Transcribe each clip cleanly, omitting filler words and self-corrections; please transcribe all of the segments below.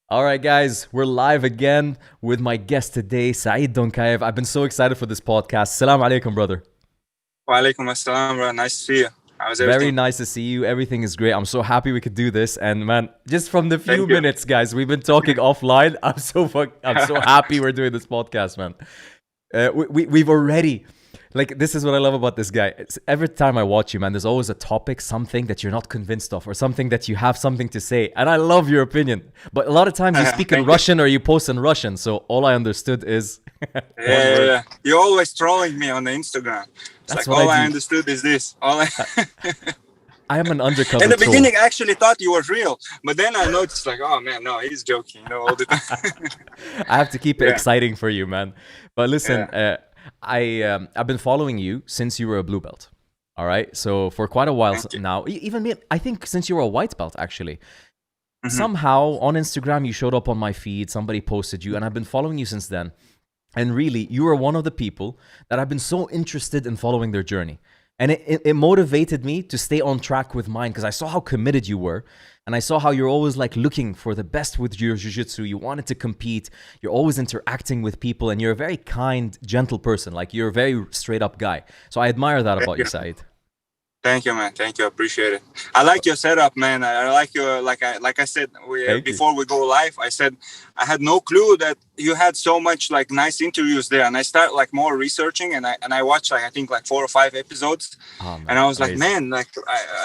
All right, guys, we're live again with my guest today, Saeed Dunkaev. I've been so excited for this podcast. Salam alaikum, brother. Wa alaikum assalam, bro. Nice to see you. How's Very everything? nice to see you. Everything is great. I'm so happy we could do this. And man, just from the few minutes, guys, we've been talking offline. I'm so happy we're doing this podcast, man. We've already, like, this is what I love about this guy. Every time I watch you, man, there's always a topic, something that you're not convinced of, or something that you have something to say. And I love your opinion. But a lot of times you speak in Russian or you post in Russian. So all I understood is yeah. You're always trolling me on the Instagram. It's That's like what all I I do. understood is this. I am an undercover In the troll. beginning, I actually thought you were real, but then I noticed, like, oh man, no, he's joking, all the time. I have to keep it Yeah. exciting for you, man. But listen, I've been following you since you were a blue belt. All right, so for quite a while Thank you. now, even me, I think since you were a white belt, actually. Mhm. Somehow on Instagram you showed up on my feed. Somebody posted you, and I've been following you since then. And really, you are one of the people that I've been so interested in following their journey. And it motivated me to stay on track with mine because I saw how committed you were. And I saw how you're always like looking for the best with your jiu-jitsu. You wanted to compete. You're always interacting with people. And you're a very kind, gentle person. Like, you're a very straight up guy. So I admire that about you, Saeed. Thank you, man. Thank you. I appreciate it. I like your setup, man. I like your, like I said, before we go live, I said I had no clue that you had so much like nice interviews there. And I start like more researching, and I watched like I think like 4 or 5 episodes, Oh, man, and I was amazing. like, man, like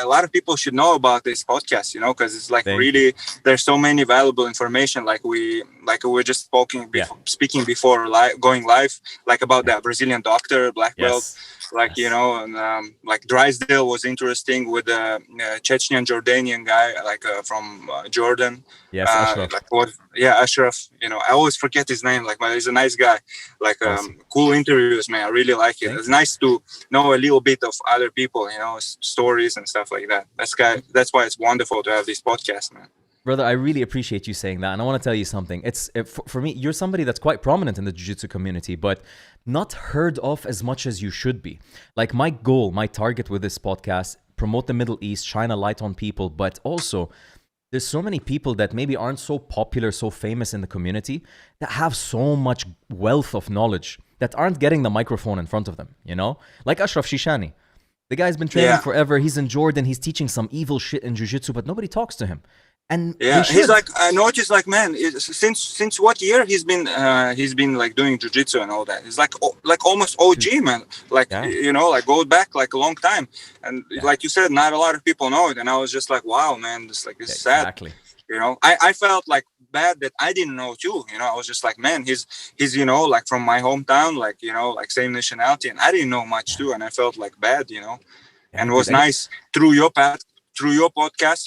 a lot of people should know about this podcast, because it's like Thank really there's so many valuable information. Like we were just speaking before going live, like about that Brazilian doctor, black belt. Yes. Like, Yes. and like Drysdale was interesting with the Chechnya Jordanian guy, like from Jordan. Yes, Ashraf. Ashraf. I always forget his name, like, but he's a nice guy. Like, Awesome. cool interviews, man. I really like it. Thank It's nice to know a little bit of other people, stories and stuff like that. That's why it's wonderful to have this podcast, man. Brother, I really appreciate you saying that. And I want to tell you something. For me, you're somebody that's quite prominent in the jiu-jitsu community, but not heard of as much as you should be. Like, my goal, my target with this podcast, promote the Middle East, shine a light on people, but also there's so many people that maybe aren't so popular, so famous in the community that have so much wealth of knowledge that aren't getting the microphone in front of them, Like Ashraf Shishani. The guy's been training forever. He's in Jordan. He's teaching some evil shit in jiu-jitsu, but nobody talks to him. And he's like, I noticed, like, man, since what year he's been like doing jiu-jitsu and all that. He's like almost OG, man. Like, like go back like a long time. And like you said, not a lot of people know it. And I was just like, wow, man, it's sad. Exactly. I felt like bad that I didn't know too. I was just like, man, he's like from my hometown, like, like same nationality, and I didn't know much too, and I felt like bad, and it was nice through your podcast,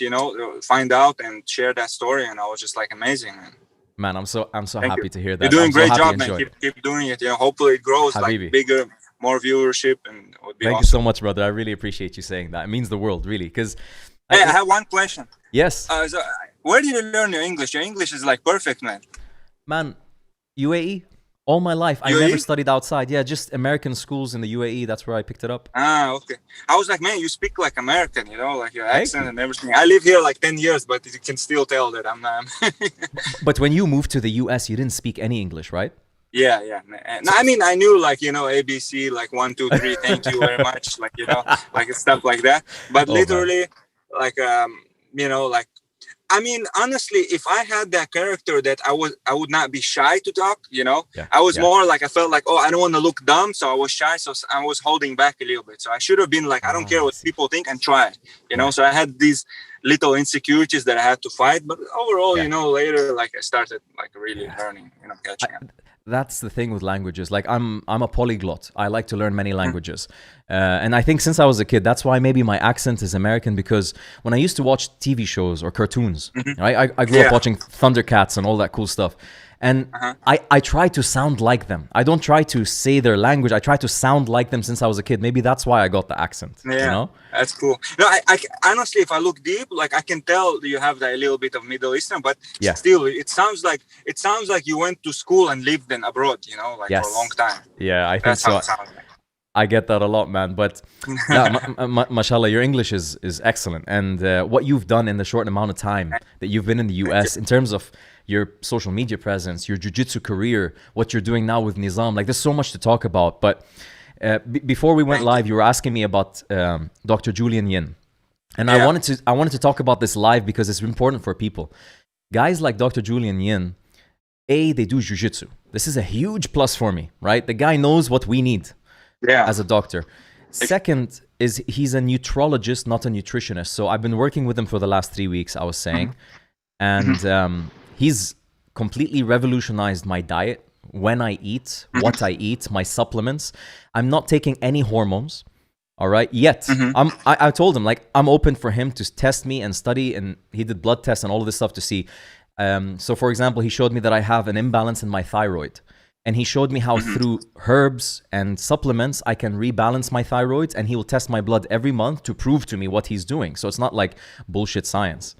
find out and share that story, and I was just like, amazing, man. Man, I'm so happy to hear that. You're doing a great so job, man. Keep doing it. Hopefully it grows Habibi. like bigger, more viewership, and it would be Thank awesome. you so much, brother. I really appreciate you saying that. It means the world, really. Because I have one question. Yes. So where did you learn your English? Your English is like perfect, man. Man, UAE. All my life, I never studied outside. Yeah, just American schools in the UAE. That's where I picked it up. Ah, okay. I was like, man, you speak like American, like your accent and everything. I live here like 10 years, but you can still tell that I'm not. But when you moved to the US, you didn't speak any English, right? Yeah. No, I mean, I knew like, ABC, like 1, 2, 3, thank you very much. Like, like stuff like that. But literally, like, like, I mean, honestly, if I had that character that I would not be shy to talk, I was more like, I felt like, I don't want to look dumb. So I was shy. So I was holding back a little bit. So I should have been like, I don't care what people think, and try, so I had these little insecurities that I had to fight. But overall, later, like I started like really learning, catching up. That's the thing with languages. Like I'm a polyglot. I like to learn many languages. And I think since I was a kid, that's why maybe my accent is American, because when I used to watch TV shows or cartoons, right? I grew up watching Thundercats and all that cool stuff. And I try to sound like them. I don't try to say their language. I try to sound like them since I was a kid. Maybe that's why I got the accent. Yeah, you know? that's cool. No, I honestly, if I look deep, like I can tell you have that little bit of Middle Eastern, but still, it sounds like you went to school and lived in abroad, you know, like for a long time. Yeah, I think That's so. how it sounds like. I get that a lot, man. But mashallah, your English is excellent. And what you've done in the short amount of time that you've been in the US, in terms of your social media presence, your jiu-jitsu career, what you're doing now with Neezam, like there's so much to talk about. But before we went live, you were asking me about Dr. Julian Yin. And I wanted to talk about this live because it's important for people. Guys like Dr. Julian Yin, they do jiu-jitsu. This is a huge plus for me, right? The guy knows what we need. As a doctor. Second is he's a nutrologist, not a nutritionist. So I've been working with him for the last 3 weeks, I was saying. And he's completely revolutionized my diet, when I eat, what I eat, my supplements. I'm not taking any hormones, all right, yet. I told him, like, I'm open for him to test me and study. And he did blood tests and all of this stuff to see. So, for example, he showed me that I have an imbalance in my thyroid. And he showed me how through herbs and supplements, I can rebalance my thyroid, and he will test my blood every month to prove to me what he's doing. So it's not like bullshit science.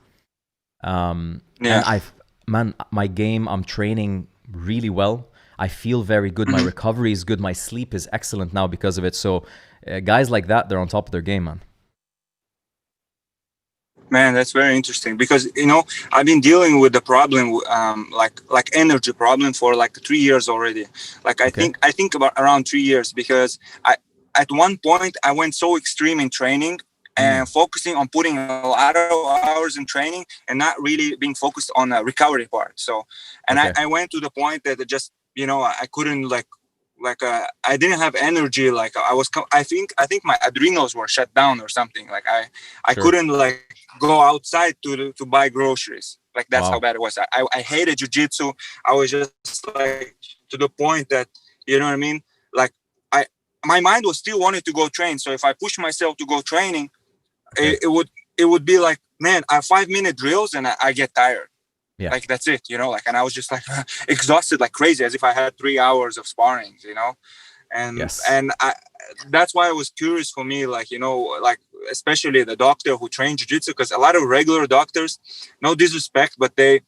And my game, I'm training really well. I feel very good. My recovery is good. My sleep is excellent now because of it. So guys like that, they're on top of their game, man. Man, that's very interesting because, you know, I've been dealing with the problem, like energy problem for like 3 years already. Like I think about around 3 years, because at one point I went so extreme in training and focusing on putting a lot of hours in training and not really being focused on the recovery part. So, and I went to the point that it just, you know, I couldn't I didn't have energy. Like I think my adrenals were shut down or something. Like I couldn't like go outside to buy groceries. Like that's how bad it was. I hated jiu-jitsu. I was just like to the point that, you know what I mean? Like my mind was still wanting to go train. So if I push myself to go training, it would be like, man, I have 5-minute drills and I get tired. Like that's it, you know, like, and I was just like exhausted like crazy, as if I had 3 hours of sparring, you know. And that's why it was curious for me, like, you know, like especially the doctor who trained jiu-jitsu, because a lot of regular doctors, no disrespect, but they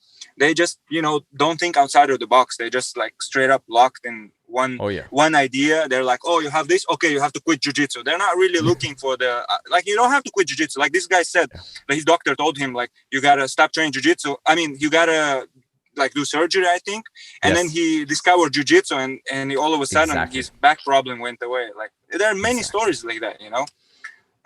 just, you know, don't think outside of the box. They just like straight up locked in one idea. They're like, oh, you have this, okay, you have to quit jiu-jitsu. They're not really looking for the like, you don't have to quit jiu-jitsu. Like this guy said, like his doctor told him, like, you gotta stop training jiu-jitsu. I mean, you gotta like do surgery, I think. And then he discovered jiu-jitsu, and all of a sudden his back problem went away. Like there are many stories like that, you know.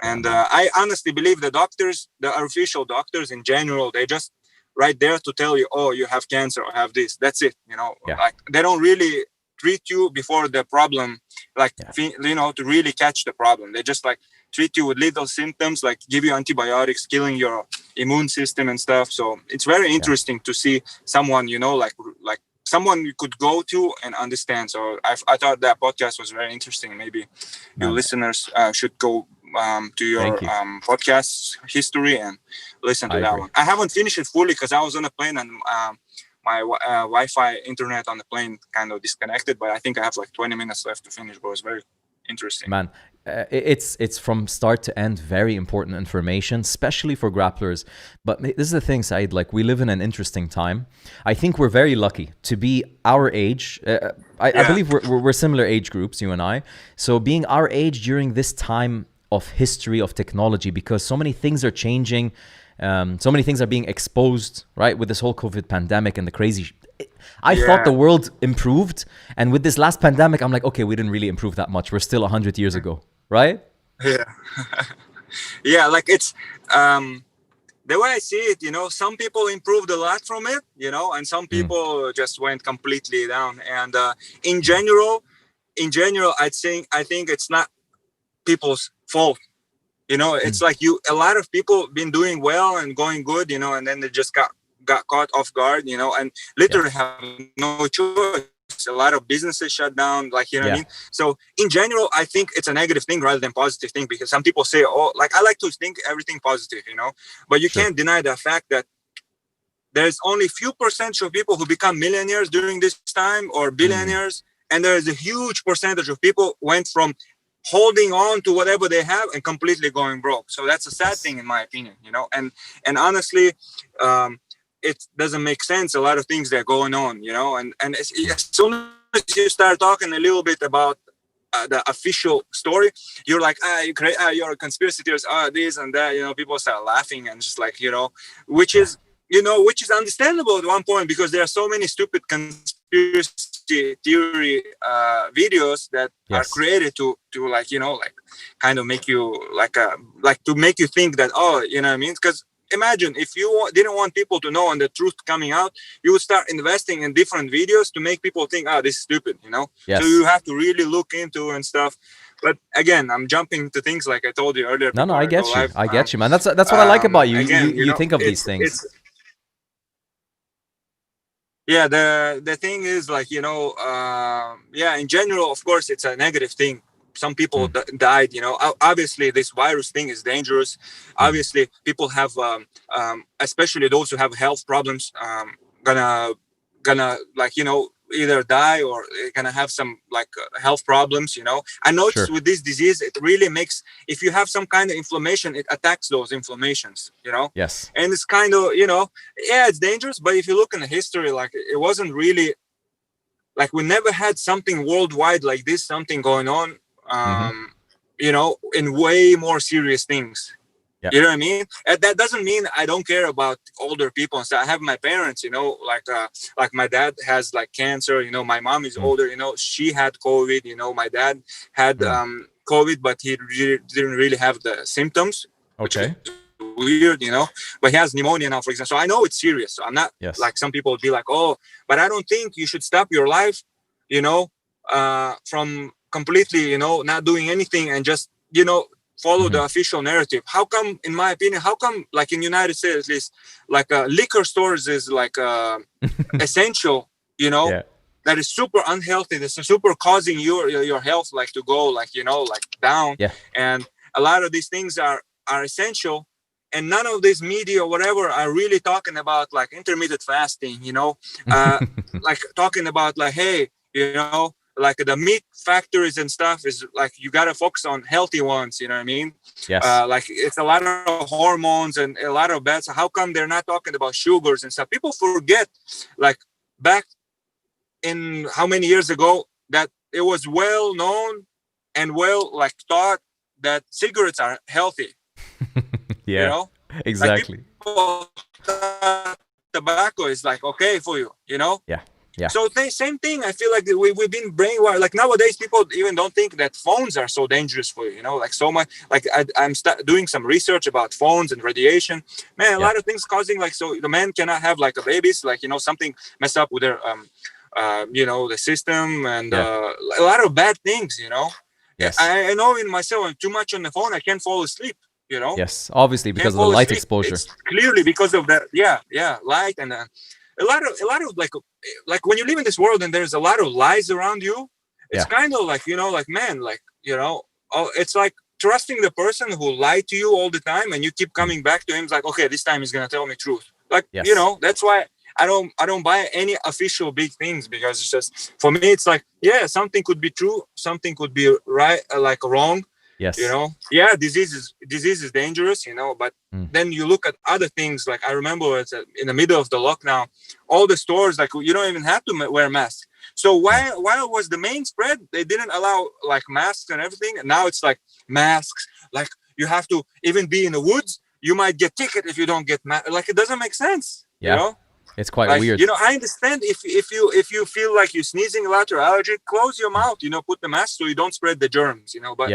And I honestly believe the doctors, the official doctors in general, they just right there to tell you, oh, you have cancer or have this. That's it, you know. Like they don't really treat you before the problem, like you know, to really catch the problem. They just like treat you with little symptoms, like give you antibiotics, killing your immune system and stuff. So it's very interesting to see someone, you know, like someone you could go to and understand. So I thought that podcast was very interesting. Maybe your listeners should go to your podcast history and listen to that one. I haven't finished it fully because I was on a plane and my Wi-Fi internet on the plane kind of disconnected, but I think I have like 20 minutes left to finish. But it was very interesting. Man, it's from start to end very important information, especially for grapplers. But this is the thing, Saeed, like we live in an interesting time. I think we're very lucky to be our age. I believe we're similar age groups, you and I. So being our age during this time of history, of technology, because so many things are changing. So many things are being exposed, right, with this whole COVID pandemic and the crazy. I thought the world improved, and with this last pandemic, I'm like, okay, we didn't really improve that much. We're still 100 years ago, right? Yeah, like it's the way I see it. You know, some people improved a lot from it, you know, and some people just went completely down. And in general, I think it's not people's fault. You know, it's like a lot of people been doing well and going good, you know, and then they just got caught off guard, you know, and literally have no choice. a lot of businesses shut down, like, you know what I mean? So in general, I think it's a negative thing rather than positive thing, because some people say, oh, like, I like to think everything positive, you know, but you can't deny the fact that there's only few percentage of people who become millionaires during this time, or billionaires. And there is a huge percentage of people went from holding on to whatever they have and completely going broke. So that's a sad thing, in my opinion, you know. And honestly, it doesn't make sense, a lot of things that are going on, you know. And as soon as you start talking a little bit about the official story, you're like, you're a conspiracy theorist, this and that, you know. People start laughing, and just like, you know, which is understandable at one point, because there are so many stupid conspiracy theory videos that are created to like, you know, like kind of make you like to make you think that, oh, you know what I mean? Because imagine if you didn't want people to know and the truth coming out, you would start investing in different videos to make people think, oh, this is stupid, you know. So you have to really look into and stuff. But again, I'm jumping to things like I told you earlier. No, I get you. I get you, man. That's what I like about you. Again, you think of these things. Yeah, the thing is, like, you know, in general, of course, it's a negative thing. Some people died, you know. Obviously, this virus thing is dangerous. Obviously, people have, especially those who have health problems, gonna like, you know, either die or gonna have some like health problems, you know. I noticed with this disease, it really makes, if you have some kind of inflammation, it attacks those inflammations, you know. And it's kind of, you know, it's dangerous, but if you look in the history, like, it wasn't really like, we never had something worldwide like this, something going on, you know, in way more serious things. You know what I mean? And that doesn't mean I don't care about older people and stuff. I have my parents, you know, like my dad has like cancer, you know, my mom is older, you know, she had COVID, you know, my dad had COVID, but he didn't really have the symptoms. Weird, you know, but he has pneumonia now, for example. So I know it's serious. So I'm not like some people would be like, oh, but I don't think you should stop your life, you know, from completely, you know, not doing anything and just, you know, follow the official narrative. How come, in my opinion, like in United States at least, like liquor stores is like essential, you know, that is super unhealthy. That's super causing your health like to go like, you know, like down. And a lot of these things are essential, and none of this media or whatever are really talking about like intermittent fasting, you know, like talking about like, hey, you know, like the meat factories and stuff is like, you got to focus on healthy ones, you know what I mean? Like it's a lot of hormones and a lot of bad. So how come they're not talking about sugars and stuff? People forget, like back in how many years ago, that it was well known and well like taught that cigarettes are healthy. You know? Exactly. Like tobacco is like okay for you, you know? So same thing. I feel like we've been brainwashed. Like nowadays, people even don't think that phones are so dangerous for you. You know, like so much. Like I'm doing some research about phones and radiation. Man, a lot of things causing like, so the men cannot have like a babies. Like, you know, something messed up with their you know, the system and a lot of bad things. You know, I know in myself, I'm too much on the phone. I can't fall asleep. You know. Obviously because of the light exposure. It's clearly because of that. Light and. A lot of like when you live in this world and there's a lot of lies around you, it's kind of like, you know, like, man, like, you know, it's like trusting the person who lied to you all the time, and you keep coming back to him. It's like, okay, this time he's gonna tell me truth. Like, you know, that's why I don't buy any official big things, because it's just, for me, it's like, something could be true, something could be right, like wrong. You know, disease is dangerous, you know, but then you look at other things. Like I remember it's in the middle of the lockdown, all the stores, like you don't even have to wear masks. So why was the main spread, they didn't allow like masks and everything, and now it's like masks, like you have to even be in the woods, you might get ticket if you don't get like it doesn't make sense. You know, it's quite like, weird. You know, I understand if you feel like you're sneezing a lot or allergic, close your mouth, you know, put the mask so you don't spread the germs, you know, but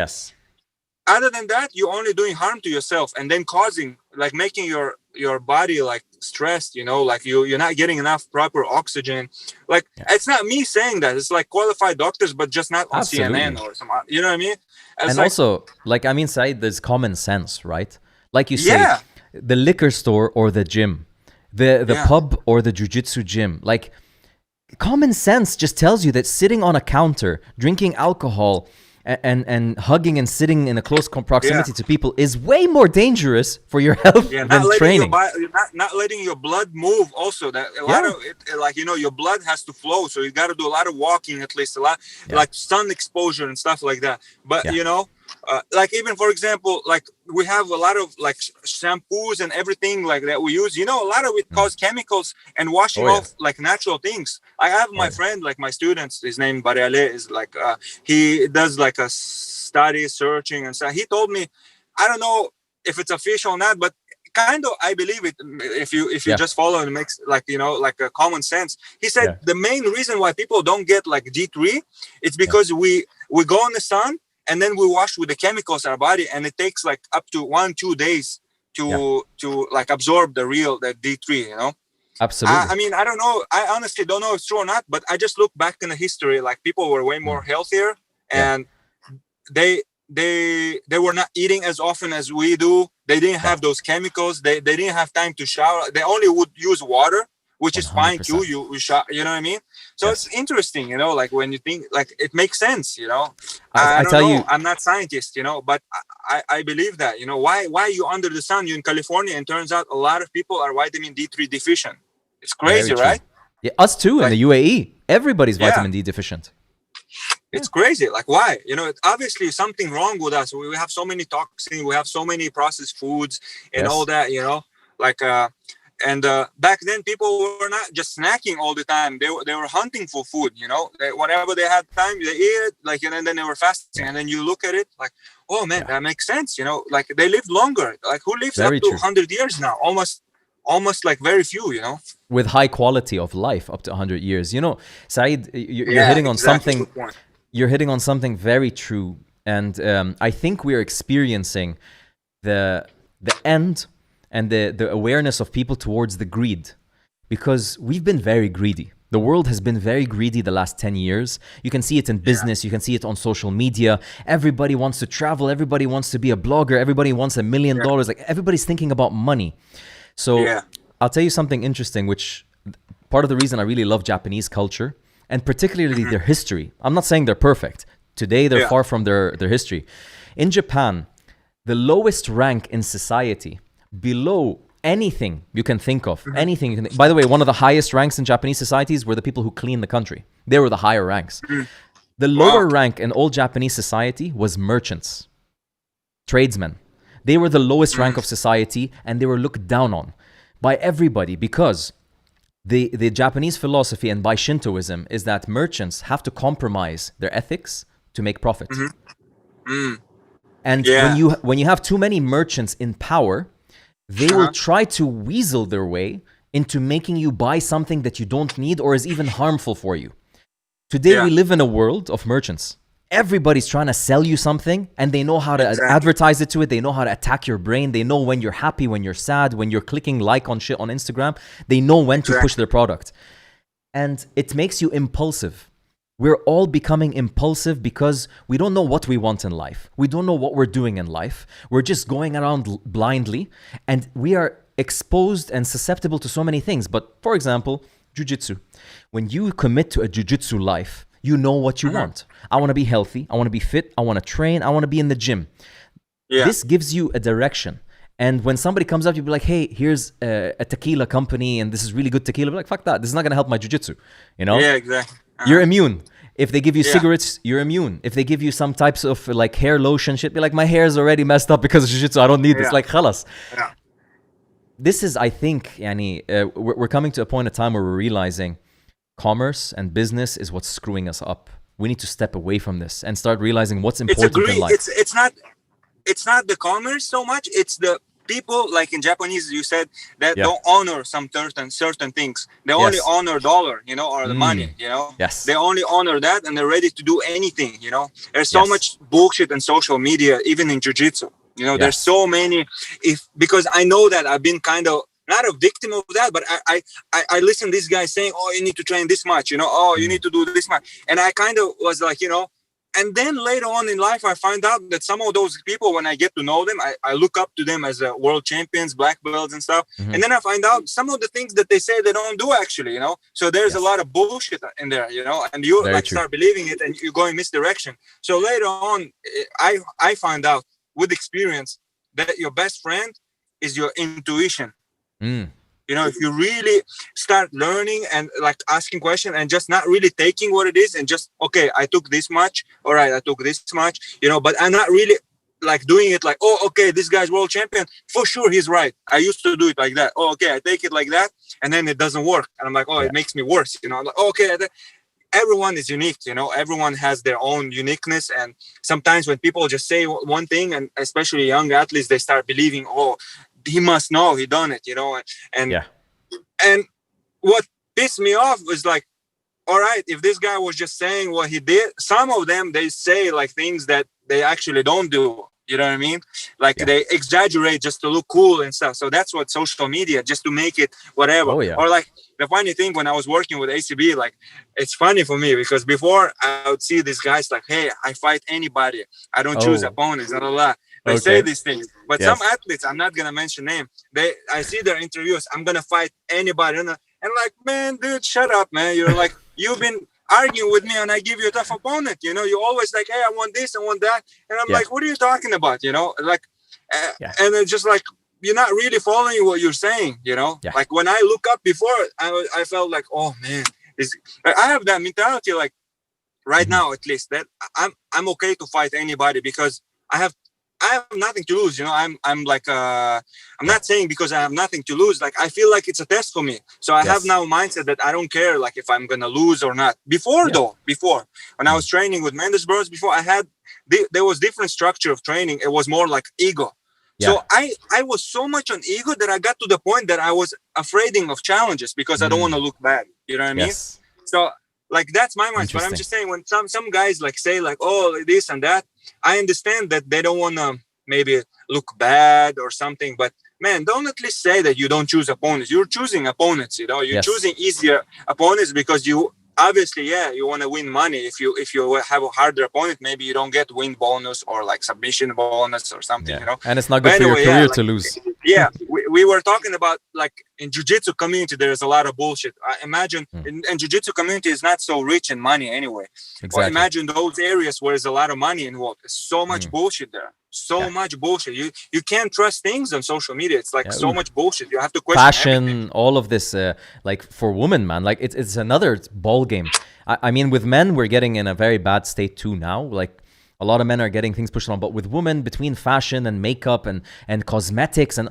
other than that, you're only doing harm to yourself, and then causing, like, making your body like stressed, you know, like you're not getting enough proper oxygen. Like it's not me saying that, it's like qualified doctors, but just not on CNN or some, you know what I mean? And like, also, like, I mean, Saeed, there's common sense, right? Like you say, the liquor store or the gym, the pub or the jiu-jitsu gym, like common sense just tells you that sitting on a counter, drinking alcohol, and hugging and sitting in a close proximity to people is way more dangerous for your health than training. Not letting your blood move. Also, that a lot of it, like, you know, your blood has to flow, so you got to do a lot of walking, at least a lot, like sun exposure and stuff like that. But you know, like even for example, like we have a lot of like shampoos and everything like that we use. You know, a lot of it causes chemicals and washing off like natural things. I have my friend, like my students, his name Barele, is like he does like a study searching and stuff. He told me, I don't know if it's official or not, but kind of I believe it if you just follow and makes like, you know, like a common sense. He said the main reason why people don't get like D3, it's because we go in the sun and then we wash with the chemicals in our body, and it takes like up to 1-2 days to like absorb the D3, you know. Absolutely. I mean, I don't know. I honestly don't know if it's true or not, but I just look back in the history, like people were way more healthier, and they were not eating as often as we do. They didn't have those chemicals. They didn't have time to shower. They only would use water, which 100%. Is fine too. You know what I mean? So it's interesting, you know, like when you think, like it makes sense, you know. I don't know. I'm not scientist, you know, but I believe that, you know, why you under the sun, you in California, and turns out a lot of people are vitamin D3 deficient. It's crazy, right? Yeah, us too, like, in the UAE. Everybody's vitamin D deficient. It's crazy. Like, why? You know, it's obviously something wrong with us. We have so many toxins. We have so many processed foods and all that, you know, like, and back then people were not just snacking all the time. They were hunting for food, you know, whatever they had time, they eat it, like, and then they were fasting. And then you look at it like, oh man, that makes sense. You know, like they lived longer. Like who lives up to 100 years now? Almost like very few, you know, with high quality of life up to 100 years. You know, Saeed, you're hitting on something. You're hitting on something very true, and I think we're experiencing the end and the awareness of people towards the greed, because we've been very greedy. The world has been very greedy the last 10 years. You can see it in business. You can see it on social media. Everybody wants to travel. Everybody wants to be a blogger. Everybody wants $1 million. Like everybody's thinking about money. So I'll tell you something interesting, which part of the reason I really love Japanese culture, and particularly their history. I'm not saying they're perfect. Today, they're far from their history. In Japan, the lowest rank in society, below anything you can think of, anything you can think. By the way, one of the highest ranks in Japanese societies were the people who clean the country. They were the higher ranks. The lower rank in all Japanese society was merchants, tradesmen. They were the lowest rank of society, and they were looked down on by everybody, because the Japanese philosophy, and by Shintoism, is that merchants have to compromise their ethics to make profit. And when you have too many merchants in power, they will try to weasel their way into making you buy something that you don't need or is even harmful for you. Today, we live in a world of merchants. Everybody's trying to sell you something, and they know how to advertise it to it. They know how to attack your brain. They know when you're happy, when you're sad, when you're clicking like on shit on Instagram. They know when to push their product. And it makes you impulsive. We're all becoming impulsive because we don't know what we want in life. We don't know what we're doing in life. We're just going around blindly, and we are exposed and susceptible to so many things. But for example, jiu-jitsu. When you commit to a jiu-jitsu life, you know what you want. I want to be healthy. I want to be fit. I want to train. I want to be in the gym. This gives you a direction. And when somebody comes up, you'll be like, hey, here's a tequila company, and this is really good tequila. Be like, fuck that. This is not going to help my jiu-jitsu. You know? Yeah, exactly. You're immune. If they give you cigarettes, you're immune. If they give you some types of like hair lotion shit, be like, my hair is already messed up because of jiu-jitsu. I don't need this. Like, khalas. This is, I think, we're coming to a point in time where we're realizing commerce and business is what's screwing us up. We need to step away from this and start realizing what's important in life. It's not the commerce so much. It's the people, like in Japanese, you said, that don't honor some certain things. They only honor dollar, you know, or the money, you know. They only honor that, and they're ready to do anything, you know. There's so much bullshit in social media, even in jiu-jitsu. You know, there's so many. Because I know that I've been kind of not a victim of that, but I listen to this guy saying, oh, you need to train this much, you know, oh, you need to do this much. And I kind of was like, you know, And then later on in life, I find out that some of those people, when I get to know them, I look up to them as world champions, black belts and stuff. Mm-hmm. And then I find out some of the things that they say they don't do actually, So there's a Yes. lot of bullshit in there, and you Very true. start believing it and you go in misdirection. So later on, I find out with experience that your best friend is your intuition. Mm. If you really start learning and like asking questions and just not really taking what it is and just, okay, I took this much. All right, I took this much, but I'm not really like doing it like, oh, okay, this guy's world champion. For sure, he's right. I used to do it like that. Oh, okay, I take it like that. And then it doesn't work. And I'm like, oh, it makes me worse. I'm like, okay. Everyone is unique. Everyone has their own uniqueness. And sometimes when people just say one thing, and especially young athletes, they start believing, oh, he must know he done it, and what pissed me off was like, all right, if this guy was just saying what he did, some of them, they say like things that they actually don't do. You know what I mean? Like they exaggerate just to look cool and stuff. So that's what social media, just to make it whatever. Oh, yeah. Or like the funny thing when I was working with ACB, like it's funny for me because before I would see these guys like, hey, I fight anybody. I don't choose opponents, blah, blah, blah. They say these things. But some athletes, I'm not going to mention name. I see their interviews. I'm going to fight anybody. And like, man, dude, shut up, man. You're like, you've been arguing with me and I give you a tough opponent. You always like, hey, I want this, I want that. And I'm like, what are you talking about? Like, and it's just like, you're not really following what you're saying, Like when I look up before, I felt like, oh man, I have that mentality, like right now, at least, that I'm okay to fight anybody because I have nothing to lose, I'm like, I'm not saying because I have nothing to lose. Like, I feel like it's a test for me. So I have now a mindset that I don't care, like, if I'm going to lose or not. Before, when I was training with Mendes Bros, before there was different structure of training. It was more like ego. So I was so much on ego that I got to the point that I was afraid of challenges because I don't want to look bad. You know what I mean? So, like, that's my mind. But I'm just saying, when some guys like say like, oh, this and that, I understand that they don't want to maybe look bad or something. But man, don't at least say that you don't choose opponents. You're choosing opponents. You're choosing easier opponents because you obviously, you want to win money. If you have a harder opponent, maybe you don't get win bonus or like submission bonus or something. And it's not good for your career to lose. We were talking about like in jiu-jitsu community, there's a lot of bullshit. I imagine in jiu-jitsu community is not so rich in money anyway. Exactly. Or imagine those areas where there's a lot of money involved. There's so much bullshit there. So much bullshit. You can't trust things on social media. It's like so much bullshit. You have to question fashion, everything. all of this. Like for women, man, like it's another ball game. I mean, with men, we're getting in a very bad state too now. Like a lot of men are getting things pushed on, but with women, between fashion and makeup and cosmetics and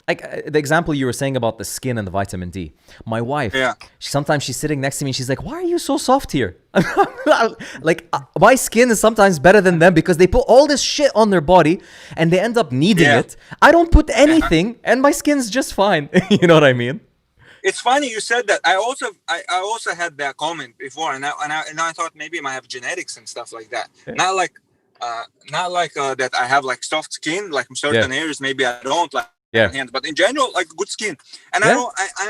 like the example you were saying about the skin and the vitamin D. My wife, sometimes she's sitting next to me and she's like, why are you so soft here? Like my skin is sometimes better than them because they put all this shit on their body and they end up needing it. I don't put anything and my skin's just fine. You know what I mean? It's funny you said that. I also had that comment before, and I thought maybe I might have genetics and stuff like that. Not like that I have like soft skin, like certain areas maybe I don't like. Hands, but in general, like good skin. And I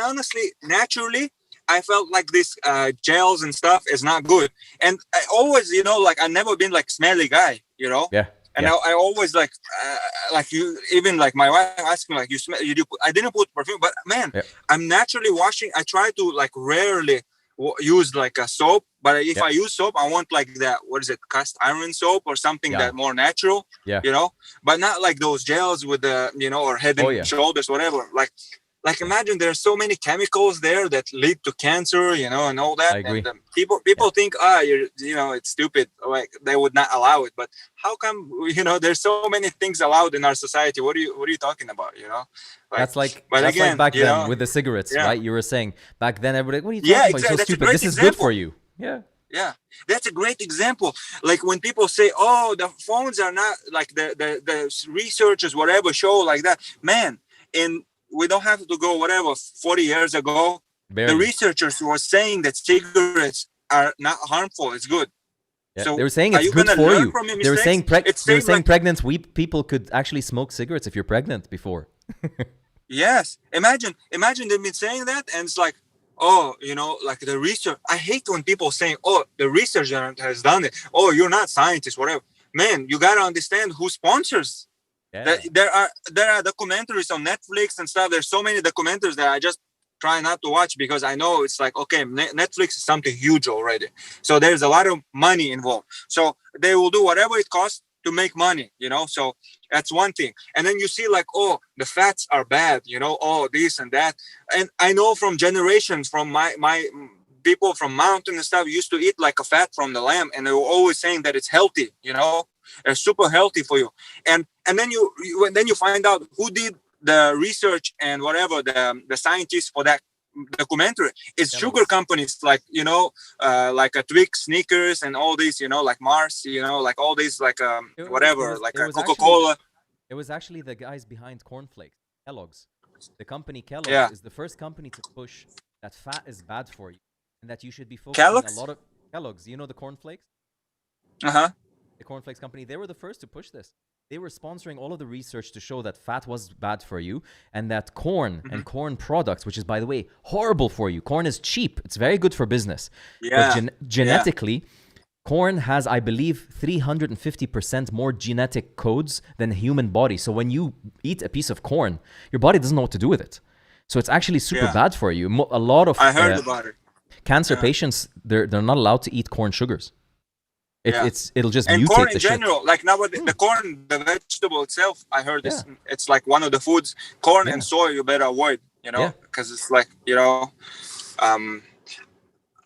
honestly, naturally, I felt like this gels and stuff is not good. And I always, like I've never been like smelly guy, And I always like you, even like my wife asked me like, you smell, I didn't put perfume, but man, I'm naturally washing. I try to like rarely use like a soap, but if I use soap, I want like that, what is it, cast iron soap or something that more natural, but not like those gels with the, or head and shoulders, whatever. Like imagine there's so many chemicals there that lead to cancer, and all that. I agree. And people think, it's stupid. Like they would not allow it. But how come, there's so many things allowed in our society? What are you talking about? That's like back then with the cigarettes, right? You were saying back then, everybody, what are you talking about? You're so stupid. This is good for you. Yeah, that's a great example. Like when people say, "Oh, the phones are not like the researchers, whatever, show like that." Man, we don't have to go 40 years ago. The researchers were saying that cigarettes are not harmful. It's good. Yeah, so they were saying it's good for you. They were saying pregnant people could actually smoke cigarettes if you're pregnant before. Yes. Imagine they've been saying that, and it's like, oh, like the research. I hate when people saying, oh, the researcher has done it. Oh, you're not scientist, whatever. Man, you gotta understand who sponsors. Yeah. There are documentaries on Netflix and stuff. There's so many documentaries that I just try not to watch because I know it's like, okay, Netflix is something huge already. So there's a lot of money involved. So they will do whatever it costs to make money, So that's one thing. And then you see like, oh, the fats are bad, oh, this and that. And I know from generations from my people from mountain and stuff used to eat like a fat from the lamb, and they were always saying that it's healthy, it's super healthy for you. And then you find out who did the research and whatever the scientists for that documentary is sugar companies like like a Twix, Snickers, and all these like Mars, like all these like whatever, like a Coca-Cola. It was actually the guys behind cornflakes, Kellogg's. The company Kellogg's is the first company to push that fat is bad for you and that you should be focusing a lot of Kellogg's. You know the cornflakes? The cornflakes company, they were the first to push this. They were sponsoring all of the research to show that fat was bad for you and that corn and corn products, which is, by the way, horrible for you. Corn is cheap. It's very good for business. Yeah. But genetically, corn has, I believe, 350% more genetic codes than the human body. So when you eat a piece of corn, your body doesn't know what to do with it. So it's actually super bad for you. A lot of I heard about it. Cancer patients, they're not allowed to eat corn sugars. It'll just and mutate corn in the general, shit. like nowadays, the corn, the vegetable itself, I heard it's like one of the foods. Corn and soy you better avoid, because it's like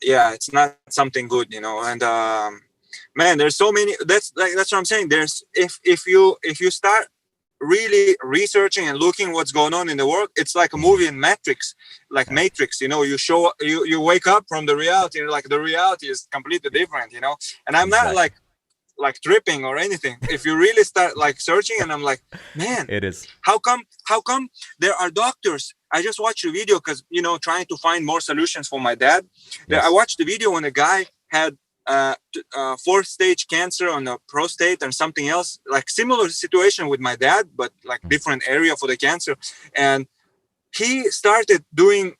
it's not something good, And man, there's so many. That's what I'm saying. There's if you start really researching and looking what's going on in the world, it's like a movie in Matrix, Matrix. You wake up from the reality, and like the reality is completely different, And I'm not like tripping or anything. If you really start like searching, and I'm like, man, it is. How come there are doctors? I just watched a video because trying to find more solutions for my dad. Yes. I watched the video when a guy had 4th stage cancer on the prostate and something else, like similar situation with my dad, but like different area for the cancer. And he started doing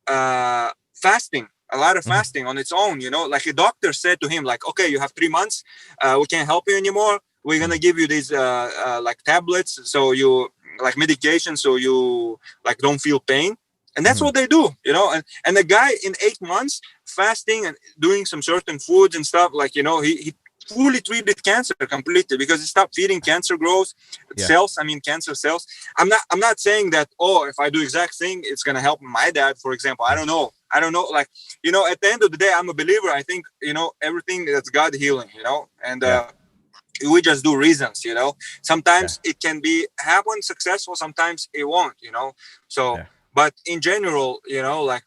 fasting, a lot of fasting on its own, like a doctor said to him, like, okay, you have 3 months, we can't help you anymore. We're going to give you these like tablets. So you like medication. So you like don't feel pain. And that's what they do, and the guy in 8 months fasting and doing some certain foods and stuff, like, he fully treated cancer completely because he stopped feeding cancer growth cells. I mean, cancer cells. I'm not saying that, if I do exact thing, it's going to help my dad, for example. I don't know. Like, at the end of the day, I'm a believer. I think, everything that's God healing, and we just do reasons, sometimes it can be happen successful. Sometimes it won't, so. But in general, like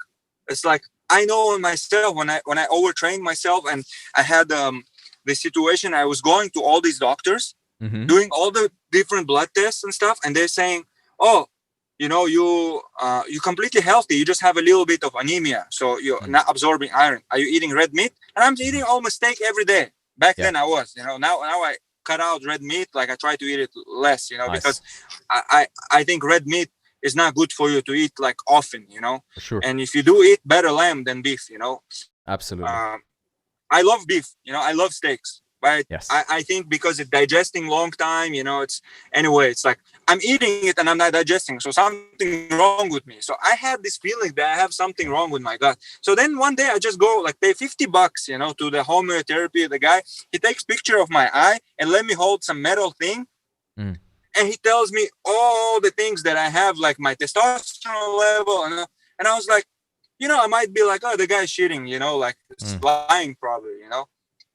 it's like I know in myself when I overtrained myself and I had the situation, I was going to all these doctors, doing all the different blood tests and stuff, and they're saying, "Oh, you're completely healthy. You just have a little bit of anemia, so you're not absorbing iron. Are you eating red meat?" And I'm eating almost steak every day. Back then I was, now I cut out red meat. Like I try to eat it less, nice. Because I think red meat is not good for you to eat like often, Sure. And if you do eat better lamb than beef, Absolutely. I love beef, I love steaks, but yes. I think because it's digesting long time, it's like I'm eating it and I'm not digesting, so something wrong with me. So I had this feeling that I have something wrong with my gut. So then one day I just go like pay $50, to the homeotherapy. The guy, he takes picture of my eye and let me hold some metal thing. And he tells me all the things that I have, like my testosterone level. And I was like, I might be like, oh, the guy's cheating, like lying probably,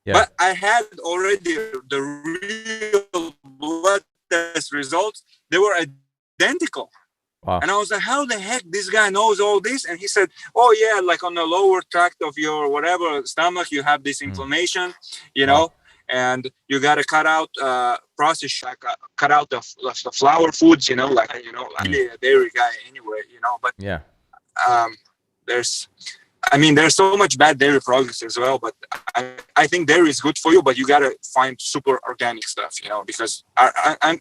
But I had already the real blood test results. They were identical. Wow. And I was like, how the heck this guy knows all this? And he said, oh, yeah, like on the lower tract of your whatever stomach, you have this inflammation, Wow. And you got to cut out processed, cut out the flour foods, I'm a dairy guy anyway, but there's I mean, there's so much bad dairy products as well, but I think dairy is good for you, but you got to find super organic stuff, you know, because our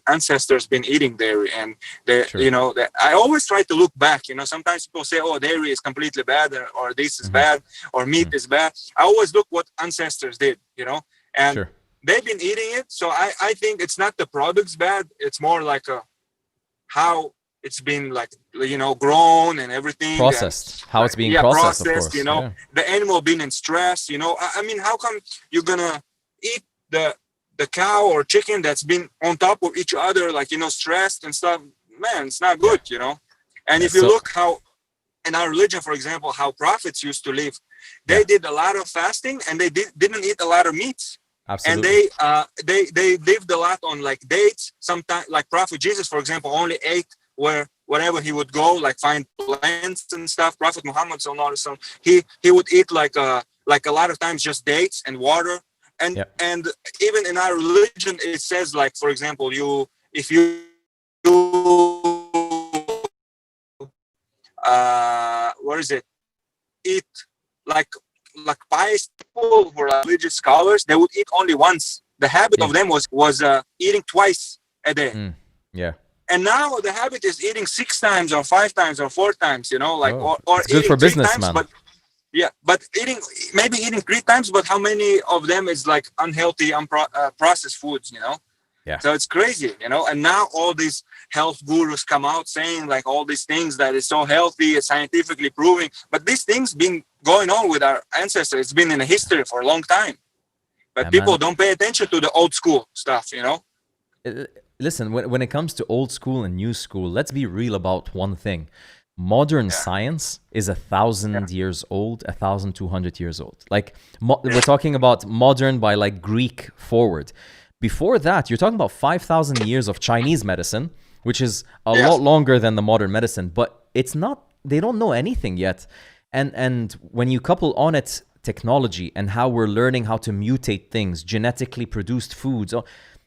ancestors been eating dairy, and they, you know, I always try to look back, you know, sometimes people say, oh, dairy is completely bad, or this is bad, or meat is bad. I always look what ancestors did, you know, and they've been eating it. So I think it's not the products bad. It's more like how it's been, like, you know, grown and everything. Processed. And, how it's being processed, of course. You know, the animal being in stress, you know. I mean, how come you're going to eat the cow or chicken that's been on top of each other, like, you know, stressed and stuff? Man, it's not good, you know. And if you look how, in our religion, for example, how prophets used to live, they did a lot of fasting, and they didn't eat a lot of meats. Absolutely. And they lived a lot on, like, dates. Sometimes, like Prophet Jesus, for example, only ate wherever he would go, like find plants and stuff. Prophet Muhammad, he would eat like a lot of times just dates and water. And and even in our religion, it says, like, for example, if you what is it? Eat like pious people who are religious scholars, they would eat only once. The habit of them was eating twice a day. And now the habit is eating 6 times or 5 times or 4 times, you know, like, or it's good for business, times, man. but maybe eating 3 times, but how many of them is like unhealthy, processed foods, you know? So it's crazy, you know. And now all these health gurus come out saying, like, all these things that is so healthy, it's scientifically proving. But these things been going on with our ancestors. It's been in the history for a long time. But people don't pay attention to the old school stuff, you know. Listen, when it comes to old school and new school, let's be real about one thing. Modern science is 1,000 years old, 1,200 years old. Like, we're talking about modern by, like, Greek forward. Before that, you're talking about 5,000 years of Chinese medicine, which is a lot longer than the modern medicine, but it's not, they don't know anything yet. And when you couple on it technology and how we're learning how to mutate things, genetically produced foods,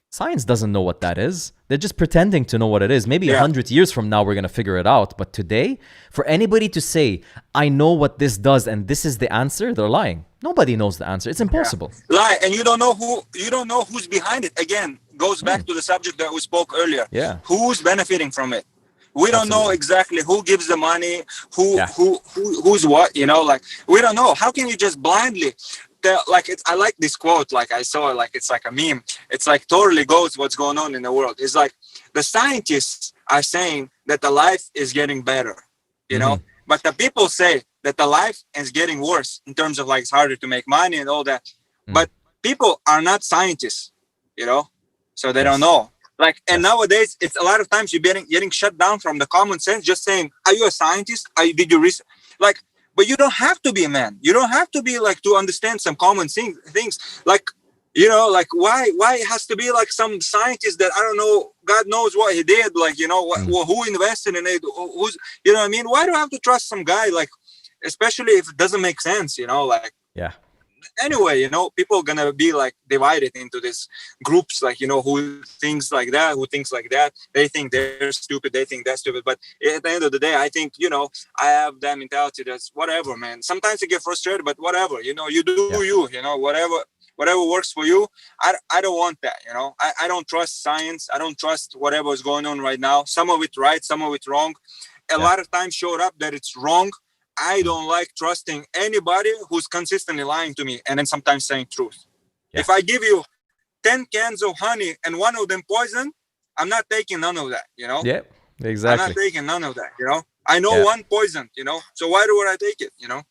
science doesn't know what that is. They're just pretending to know what it is. Maybe 100 years from now, we're going to figure it out. But today, for anybody to say, I know what this does and this is the answer, they're lying. Nobody knows the answer. It's impossible. Lie, and you don't know who's behind it. Again, goes back to the subject that we spoke earlier. Who's benefiting from it? We don't know exactly who gives the money, who's what, you know, like, we don't know. How can you just blindly like, I like this quote, like, I saw, like, it's like a meme. It's like totally goes what's going on in the world. It's like the scientists are saying that the life is getting better, you know, but the people say that the life is getting worse in terms of, like, it's harder to make money and all that. But people are not scientists, you know, so they don't know. Like, and nowadays, it's a lot of times you're getting shut down from the common sense, just saying, are you a scientist? Did you research? Like, but you don't have to be a man. You don't have to be, like, to understand some common things. Like, you know, like, why it has to be, like, some scientist that, I don't know, God knows what he did, like, you know, who invested in it, who's, you know what I mean? Why do I have to trust some guy, like, especially if it doesn't make sense, you know, like, anyway, you know, people are gonna be, like, divided into these groups, like, you know, who thinks like that, who thinks like that. They think they're stupid, they think that's stupid. But at the end of the day, I think, you know, I have that mentality that's whatever, man. Sometimes I get frustrated, but whatever, you know, you do you know, whatever works for you. I don't want that, you know. I don't trust science. I don't trust whatever is going on right now. Some of it right, some of it wrong. A lot of times showed up that it's wrong. I don't like trusting anybody who's consistently lying to me and then sometimes saying truth. If I give you 10 cans of honey and one of them poison, I'm not taking none of that, you know? Exactly. I'm not taking none of that, you know? I know one poison, you know? So why would I take it, you know?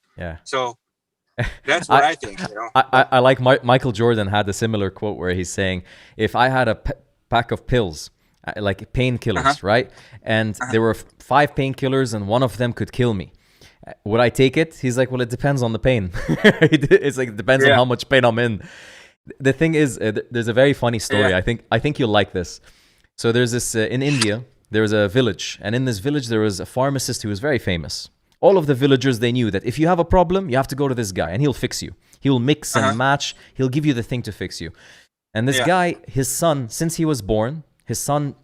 So that's what I think, you know? I like Michael Jordan had a similar quote where he's saying, if I had a pack of pills, like painkillers, right? And there were 5 painkillers and one of them could kill me. Would I take it? He's like, well, it depends on the pain. It's like, it depends on how much pain I'm in. The thing is, there's a very funny story. I think you'll like this. So there's this, in India, there's a village. And in this village, there was a pharmacist who was very famous. All of the villagers, they knew that if you have a problem, you have to go to this guy and he'll fix you. He'll mix and match. He'll give you the thing to fix you. And this guy, his son, since he was born, his son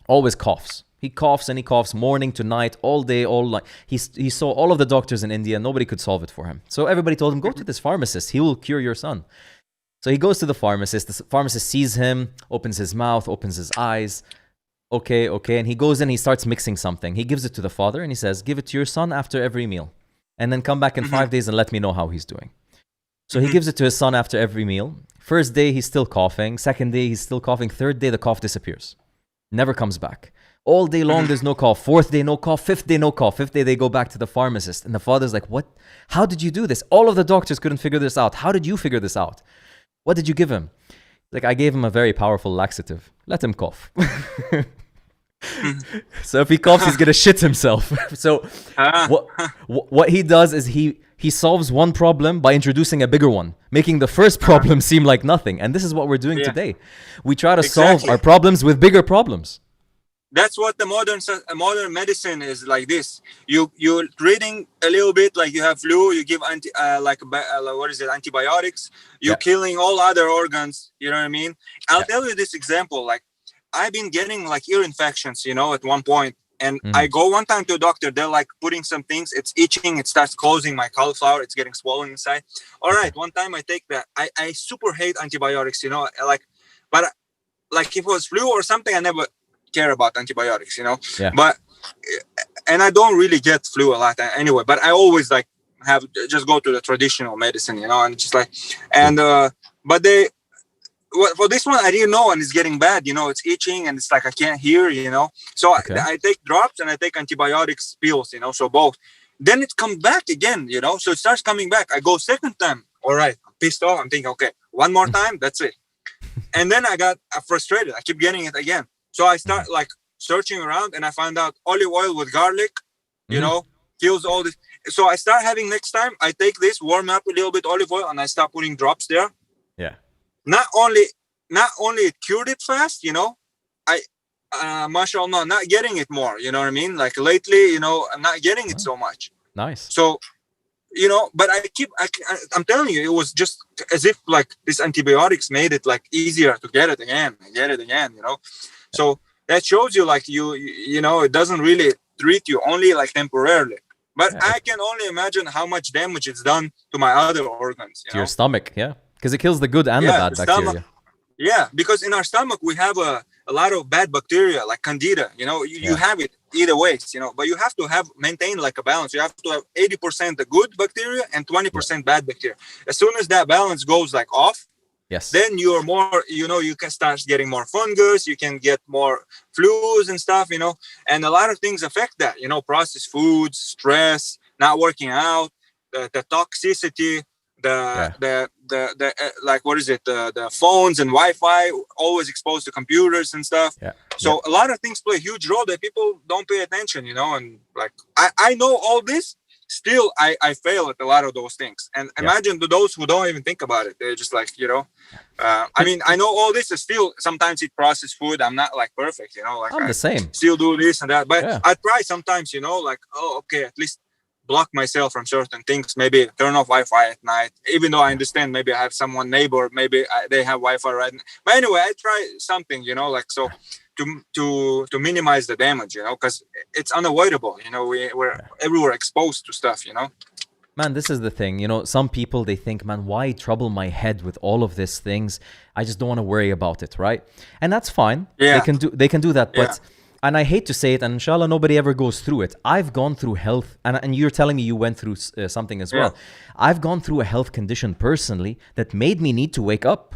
always coughs. He coughs and he coughs morning to night, all day, all night. He saw all of the doctors in India. Nobody could solve it for him. So everybody told him, go to this pharmacist. He will cure your son. So he goes to the pharmacist. The pharmacist sees him, opens his mouth, opens his eyes. Okay. And he goes in, he starts mixing something. He gives it to the father and he says, give it to your son after every meal. And then come back in 5 days and let me know how he's doing. So he gives it to his son after every meal. First day, he's still coughing. Second day, he's still coughing. Third day, the cough disappears. Never comes back. All day long, there's no cough. Fourth day, no cough. Fifth day, no cough. Fifth day, they go back to the pharmacist. And the father's like, what? How did you do this? All of the doctors couldn't figure this out. How did you figure this out? What did you give him? Like, I gave him a very powerful laxative. Let him cough. So if he coughs, he's going to shit himself. So what he does is he solves one problem by introducing a bigger one, making the first problem seem like nothing. And this is what we're doing today. We try to solve our problems with bigger problems. That's what the modern medicine is like. This you're treating a little bit, like you have flu, you give antibiotics, you're killing all other organs, you know what I mean? I'll tell you this example. Like, I've been getting like ear infections, you know, at one point, and I go one time to a doctor, they're like putting some things, it's itching, it starts closing my cauliflower, it's getting swollen inside. All right, one time I take that. I super hate antibiotics, you know, but if it was flu or something, I never care about antibiotics, you know. And I don't really get flu a lot anyway, but I always like just go to the traditional medicine, you know, and just like, and but for this one I didn't know, and it's getting bad, you know, it's itching and it's like I can't hear, you know, so I take drops and I take antibiotics pills, you know, so both. Then it comes back again, you know, so it starts coming back. I go second time, all right, I'm pissed off, I'm thinking, okay, one more time, that's it. And then I got frustrated, I keep getting it again. So I start like searching around, and I find out olive oil with garlic, you know, kills all this. So I start having, next time I take this, warm up a little bit olive oil, and I start putting drops there. Yeah. Not only it cured it fast, you know, mashallah, not getting it more, you know what I mean? Like lately, you know, I'm not getting it so much. Nice. So, you know, but I'm telling you, it was just as if like this antibiotics made it like easier to get it again, you know? So that shows you like you know, it doesn't really treat you, only like temporarily. But I can only imagine how much damage it's done to my other organs. You know? Your stomach, because it kills the good and the bad bacteria. Yeah, because in our stomach we have a lot of bad bacteria, like candida. You know, you have it either ways, you know, but you have to maintain like a balance. You have to have 80% the good bacteria and 20% bad bacteria. As soon as that balance goes like off, then you're more, you know, you can start getting more fungus, you can get more flus and stuff, you know, and a lot of things affect that, you know, processed foods, stress, not working out, the toxicity, the like, what is it, the phones and Wi-Fi, always exposed to computers and stuff. So a lot of things play a huge role that people don't pay attention, you know, and like I know all this. Still, I fail at a lot of those things. And imagine to those who don't even think about it. They're just like, you know, I mean, I know all this is still sometimes eat processed food. I'm not like perfect, you know, like I'm the same. Still do this and that. But I try sometimes, you know, like, oh, okay, at least block myself from certain things. Maybe turn off Wi-Fi at night, even though I understand maybe I have someone neighbor, maybe they have Wi-Fi right now. But anyway, I try something, you know, like so. To minimize the damage, you know, because it's unavoidable, you know, we're everywhere exposed to stuff, you know. Man, this is the thing, you know, some people, they think, man, why trouble my head with all of these things? I just don't want to worry about it, right? And that's fine. They can do that, but and I hate to say it, and inshallah nobody ever goes through it. I've gone through health, and you're telling me you went through something as well. I've gone through a health condition personally that made me need to wake up.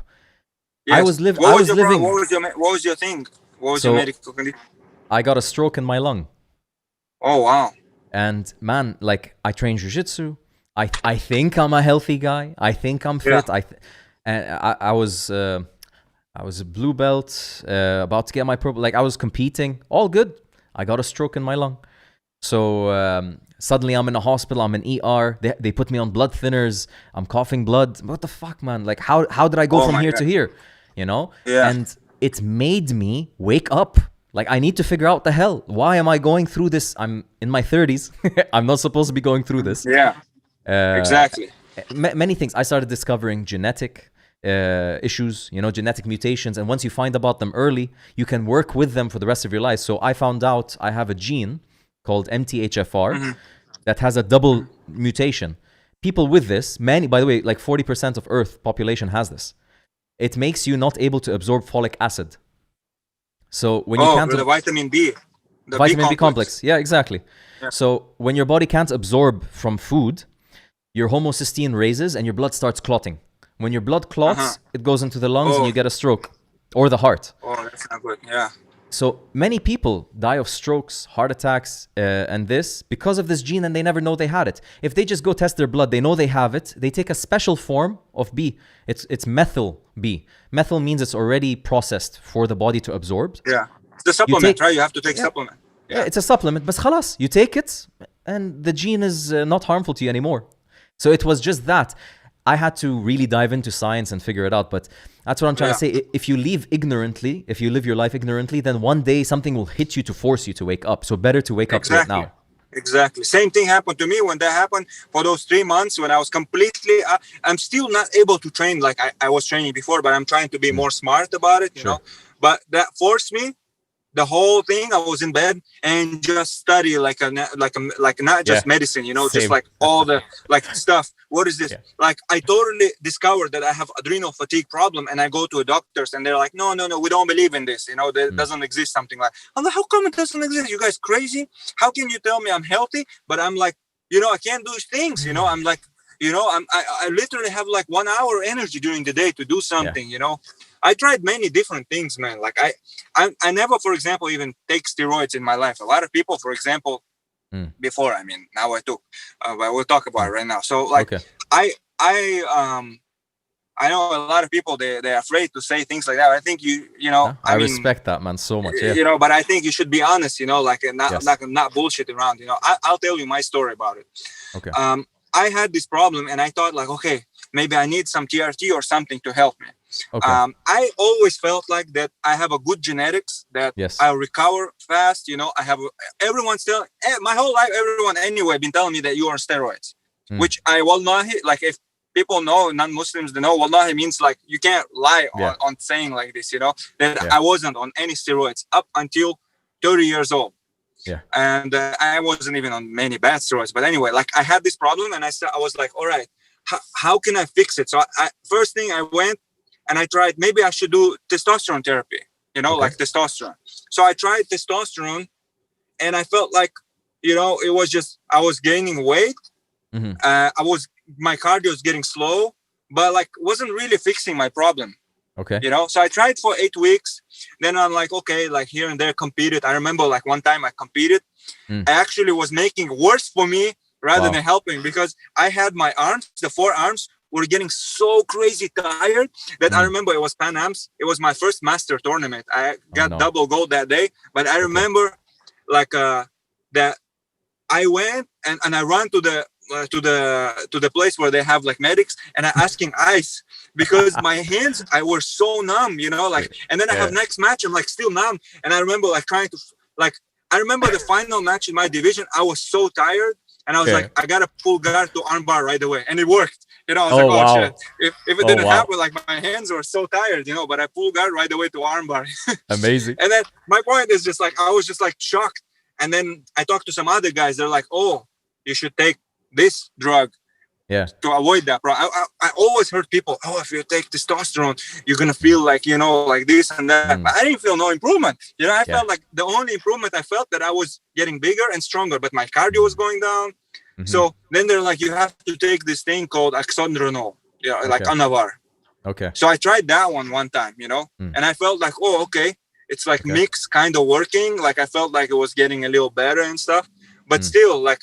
I was living. What was your thing? What was your medical condition? I got a stroke in my lung. Oh, wow. And man, like, I train Jiu Jitsu. I think I'm a healthy guy. I think I'm fit. I was a blue belt, about to get my purple. Like, I was competing. All good. I got a stroke in my lung. So suddenly I'm in a hospital. I'm in ER. They put me on blood thinners. I'm coughing blood. What the fuck, man? Like, how did I go from here to here? You know? Yeah. And it made me wake up. Like, I need to figure out the hell. Why am I going through this? I'm in my 30s. I'm not supposed to be going through this. Yeah, exactly. Many things. I started discovering genetic issues, genetic mutations. And once you find about them early, you can work with them for the rest of your life. So I found out I have a gene called MTHFR that has a double mutation. People with this, by the way, like 40% of Earth population has this. It makes you not able to absorb folic acid. So when you can't... the vitamin B. The vitamin B complex. Yeah, exactly. Yeah. So when your body can't absorb from food, your homocysteine raises and your blood starts clotting. When your blood clots, it goes into the lungs and you get a stroke or the heart. Oh, that's not good. Yeah. So many people die of strokes, heart attacks, and this because of this gene, and they never know they had it. If they just go test their blood, they know they have it. They take a special form of B. It's methyl B. Methyl means it's already processed for the body to absorb. Yeah. It's the supplement, right? You have to take supplement. Yeah, it's a supplement. But khalas, you take it, and the gene is not harmful to you anymore. So it was just that. I had to really dive into science and figure it out. But that's what I'm trying to say. If you live your life ignorantly, then one day something will hit you to force you to wake up. So better to wake up right now. Exactly. Same thing happened to me when that happened for those 3 months when I was completely, I'm still not able to train like I was training before, but I'm trying to be more smart about it, you know. But that forced me. The whole thing, I was in bed and just study like not just medicine, just like all the like stuff. What is this? Yeah. Like I totally discovered that I have adrenal fatigue problem, and I go to a doctors and they're like, no, we don't believe in this. There doesn't exist something like. I'm like, how come it doesn't exist? You guys crazy? How can you tell me I'm healthy, but I'm like, I can't do things. I'm like, I literally have like 1 hour energy during the day to do something. I tried many different things, man. Like I never, for example, even take steroids in my life. A lot of people, for example, before, now I took, but we'll talk about it right now. So like, I know a lot of people, they're afraid to say things like that. I think I respect that, man, so much. Yeah. But I think you should be honest, like not bullshit around, I'll tell you my story about it. Okay. I had this problem and I thought like, okay, maybe I need some TRT or something to help me. Okay. I always felt like that I have a good genetics, that I'll recover fast. I have everyone's telling my whole life, everyone anyway been telling me that you are on steroids, which I wallahi, like if people know, non-Muslims, they know wallahi means like you can't lie on saying like this, that I wasn't on any steroids up until 30 years old. Yeah. And I wasn't even on many bad steroids. But anyway, like I had this problem and I was like, all right, how can I fix it? So first thing I went and I tried, maybe I should do testosterone therapy, like testosterone. So I tried testosterone and I felt like, it was just, I was gaining weight. My cardio was getting slow, but like wasn't really fixing my problem. Okay. So I tried for 8 weeks. Then I'm like, okay, like here and there competed. I remember like one time I competed. I actually was making worse for me rather than helping, because I had my arms, the forearms were getting so crazy tired that I remember it was Pan Am's. It was my first master tournament. I got double gold that day. But I remember like that I went and I ran to the place where they have like medics, and I asking ice because my hands, I were so numb, and then I have next match, I'm like still numb. And I remember like trying to I remember the final match in my division, I was so tired and I was like, I got to pull guard to armbar right away, and it worked. I was like, oh shit, if it didn't happen, like my hands were so tired, but I pulled guard right away to armbar. Amazing. And then my point is just like, I was just like shocked. And then I talked to some other guys, they're like, oh, you should take this drug to avoid that problem. I always heard people, if you take testosterone, you're gonna feel like like this and that. But I didn't feel no improvement. I felt like the only improvement I felt that I was getting bigger and stronger, but my cardio was going down. So then they're like, you have to take this thing called oxandronol, like Anavar. Okay. So I tried that one time, and I felt like, oh, okay, it's like mix kind of working. Like I felt like it was getting a little better and stuff, but still, like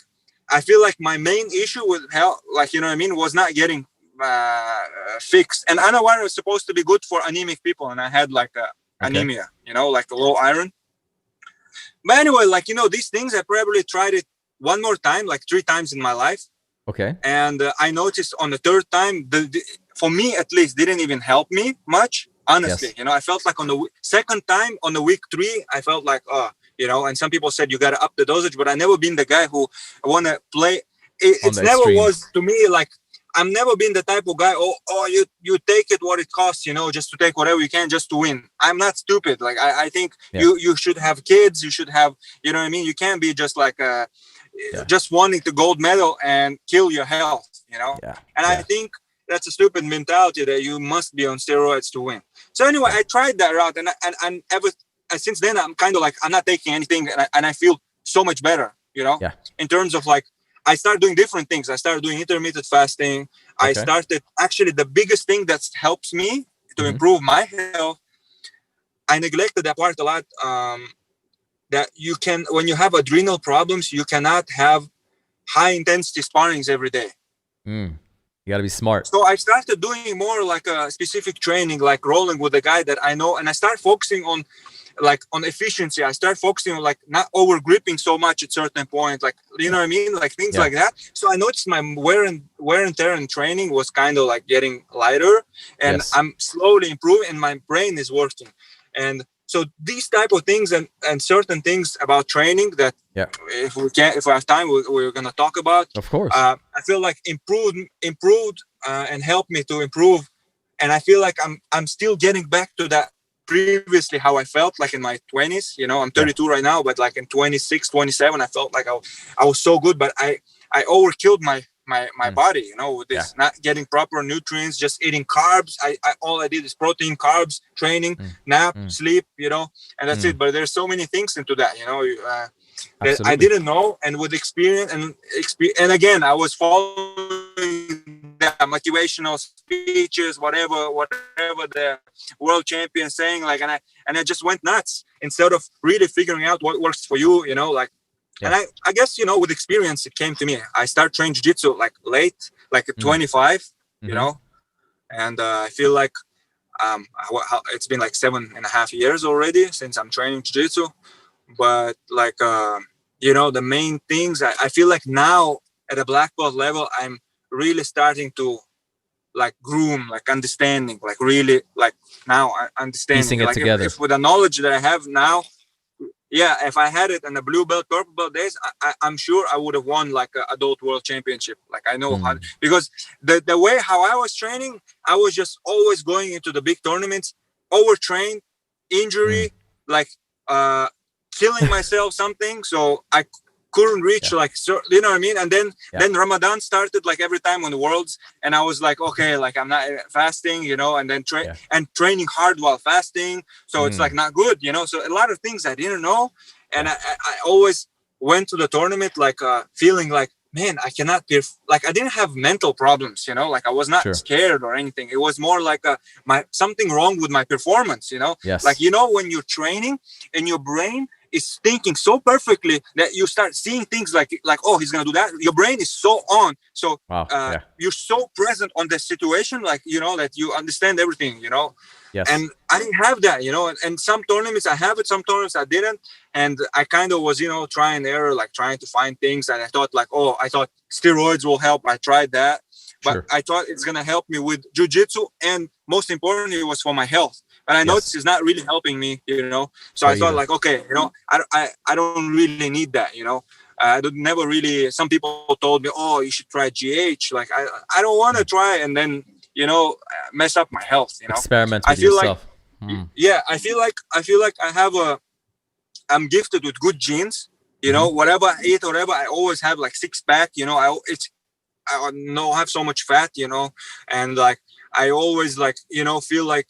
I feel like my main issue with health, like, was not getting fixed. And Anavar was supposed to be good for anemic people. And I had like anemia, like a low iron. But anyway, like, these things, I probably tried it one more time, like 3 times in my life. Okay. And I noticed on the 3rd time, for me at least, didn't even help me much, honestly. I felt like on the 2nd time, on the week 3, I felt like, and some people said you got to up the dosage, but I never been the guy who want to play. It never was to me like I'm never been the type of guy, you take it what it costs, just to take whatever you can just to win. I'm not stupid. Like I think you should have kids, you should have, you know what I mean? You can't be just like just wanting the gold medal and kill your health. And I think that's a stupid mentality that you must be on steroids to win. So anyway, I tried that route, and ever since then I'm kind of like, I'm not taking anything, and I feel so much better, in terms of like, I started doing different things. I started doing intermittent fasting. I started, actually, the biggest thing that helps me to improve my health, I neglected that part a lot, that you can, when you have adrenal problems, you cannot have high intensity sparrings every day. You got to be smart. So I started doing more like a specific training, like rolling with a guy that I know. And I start focusing on efficiency. I start focusing on like not over gripping so much at certain points, like, you know what I mean? Like things like that. So I noticed my wear and tear in training was kind of like getting lighter, and I'm slowly improving, and my brain is working. And so these type of things and certain things about training that if we have time, we're going to talk about. Of course. I feel like improved and helped me to improve. And I feel like I'm still getting back to that previously how I felt like in my 20s. I'm 32 right now, but like in 26, 27, I felt like I was so good, but I overkilled my body, with this not getting proper nutrients, just eating carbs. All I did is protein, carbs, training, nap, sleep, and that's it. But there's so many things into that, that I didn't know. And with experience and again, I was following the motivational speeches, whatever the world champion saying, like, and I just went nuts instead of really figuring out what works for you, And I guess, with experience, it came to me. I started training jiu-jitsu like late, like at 25, and I feel like it's been like 7.5 years already since I'm training jiu-jitsu. But like, the main things, I feel like now at a black belt level, I'm really starting to like groom, like understanding, like really like now understanding. Piecing it like together. If with the knowledge that I have now, if I had it in the blue belt, purple belt days, I'm sure I would have won like an adult world championship. Like I know how, because the way how I was training, I was just always going into the big tournaments, overtrained, injury, like killing myself something. So I couldn't reach like, you know what I mean? And then Ramadan started like every time on the worlds, and I was like, okay, like I'm not fasting, and then training hard while fasting. So it's like not good, so a lot of things I didn't know. And I always went to the tournament, like feeling like, man, I cannot like I didn't have mental problems, like I was not scared or anything. It was more like something wrong with my performance, like, when you're training and your brain is thinking so perfectly that you start seeing things like, oh, he's gonna do that. Your brain is so on, so you're so present on the situation, like, that you understand everything, and I didn't have that, and some tournaments I have it, some tournaments I didn't, and I kind of was, try and error, like trying to find things that I thought like, I thought steroids will help. I tried that, but I thought it's gonna help me with jiu-jitsu, and most importantly, it was for my health. And I noticed it's not really helping me, So I thought like, okay, I don't really need that, I never really. Some people told me, oh, you should try GH. Like I don't want to try and then mess up my health. Experiment with I feel yourself. like, I feel like I'm gifted with good genes. Whatever I eat, whatever, I always have like six pack. I have so much fat. And like I always like feel like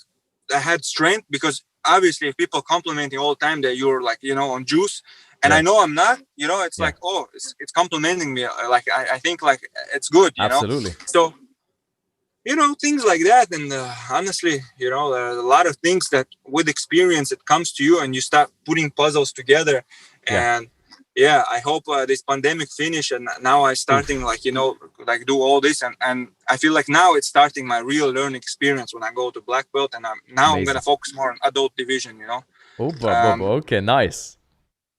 I had strength, because obviously if people complimenting all the time that you're like on juice, and I know I'm not, it's like, oh, it's complimenting me, like I think like it's good, Absolutely. So things like that. And honestly, there are a lot of things that with experience it comes to you, and you start putting puzzles together. And I hope this pandemic finish, and now I starting like like do all this, and I feel like now it's starting my real learning experience when I go to black belt, and I'm gonna focus more on adult division. Okay, nice.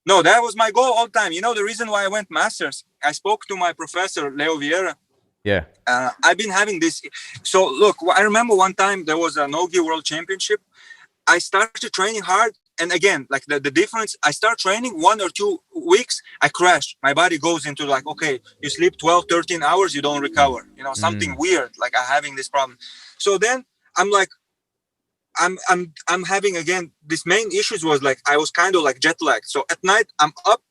No, that was my goal all the time. The reason why I went masters, I spoke to my professor Leo Vieira. I've been having this. So look, I remember one time there was a no-gi world championship. I started training hard, and again, like the difference, I start training 1 or 2 weeks, I crash. My body goes into like, okay, you sleep 12, 13 hours, you don't recover. You know, something weird, like I'm having this problem. So then I'm like, I'm having again, this main issues was like, I was kind of like jet lagged. So at night I'm up,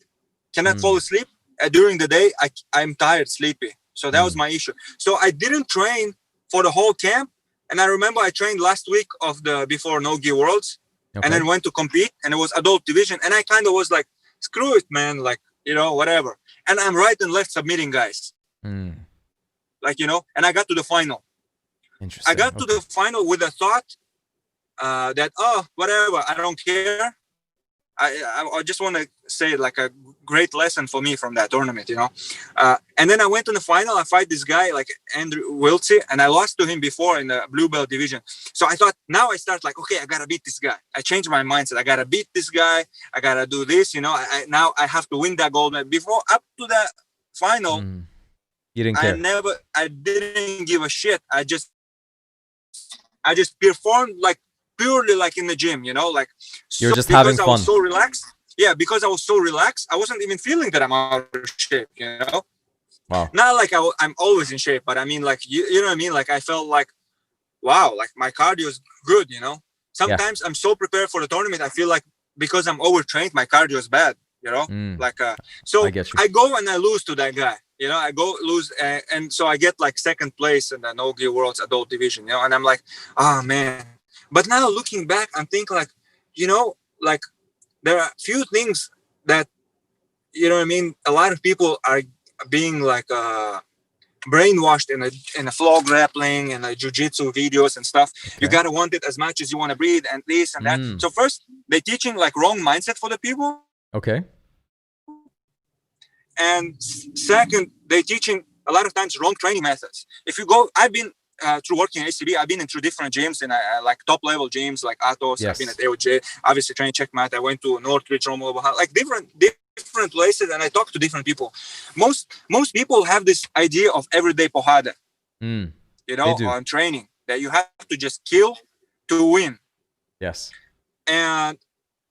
cannot fall asleep. During the day, I'm tired, sleepy. So that was my issue. So I didn't train for the whole camp. And I remember I trained last week of the before No Gi Worlds, and then went to compete, and it was adult division. And I kind of was like, screw it, man, like, you know, whatever. And I'm right and left submitting guys. Like, you know, and I got to the final. Interesting. I got to the final with a thought that, oh, whatever, I don't care. I just want to say like a great lesson for me from that tournament, you know. And then I went to the final. I fight this guy like Andrew Wiltsey, and I lost to him before in the blue belt division. So I thought, now I start like, okay, I gotta beat this guy. I changed my mindset. I gotta beat this guy. I gotta do this, you know. Now I have to win that gold medal. Before up to that final, you didn't care. I didn't give a shit. I just performed like purely like in the gym, you know, like you're just having fun. I was so relaxed. Yeah, because I was so relaxed, I wasn't even feeling that I'm out of shape, you know. Wow. Not like I'm always in shape, but I mean, like you know what I mean. Like I felt like, wow, like my cardio is good, you know. Sometimes I'm so prepared for the tournament, I feel like because I'm overtrained, my cardio is bad, you know. Like so I go and I lose to that guy, you know. I go lose, and so I get like second place in the No Gi Worlds adult division, you know. And I'm like, oh man. But now looking back, I'm thinking like, you know, like there are few things that, you know what I mean, a lot of people are being like brainwashed in a flow grappling and jiu-jitsu videos and stuff. You gotta want it as much as you want to breathe and this and that. So first, they're teaching like wrong mindset for the people. Okay. And second, they're teaching a lot of times wrong training methods. If you go, I've been through working at ACB, I've been into different gyms and like top level gyms like Atos. I've been at AOJ, obviously trained Checkmat. I went to Northridge, Romo, like different places, and I talked to different people. Most people have this idea of everyday pohada, you know, on training, that you have to just kill to win. Yes. And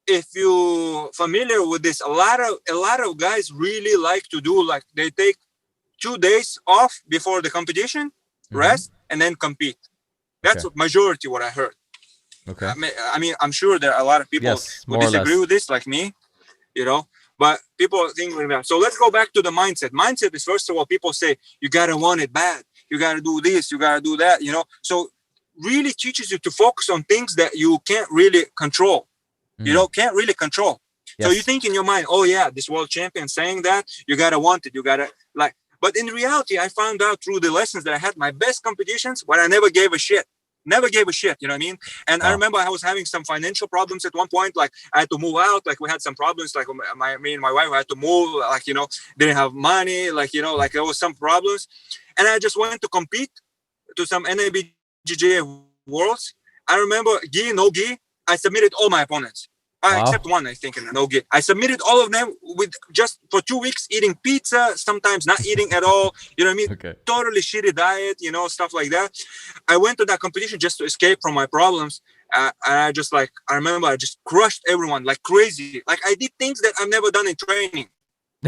if you're familiar with this, a lot of guys really like to do like they take 2 days off before the competition, rest, and then compete. That's what majority what I heard. Okay. I mean, I'm sure there are a lot of people who disagree with this, like me, you know. But people think like that. So let's go back to the mindset. Mindset is, first of all, people say you gotta want it bad. You gotta do this. You gotta do that. You know. So really teaches you to focus on things that you can't really control. You know, can't really control. So you think in your mind, oh yeah, this world champion saying that, you gotta want it. You gotta like. But in reality, I found out through the lessons that I had my best competitions when I never gave a shit. Never gave a shit, you know what I mean? And I remember I was having some financial problems at one point. Like I had to move out. Like we had some problems. Like me and my wife had to move. Like, you know, didn't have money. Like, you know, like there was some problems. And I just went to compete to some NABJJ Worlds. I remember gi, no gi. I submitted all my opponents. Except one, I think, in the no gi. I submitted all of them with just for 2 weeks eating pizza, sometimes not eating at all. You know what I mean? Okay. Totally shitty diet, you know, stuff like that. I went to that competition just to escape from my problems. And I just like, I remember I just crushed everyone like crazy. Like I did things that I've never done in training.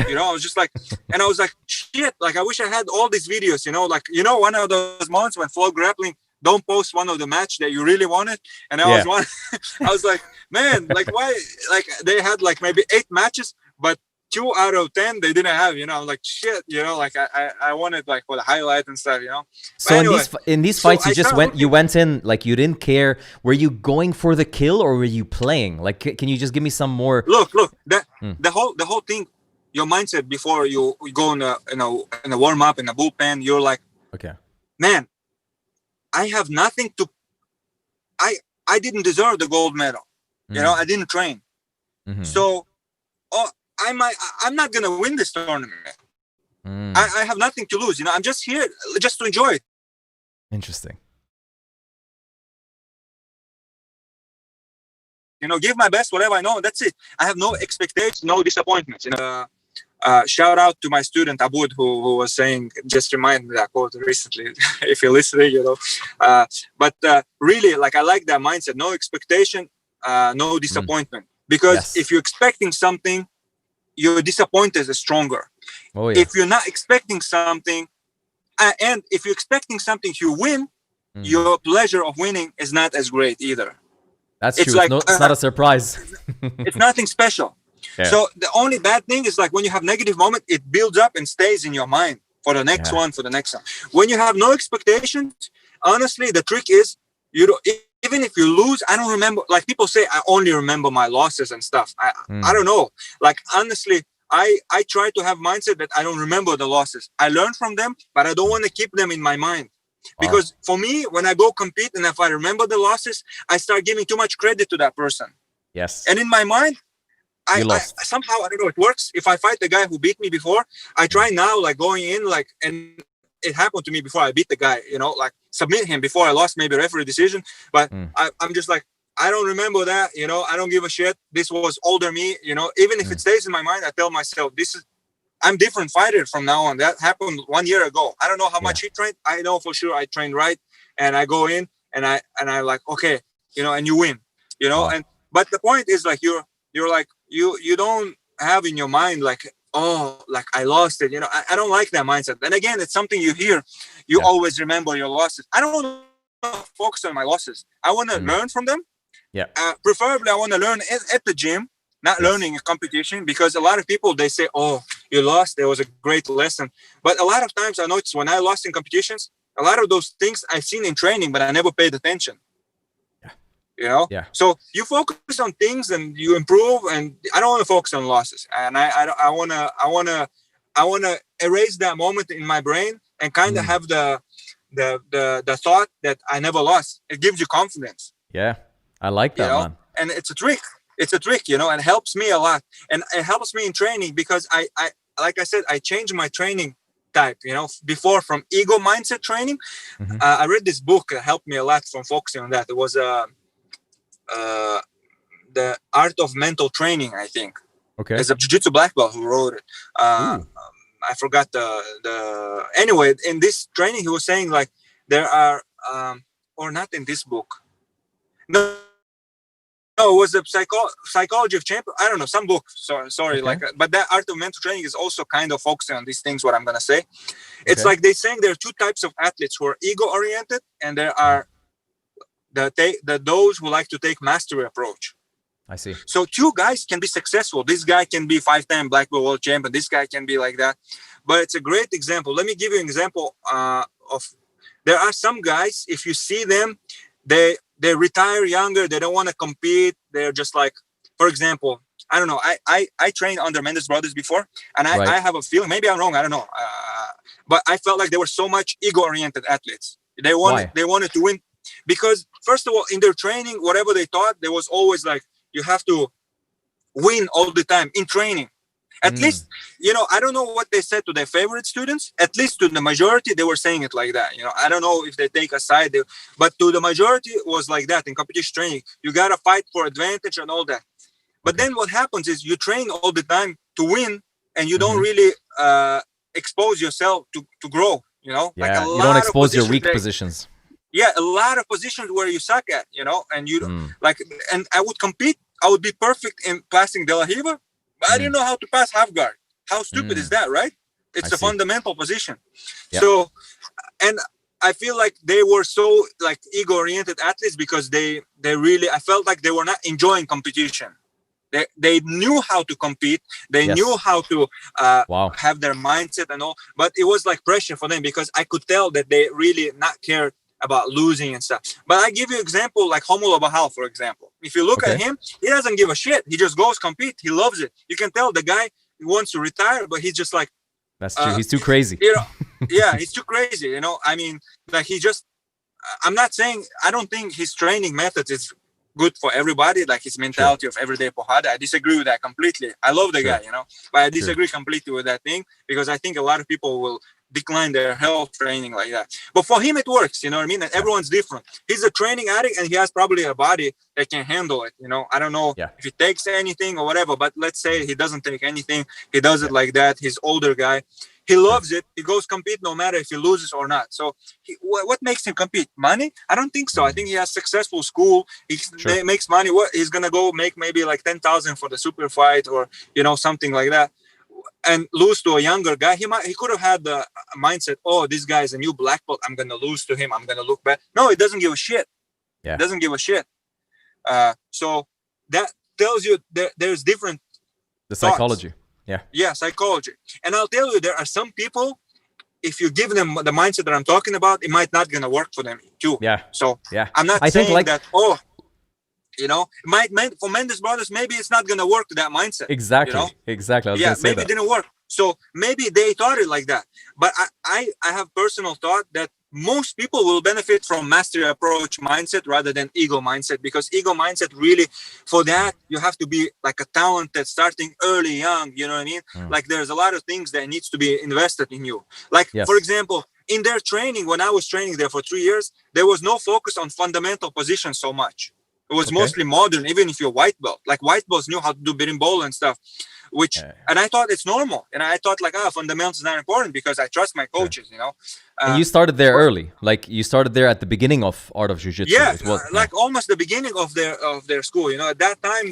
You know, I was just like, and I was like, shit, like I wish I had all these videos, you know, like, you know, one of those moments when flow grappling don't post one of the match that you really wanted. And I was one, I was like, man, like why, like they had like maybe 8 matches, but 2 out of 10 they didn't have, you know. I'm like, shit, you know, like I wanted like for the highlight and stuff, you know. So anyway, in these fights, you just went in, like you didn't care. Were you going for the kill or were you playing? Like, can you just give me some more? Look, that the whole thing, your mindset before you go in a warm up in a bullpen, you're like, okay, man, I have nothing to. I didn't deserve the gold medal. You know, I didn't train. So, I'm not gonna win this tournament. I have nothing to lose. You know, I'm just here just to enjoy it. Interesting. You know, give my best, whatever I know. That's it. I have no expectations, no disappointments. You know. Shout out to my student Abud who was saying, just remind me that quote recently if you're listening, you know. But really, like I like that mindset. No expectation, no disappointment. Because Yes. if you're expecting something, your disappointment is stronger. Oh yeah. If you're not expecting something, and if you're expecting something, you win, your pleasure of winning is not as great either. That's It's true. It's like no, it's not a surprise. it's nothing special. Yeah. So the only bad thing is like when you have negative moment, it builds up and stays in your mind for the next one, for the next one. When you have no expectations, honestly, the trick is you don't, even if you lose, I don't remember. Like people say, I only remember my losses and stuff. I don't know. Like honestly, I try to have mindset that I don't remember the losses. I learn from them, but I don't want to keep them in my mind. Because for me, when I go compete and if I remember the losses, I start giving too much credit to that person. Yes. And in my mind, I somehow, I don't know, it works. If I fight the guy who beat me before, I try now like going in like, and it happened to me before I beat the guy, you know, like submit him before I lost maybe referee decision. But I'm just like, I don't remember that, you know, I don't give a shit. This was older me, you know, even if it stays in my mind, I tell myself, I'm different fighter from now on. That happened 1 year ago. I don't know how much he trained. I know for sure I trained right. And I go in and I like, okay, you know, and you win, you know, but the point is like, you're like, you don't have in your mind, like, oh, like I lost it. You know, I don't like that mindset. And again, it's something you hear, you always remember your losses. I don't want to focus on my losses. I want to learn from them. Yeah. Preferably I want to learn at the gym, not learning a competition, because a lot of people, they say, oh, you lost, there was a great lesson. But a lot of times I noticed when I lost in competitions, a lot of those things I've seen in training, but I never paid attention. You know, so you focus on things and you improve, and I don't want to focus on losses. And I want to erase that moment in my brain and kind of have the thought that I never lost. It gives you confidence. Yeah, I like that, man. And it's a trick. It's a trick, you know, and it helps me a lot. And it helps me in training because I like I said, I changed my training type, you know, before from ego mindset training. I read this book that helped me a lot from focusing on that. It was the Art of Mental Training, I think. Okay. It's a Jiu Jitsu black belt who wrote it. I forgot the anyway, in this training he was saying like there are or not in this book. No, it was a psychology of champion. I don't know, some book. Sorry, like, but that Art of Mental Training is also kind of focusing on these things. What I'm gonna say, it's like they're saying there are two types of athletes who are ego oriented, and there are those who like to take mastery approach. I see. So two guys can be successful. This guy can be 5-time black belt world champion. This guy can be like that. But it's a great example. Let me give you an example of. There are some guys. If you see them, they retire younger. They don't want to compete. They're just like, for example, I don't know. I trained under Mendes brothers before, and I have a feeling. Maybe I'm wrong. I don't know. But I felt like they were so much ego-oriented athletes. They wanted to win. Because first of all, in their training, whatever they taught, there was always like, you have to win all the time in training. At least, you know, I don't know what they said to their favorite students. At least to the majority, they were saying it like that. You know, I don't know if they take a side, but to the majority, it was like that in competition training. You got to fight for advantage and all that. But then what happens is you train all the time to win, and you don't really expose yourself to grow, you know? Yeah, like you don't expose your weak positions. Yeah, a lot of positions where you suck at, you know, and you like, and I would compete. I would be perfect in passing De La Riva, but I didn't know how to pass half guard. How stupid is that, right? It's a fundamental position. Yep. So, and I feel like they were so like ego-oriented athletes because they really, I felt like they were not enjoying competition. They knew how to compete. They knew how to have their mindset and all, but it was like pressure for them because I could tell that they really not cared about losing and stuff. But I give you an example like Romulo Barral, for example. If you look at him, he doesn't give a shit. He just goes compete. He loves it. You can tell the guy wants to retire, but he's just like, that's true. He's too crazy. You know, yeah, he's too crazy. You know, I mean, like he just, I'm not saying, I don't think his training methods is good for everybody, like his mentality of everyday porrada. I disagree with that completely. I love the guy, you know, but I disagree completely with that thing because I think a lot of people will decline their health training like that. But for him, it works, you know what I mean? And everyone's different. He's a training addict and he has probably a body that can handle it, you know? I don't know if he takes anything or whatever, but let's say he doesn't take anything. He does it like that. He's older guy. He loves it. He goes compete no matter if he loses or not. So what makes him compete? Money? I don't think so. I think he has successful school. He makes money. What he's gonna go make maybe like 10,000 for the super fight or something like that, and lose to a younger guy. He could have had the mindset, oh, this guy is a new black belt, I'm gonna lose to him, I'm gonna look bad. No, he doesn't give a shit. Yeah. He doesn't give a shit. So that tells you there's different psychology. Thoughts. Yeah, psychology. And I'll tell you, there are some people, if you give them the mindset that I'm talking about, it might not gonna work for them too. Yeah. So I'm not saying that, for Mendes brothers, maybe it's not gonna work, that mindset. Exactly. Exactly. I was gonna say maybe it didn't work. So maybe they thought it like that. But I have personal thought that most people will benefit from mastery approach mindset rather than ego mindset, because ego mindset, really, for that you have to be like a talented starting early young, you know what I mean? Like there's a lot of things that needs to be invested in you. Like for example, in their training, when I was training there for 3 years, there was no focus on fundamental positions so much. It was mostly modern. Even if you're white belt, like white belts knew how to do berimbolo and stuff, and I thought it's normal. And I thought like, fundamentals is not important because I trust my coaches, and you started there early. Like you started there at the beginning of Art of Jiu Jitsu. Yeah, like almost the beginning of their school. At that time,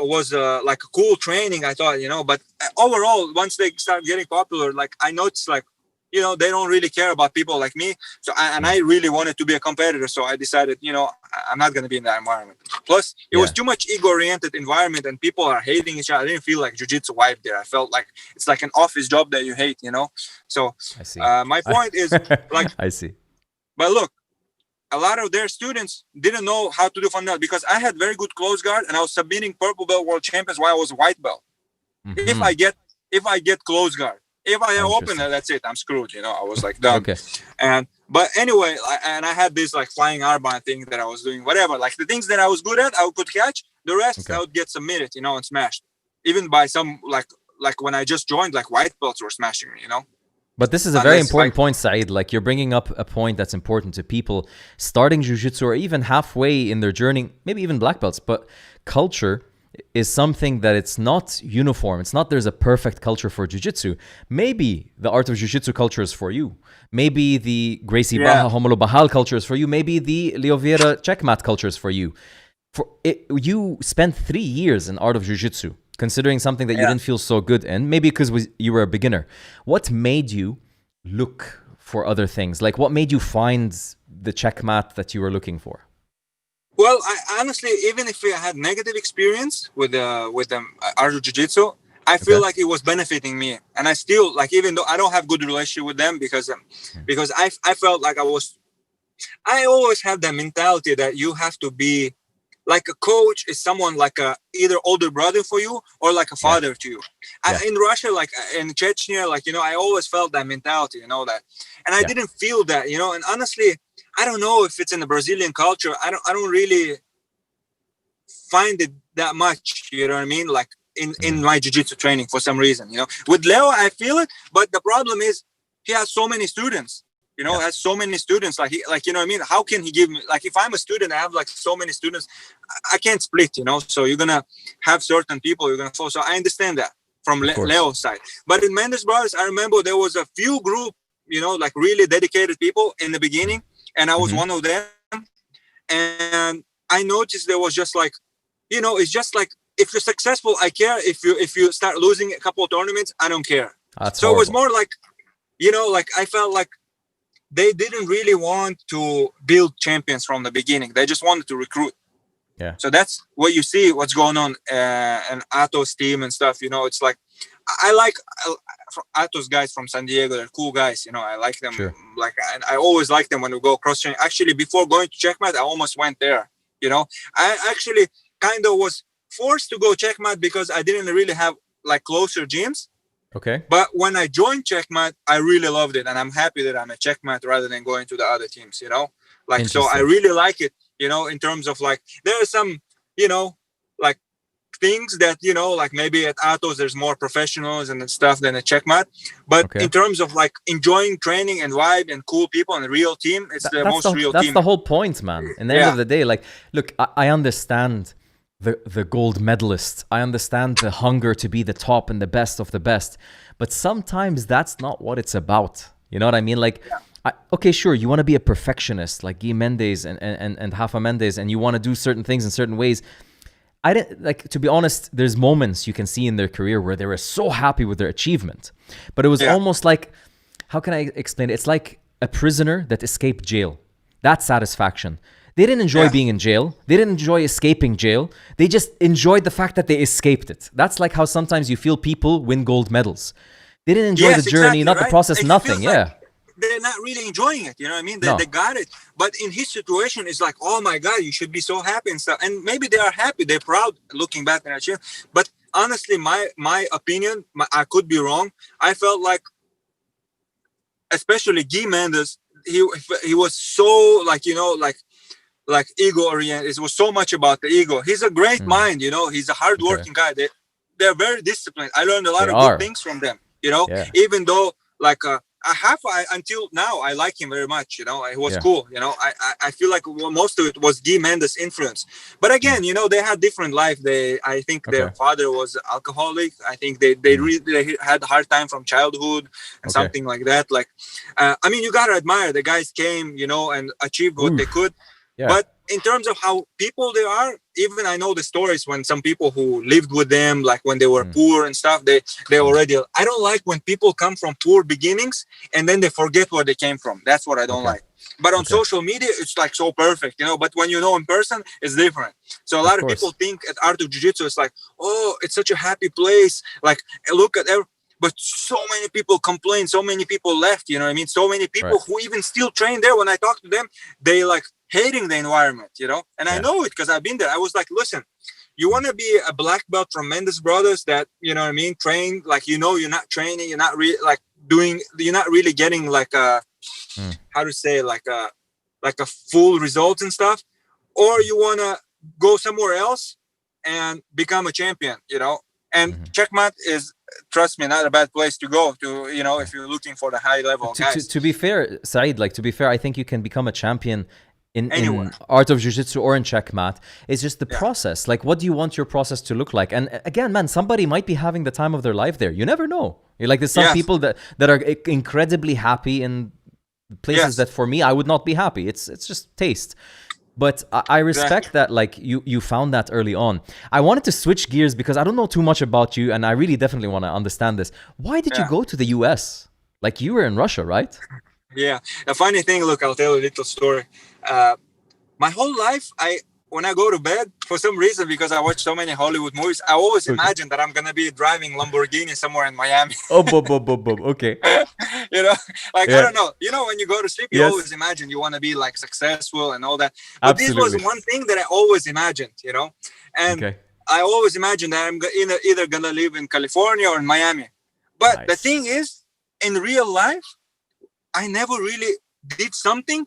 it was like a cool training, I thought. But overall, once they start getting popular, like I noticed, like they don't really care about people like me. So I really wanted to be a competitor. So I decided, I'm not going to be in that environment. Plus, it was too much ego-oriented environment and people are hating each other. I didn't feel like jiu-jitsu vibe there. I felt like it's like an office job that you hate, So I see. My point is like, I see. But look, a lot of their students didn't know how to do fundamentals because I had very good close guard and I was submitting purple belt world champions while I was white belt. If I get close guard. If I open it, that's it. I'm screwed. I was like done. But anyway, and I had this like flying armband thing that I was doing, whatever. Like the things that I was good at, I could catch. The rest, I would get submitted, and smashed. Even by some like when I just joined, like white belts were smashing me, But this is a very important point, Saeed. Like you're bringing up a point that's important to people starting jiu-jitsu or even halfway in their journey, maybe even black belts. But culture is something that it's not uniform. It's not there's a perfect culture for jiu-jitsu. Maybe the Art of Jiu-Jitsu culture is for you. Maybe the Gracie Baja Homolo Bahal culture is for you. Maybe the Leo Vieira Checkmat culture is for you. You spent 3 years in Art of Jiu-Jitsu, considering something that you didn't feel so good in, maybe because you were a beginner. What made you look for other things? Like what made you find the Checkmat that you were looking for? Well, I honestly, even if I had negative experience with the Art of Jiu-Jitsu, I feel like it was benefiting me. And I still, like, even though I don't have good relationship with them because I felt like I always have that mentality that you have to be, like a coach is someone like a either older brother for you or like a father to you. In Russia, like in Chechnya, like, I always felt that mentality, that. And I didn't feel that, and honestly, I don't know if it's in the Brazilian culture. I don't really find it that much, you know what I mean? Like in my jiu-jitsu training for some reason, With Leo, I feel it, but the problem is he has so many students, has so many students. Like, you know what I mean? How can he give me, like, if I'm a student, I have like so many students, I can't split, So you're going to have certain people you're going to follow. So I understand that from Leo's side. But in Mendes Brothers, I remember there was a few group, like really dedicated people in the beginning. And I was one of them. And I noticed there was just like, it's just like, if you're successful, I care. If you start losing a couple of tournaments, I don't care. That's so horrible. It was more like, like I felt like they didn't really want to build champions from the beginning. They just wanted to recruit. Yeah. So that's what you see, what's going on in Ato's team and stuff. It's like, I like Atos guys from San Diego. They're cool guys. I like them. Sure. Like I always like them when we go cross training. Actually, before going to Checkmat, I almost went there. I actually kind of was forced to go Checkmat because I didn't really have like closer gyms. Okay. But when I joined Checkmat, I really loved it, and I'm happy that I'm at Checkmat rather than going to the other teams. Like so, I really like it. In terms of like there are some, like things that like maybe at Atos there's more professionals and stuff than at Checkmat, but in terms of like enjoying training and vibe and cool people and real team, it's the most real team. That's the whole point, man. In the end of the day, like, look, I understand the gold medalist. I understand the hunger to be the top and the best of the best, but sometimes that's not what it's about. You know what I mean? Like, okay, sure, you want to be a perfectionist like Guy Mendes and Rafa Mendes, and you want to do certain things in certain ways. I didn't like, to be honest, there's moments you can see in their career where they were so happy with their achievement, but it was almost like, how can I explain it? It's like a prisoner that escaped jail. That satisfaction. They didn't enjoy being in jail. They didn't enjoy escaping jail. They just enjoyed the fact that they escaped it. That's like how sometimes you feel people win gold medals. They didn't enjoy the journey, not the process, nothing. Like they're not really enjoying it. You know what I mean? They got it. But in his situation, it's like, oh my God, you should be so happy and stuff. And maybe they are happy. They're proud looking back at it. But honestly, my opinion, I could be wrong. I felt like, especially Guy Mendes, he was so like, you know, like ego oriented. It was so much about the ego. He's a great mind, you know. He's a hardworking guy. They're very disciplined. I learned a lot of good things from them, you know. Even though like until now I like him very much, you know. It was cool, you know. I feel like most of it was Guy Mendes' influence. But again, you know, they had different life. I think their father was alcoholic. I think they really had a hard time from childhood and something like that. Like I mean, you gotta admire the guys came, you know, and achieved what they could. But in terms of how people they are, even I know the stories when some people who lived with them, like when they were poor and stuff, they already, I don't like when people come from poor beginnings and then they forget where they came from. That's what I don't like. But on social media, it's like so perfect, you know, but when you know in person, it's different. So a lot of people think at Art of Jiu-Jitsu, it's like, oh, it's such a happy place. Like, look at but so many people complain, so many people left, you know what I mean? So many people who even still train there, when I talk to them, they like hating the environment, you know? And I know it because I've been there. I was like, listen, you want to be a black belt from Mendes Brothers that, you know what I mean, train, like, you know, you're not training, you're not really like you're not really getting like a, how to say, like a full result and stuff, or you want to go somewhere else and become a champion, you know? And Checkmat is, trust me, not a bad place to go to, you know, if you're looking for the high level guys. To be fair, Saeed, like, to be fair, I think you can become a champion in Art of Jiu-Jitsu or in Checkmat. It's just the process. Like, what do you want your process to look like? And again, man, somebody might be having the time of their life there. You never know. You're like, there's some people that are incredibly happy in places that for me, I would not be happy. It's just taste. But I respect that, like, you found that early on. I wanted to switch gears because I don't know too much about you, and I really definitely want to understand this. Why did you go to the US? Like, you were in Russia, right? Yeah. A funny thing, look, I'll tell you a little story. My whole life, when I go to bed, for some reason, because I watch so many Hollywood movies, I always imagine that I'm going to be driving Lamborghini somewhere in Miami. Okay. You know, like, I don't know. You know, when you go to sleep, you always imagine you want to be like successful and all that. But this was one thing that I always imagined, you know, and I always imagined that I'm either going to live in California or in Miami. But the thing is, in real life, I never really did something.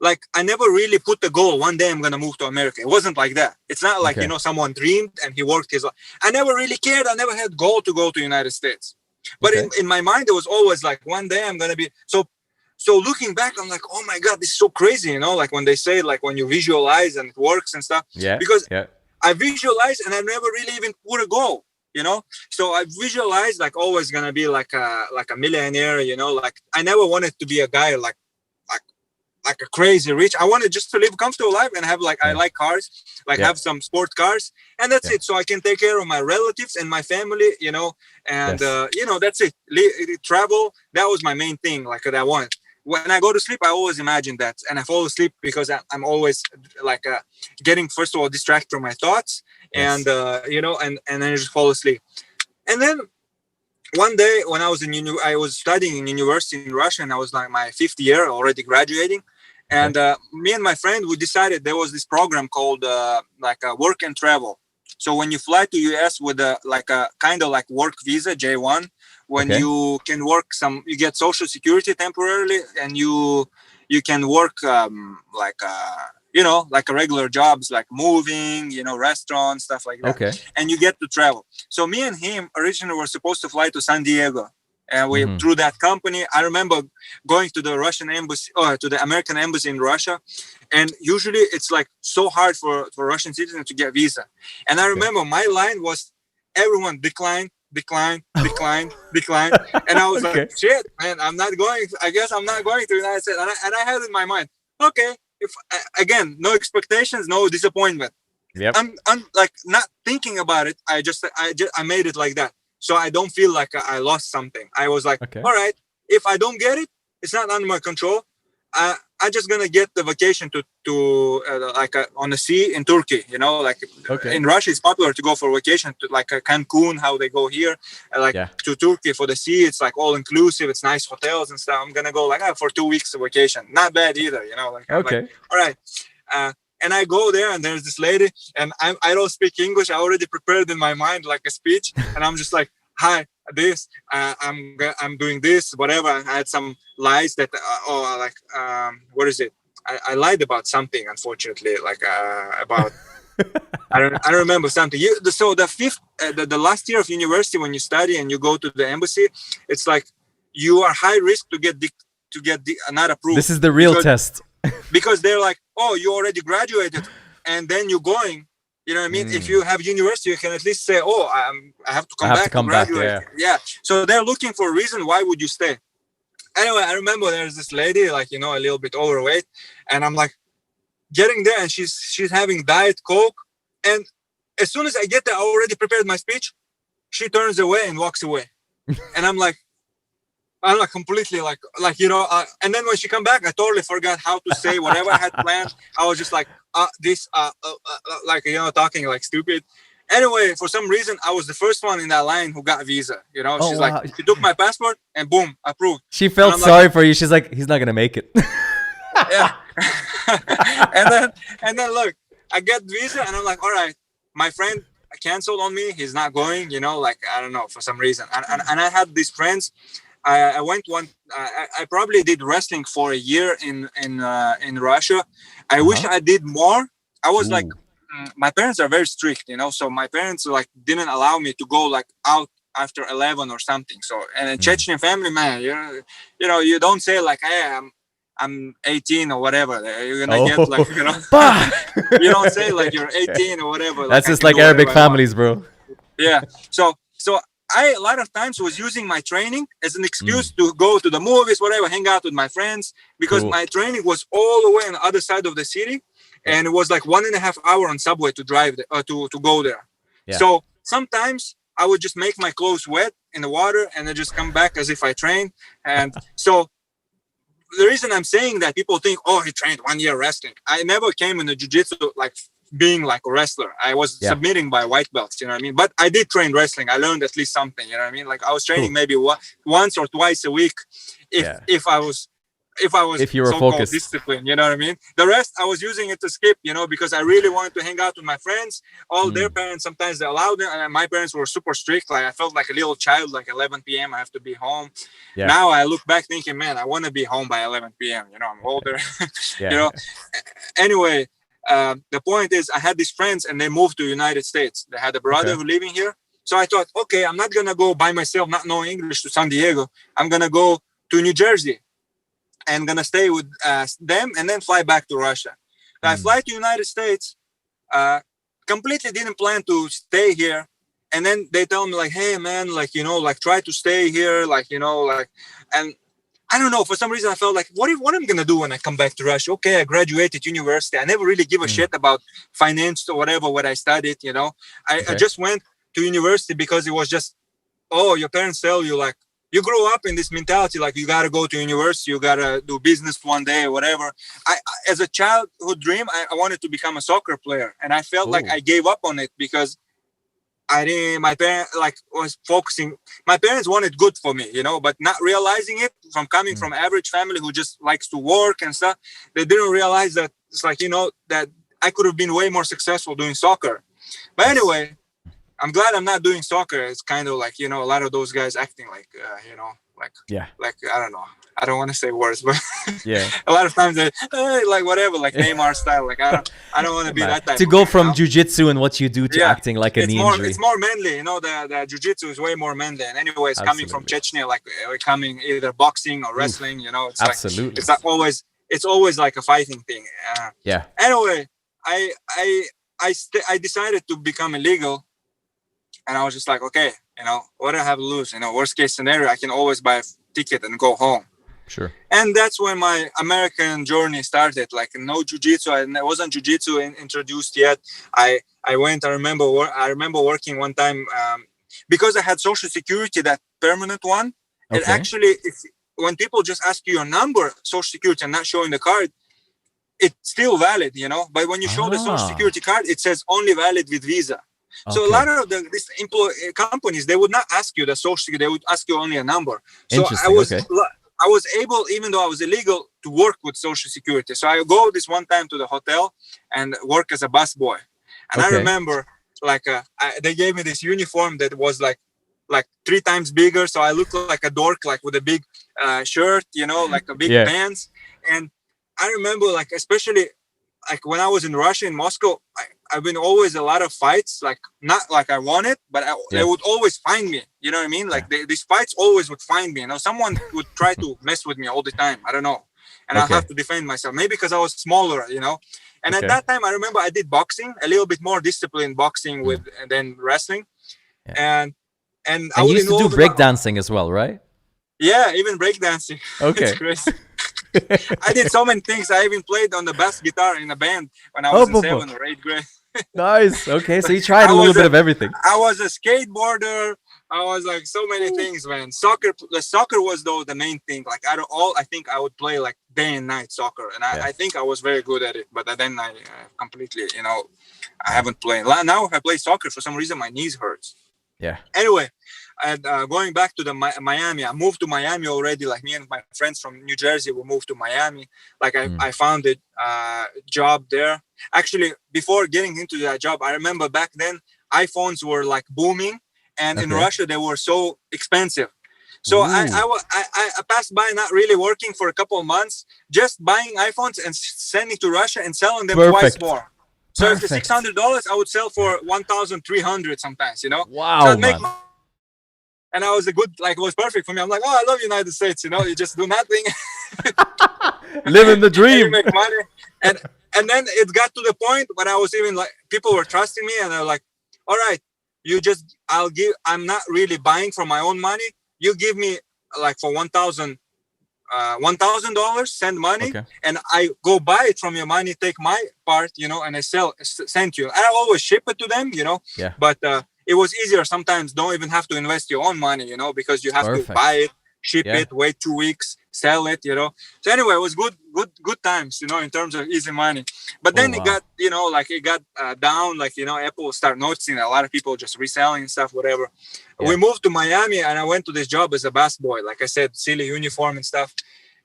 Like, I never really put the goal, one day I'm going to move to America. It wasn't like that. It's not like, you know, someone dreamed and he worked his life. I never really cared. I never had goal to go to the United States. But in my mind, it was always like, one day I'm going to be... So looking back, I'm like, oh my God, this is so crazy, you know? Like when they say, like when you visualize and it works and stuff. Because I visualize and I never really even put a goal, you know? So I visualized like always going to be like a millionaire, you know? Like I never wanted to be a guy like a crazy rich. I wanted just to live a comfortable life and have like, I like cars, like have some sport cars, and that's it. So I can take care of my relatives and my family, you know, and, you know, that's it. Travel. That was my main thing. Like that I want. When I go to sleep, I always imagine that. And I fall asleep because I'm always like getting, first of all, distracted from my thoughts and, you know, and then I just fall asleep. And then one day when I was studying in university in Russia, and I was like my 5th year already graduating. And me and my friend, we decided there was this program called work and travel. So when you fly to US with a kind of like work visa, J1, when you can work you get Social Security temporarily, and you can work you know, like a regular jobs, like moving, you know, restaurants, stuff like that. And you get to travel. So me and him originally were supposed to fly to San Diego and we through that company. I remember going to the Russian embassy or to the American embassy in Russia, and usually it's like so hard for Russian citizens to get visa. And I remember my line was everyone decline, decline, decline, decline, and I was like, shit, man, I'm not going. I guess I'm not going to the United States. And I had in my mind, okay, if again, no expectations, no disappointment. Yep. I'm like not thinking about it. I made it like that, so I don't feel like I lost something. I was like, all right, if I don't get it, it's not under my control. I just gonna get the vacation to on the sea in Turkey. You know, like in Russia, it's popular to go for vacation to like Cancun, how they go here, to Turkey for the sea. It's like all inclusive. It's nice hotels and stuff. I'm gonna go like for 2 weeks of vacation. Not bad either. You know, like like, all right. And I go there, and there's this lady, and I don't speak English. I already prepared in my mind like a speech, and I'm just like, hi, this, I'm doing this, whatever. I had some lies that, what is it? I lied about something, unfortunately, like about, I don't remember something. So the last year of university, when you study and you go to the embassy, it's like you are high risk to get not approved. This is the real test. Because they're like, oh, you already graduated, and then you're going. You know what I mean? If you have university, you can at least say, oh, I have to come back to graduate. Yeah. So they're looking for a reason. Why would you stay? Anyway, I remember there's this lady, like, you know, a little bit overweight, and I'm like getting there, and she's having Diet Coke, and as soon as I get there, I already prepared my speech. She turns away and walks away, and I'm like completely like you know. And then when she come back, I totally forgot how to say whatever I had planned. I was just like like, you know, talking like stupid. Anyway, for some reason, I was the first one in that line who got visa. You know, she's like, she took my passport and boom, approved. She felt sorry for you. She's like, he's not gonna make it. Yeah. and then look, I get visa, and I'm like, all right, my friend canceled on me. He's not going. You know, like I don't know, for some reason. And I had these friends. I went I probably did wrestling for a year in Russia. I wish I did more. I was like, my parents are very strict, you know. So my parents like didn't allow me to go like out after 11 or something. So and a Chechen family, man, you know, you don't say like, hey, I'm 18 or whatever. You're gonna get like, you know, you don't say like you're 18 or whatever. That's just like Arabic families, bro. Yeah. So I a lot of times was using my training as an excuse to go to the movies, whatever, hang out with my friends, because my training was all the way on the other side of the city, and it was like 1.5 hours on subway to drive to go there. Yeah. So sometimes I would just make my clothes wet in the water and then just come back as if I trained. And so the reason I'm saying that, people think, oh, he trained 1 year wrestling. I never came in the jiu-jitsu like being like a wrestler. I was submitting by white belts, you know what I mean? But I did train wrestling. I learned at least something, you know what I mean? Like I was training maybe once or twice a week if you were focused, disciplined, you know what I mean? The rest I was using it to skip, you know, because I really wanted to hang out with my friends. All their parents, sometimes they allowed it, and my parents were super strict. Like I felt like a little child, like 11 p.m. I have to be home. Now I look back thinking, man, I want to be home by 11 p.m. You know, I'm older. You know. Anyway, the point is, I had these friends, and they moved to the United States. They had a brother who living here. So I thought, okay, I'm not gonna go by myself, not knowing English, to San Diego. I'm gonna go to New Jersey and gonna stay with them, and then fly back to Russia. I fly to United States, completely didn't plan to stay here. And then they tell me like, hey man, like, you know, like try to stay here, like, you know, like, and I don't know, for some reason I felt like, what I'm gonna do when I come back to Russia? Okay, I graduated university. I never really give a shit about finance or whatever, what I studied, you know. I just went to university because it was just, oh, your parents tell you like, you grow up in this mentality, like you got to go to university, you got to do business one day or whatever. As a childhood dream, I wanted to become a soccer player. And I felt like I gave up on it because my parents like was focusing. My parents wanted good for me, you know, but not realizing it from coming from average family who just likes to work and stuff. They didn't realize that it's like, you know, that I could have been way more successful doing soccer. But anyway, I'm glad I'm not doing soccer. It's kind of like, you know, a lot of those guys acting like, you know, like, like, I don't know. I don't want to say words, but Yeah. a lot of times they like whatever, like Neymar style. Like I don't want to be that type. To go from you know? jiu-jitsu and what you do to acting like a knee injury. It's more manly, you know. The jiu-jitsu is way more manly. And anyways, coming from Chechnya, like we're coming either boxing or wrestling, you know. It's absolutely. Like it's always like a fighting thing. Yeah. Anyway, I decided to become illegal, and I was just like, okay, you know, what do I have to lose? You know, worst case scenario, I can always buy a ticket and go home. Sure. And that's when my American journey started. Like no jiu-jitsu, and there wasn't jiu-jitsu introduced yet. I went. I remember working one time because I had Social Security, that permanent one. Okay. And actually, when people just ask you your number, Social Security, and not showing the card, it's still valid, you know. But when you show the Social Security card, it says only valid with Visa. Okay. So a lot of these companies, they would not ask you the Social Security; they would ask you only a number. So I was able, even though I was illegal, to work with Social Security. So I go this one time to the hotel and work as a busboy. And I remember, like, they gave me this uniform that was like 3 times bigger. So I looked like a dork, like with a big shirt, you know, like a big pants. And I remember, like, especially like when I was in Russia, in Moscow, I've been always a lot of fights, like not like I wanted, but they would always find me. You know what I mean? Like these fights always would find me. You know, someone would try to mess with me all the time. I don't know. And I have to defend myself. Maybe because I was smaller, you know. And at that time, I remember I did boxing, a little bit more disciplined boxing than wrestling. Yeah. And I used to do breakdancing as well, right? Yeah, even breakdancing. Okay. It's crazy. I did so many things. I even played on the bass guitar in a band when I was in 7th or 8th grade. Nice. Okay, so you tried a little bit of everything. I was a skateboarder. I was like so many things, man. The soccer was though the main thing. Like I think I would play like day and night soccer, and I think I was very good at it. But then I completely, you know, I haven't played. Now if I play soccer, for some reason my knees hurts. Yeah. Anyway, and going back to the Miami, I moved to Miami already. Like me and my friends from New Jersey, we moved to Miami. Like I found a job there. Actually, before getting into that job, I remember back then iPhones were like booming, and in Russia they were so expensive. So I passed by not really working for a couple of months, just buying iPhones and sending to Russia and selling them twice more. So if it's $600, I would sell for 1,300 sometimes. You know. Wow. So and I was it was perfect for me. I'm like, oh, I love United States. You know, you just do nothing, living the dream, you make money. And then it got to the point when I was even like, people were trusting me, and they're like, all right, I'm not really buying for my own money. You give me like for $1,000, send money, and I go buy it from your money, take my part, you know, and I send you. I always ship it to them, you know. Yeah. But it was easier sometimes. Don't even have to invest your own money, you know, because you have to buy it, ship it, wait 2 weeks, sell it, you know. So anyway, it was good times, you know, in terms of easy money. But then it got, you know, like it got down, like, you know, Apple started noticing a lot of people just reselling and stuff, whatever. We moved to Miami, and I went to this job as a bass boy, like I said, silly uniform and stuff.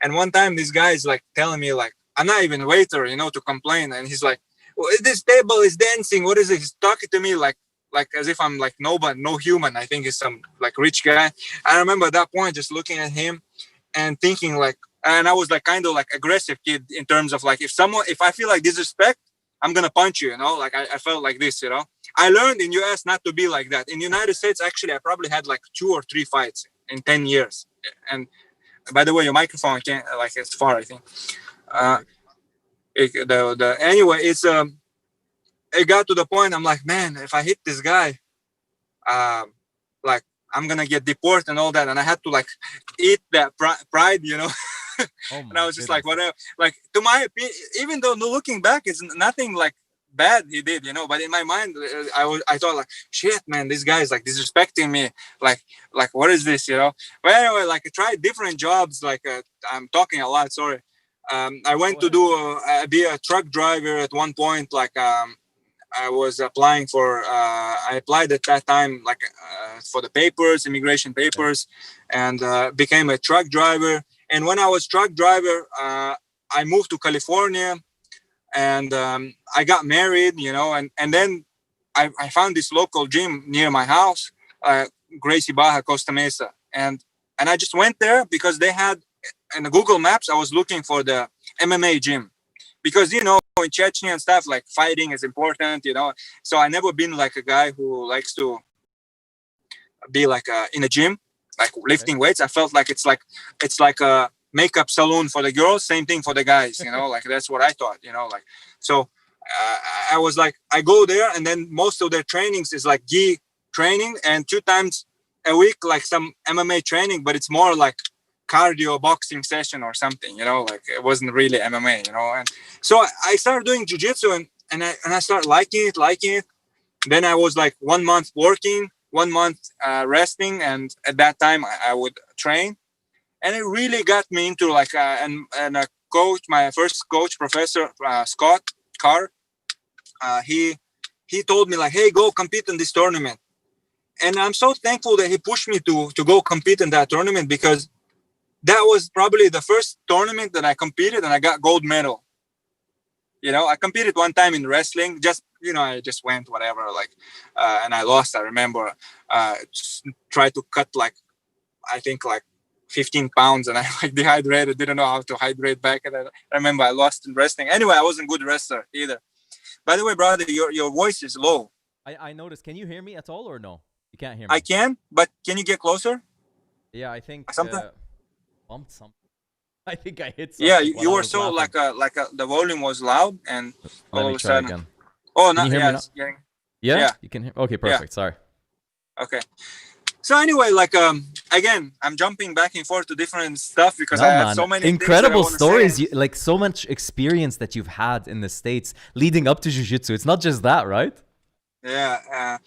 And one time this guy is like telling me, like, I'm not even a waiter, you know, to complain. And he's like, well, this table is dancing. What is it? He's talking to me like as if I'm like nobody, no human. I think he's some like rich guy. I remember at that point just looking at him and thinking like, and I was like kind of like aggressive kid in terms of like, if I feel like disrespect, I'm going to punch you, you know, like I felt like this, you know. I learned in US not to be like that. In the United States, actually, I probably had like 2 or 3 fights in 10 years. And by the way, your microphone, I can't, like, it's far, I think. Anyway, it got to the point, I'm like, man, if I hit this guy, like, I'm going to get deported and all that. And I had to, like, eat that pride, you know. And I was just like, whatever. Like, to my opinion, even though looking back, it's nothing, like, bad he did, you know. But in my mind, I thought, like, shit, man, this guy is, like, disrespecting me. Like, what is this, you know? But anyway, like, I tried different jobs. Like, I'm talking a lot, sorry. I went to be a truck driver at one point. Like, I was applying I applied at that time, like, for the papers, immigration papers, and became a truck driver. And when I was truck driver, I moved to California, and I got married, you know, and then I found this local gym near my house, Gracie Baja, Costa Mesa. And I just went there because they had in the Google Maps, I was looking for the MMA gym, because in Chechnya and stuff, like fighting is important, So I never been like a guy who likes to be like in a gym, like lifting weights. I felt like it's like a makeup salon for the girls, same thing for the guys, like that's what I thought, like so. I was like, I go there, and then most of their trainings is like gi training, and 2 times a week like some MMA training, but it's more like cardio boxing session or something, like it wasn't really MMA, And so I started doing jiu-jitsu, and I started liking it. Then I was like 1 month working, 1 month resting, and at that time I would train, and it really got me into like and a coach, my first coach, Professor Scott Carr. He told me like, hey, go compete in this tournament. And I'm so thankful that he pushed me to go compete in that tournament, because that was probably the first tournament that I competed and I got gold medal. I competed 1 time in wrestling, just, I just went whatever, like, and I lost. I remember, tried to cut like, I think like 15 pounds, and I like dehydrated, didn't know how to hydrate back. And I remember I lost in wrestling. Anyway, I wasn't a good wrestler either. By the way, brother, your voice is low. I noticed. Can you hear me at all or no? You can't hear me. I can, but can you get closer? Yeah, I think bumped something. I think I hit something. Yeah, you were so laughing. like the volume was loud, and all of a sudden. Again. Oh, no, yeah, yeah, you can hear. Okay, perfect. Yeah. Sorry. Okay. So anyway, like again, I'm jumping back and forth to different stuff because I have so many incredible stories, like so much experience that you've had in the States leading up to jiu-jitsu. It's not just that, right? Yeah,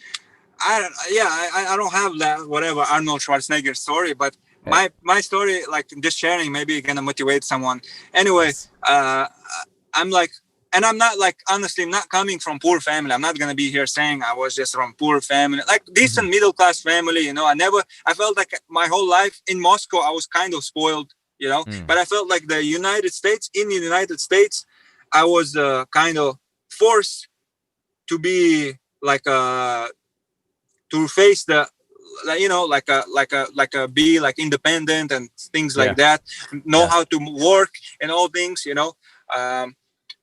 I don't have that whatever Arnold Schwarzenegger story, but my story, like just sharing, maybe gonna motivate someone. Anyway, I'm like. And I'm not like, honestly, I'm not coming from poor family. I'm not going to be here saying I was just from poor family, like decent middle-class family, I felt like my whole life in Moscow, I was kind of spoiled, but I felt like in the United States, I was kind of forced to be like, to face the, be like independent and things like that, know how to work and all things,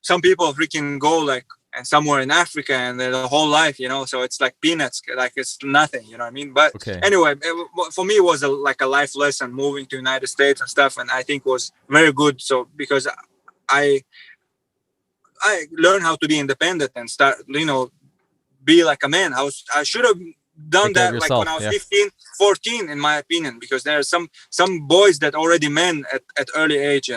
some people freaking go like and somewhere in Africa and their whole life, so it's like peanuts, like it's nothing, you know what I mean? But anyway, for me, it was like a life lesson moving to United States and stuff. And I think was very good. So because I learned how to be independent and start, be like a man. I should have done that like when I was 15, 14, in my opinion, because there are some boys that already men at early age,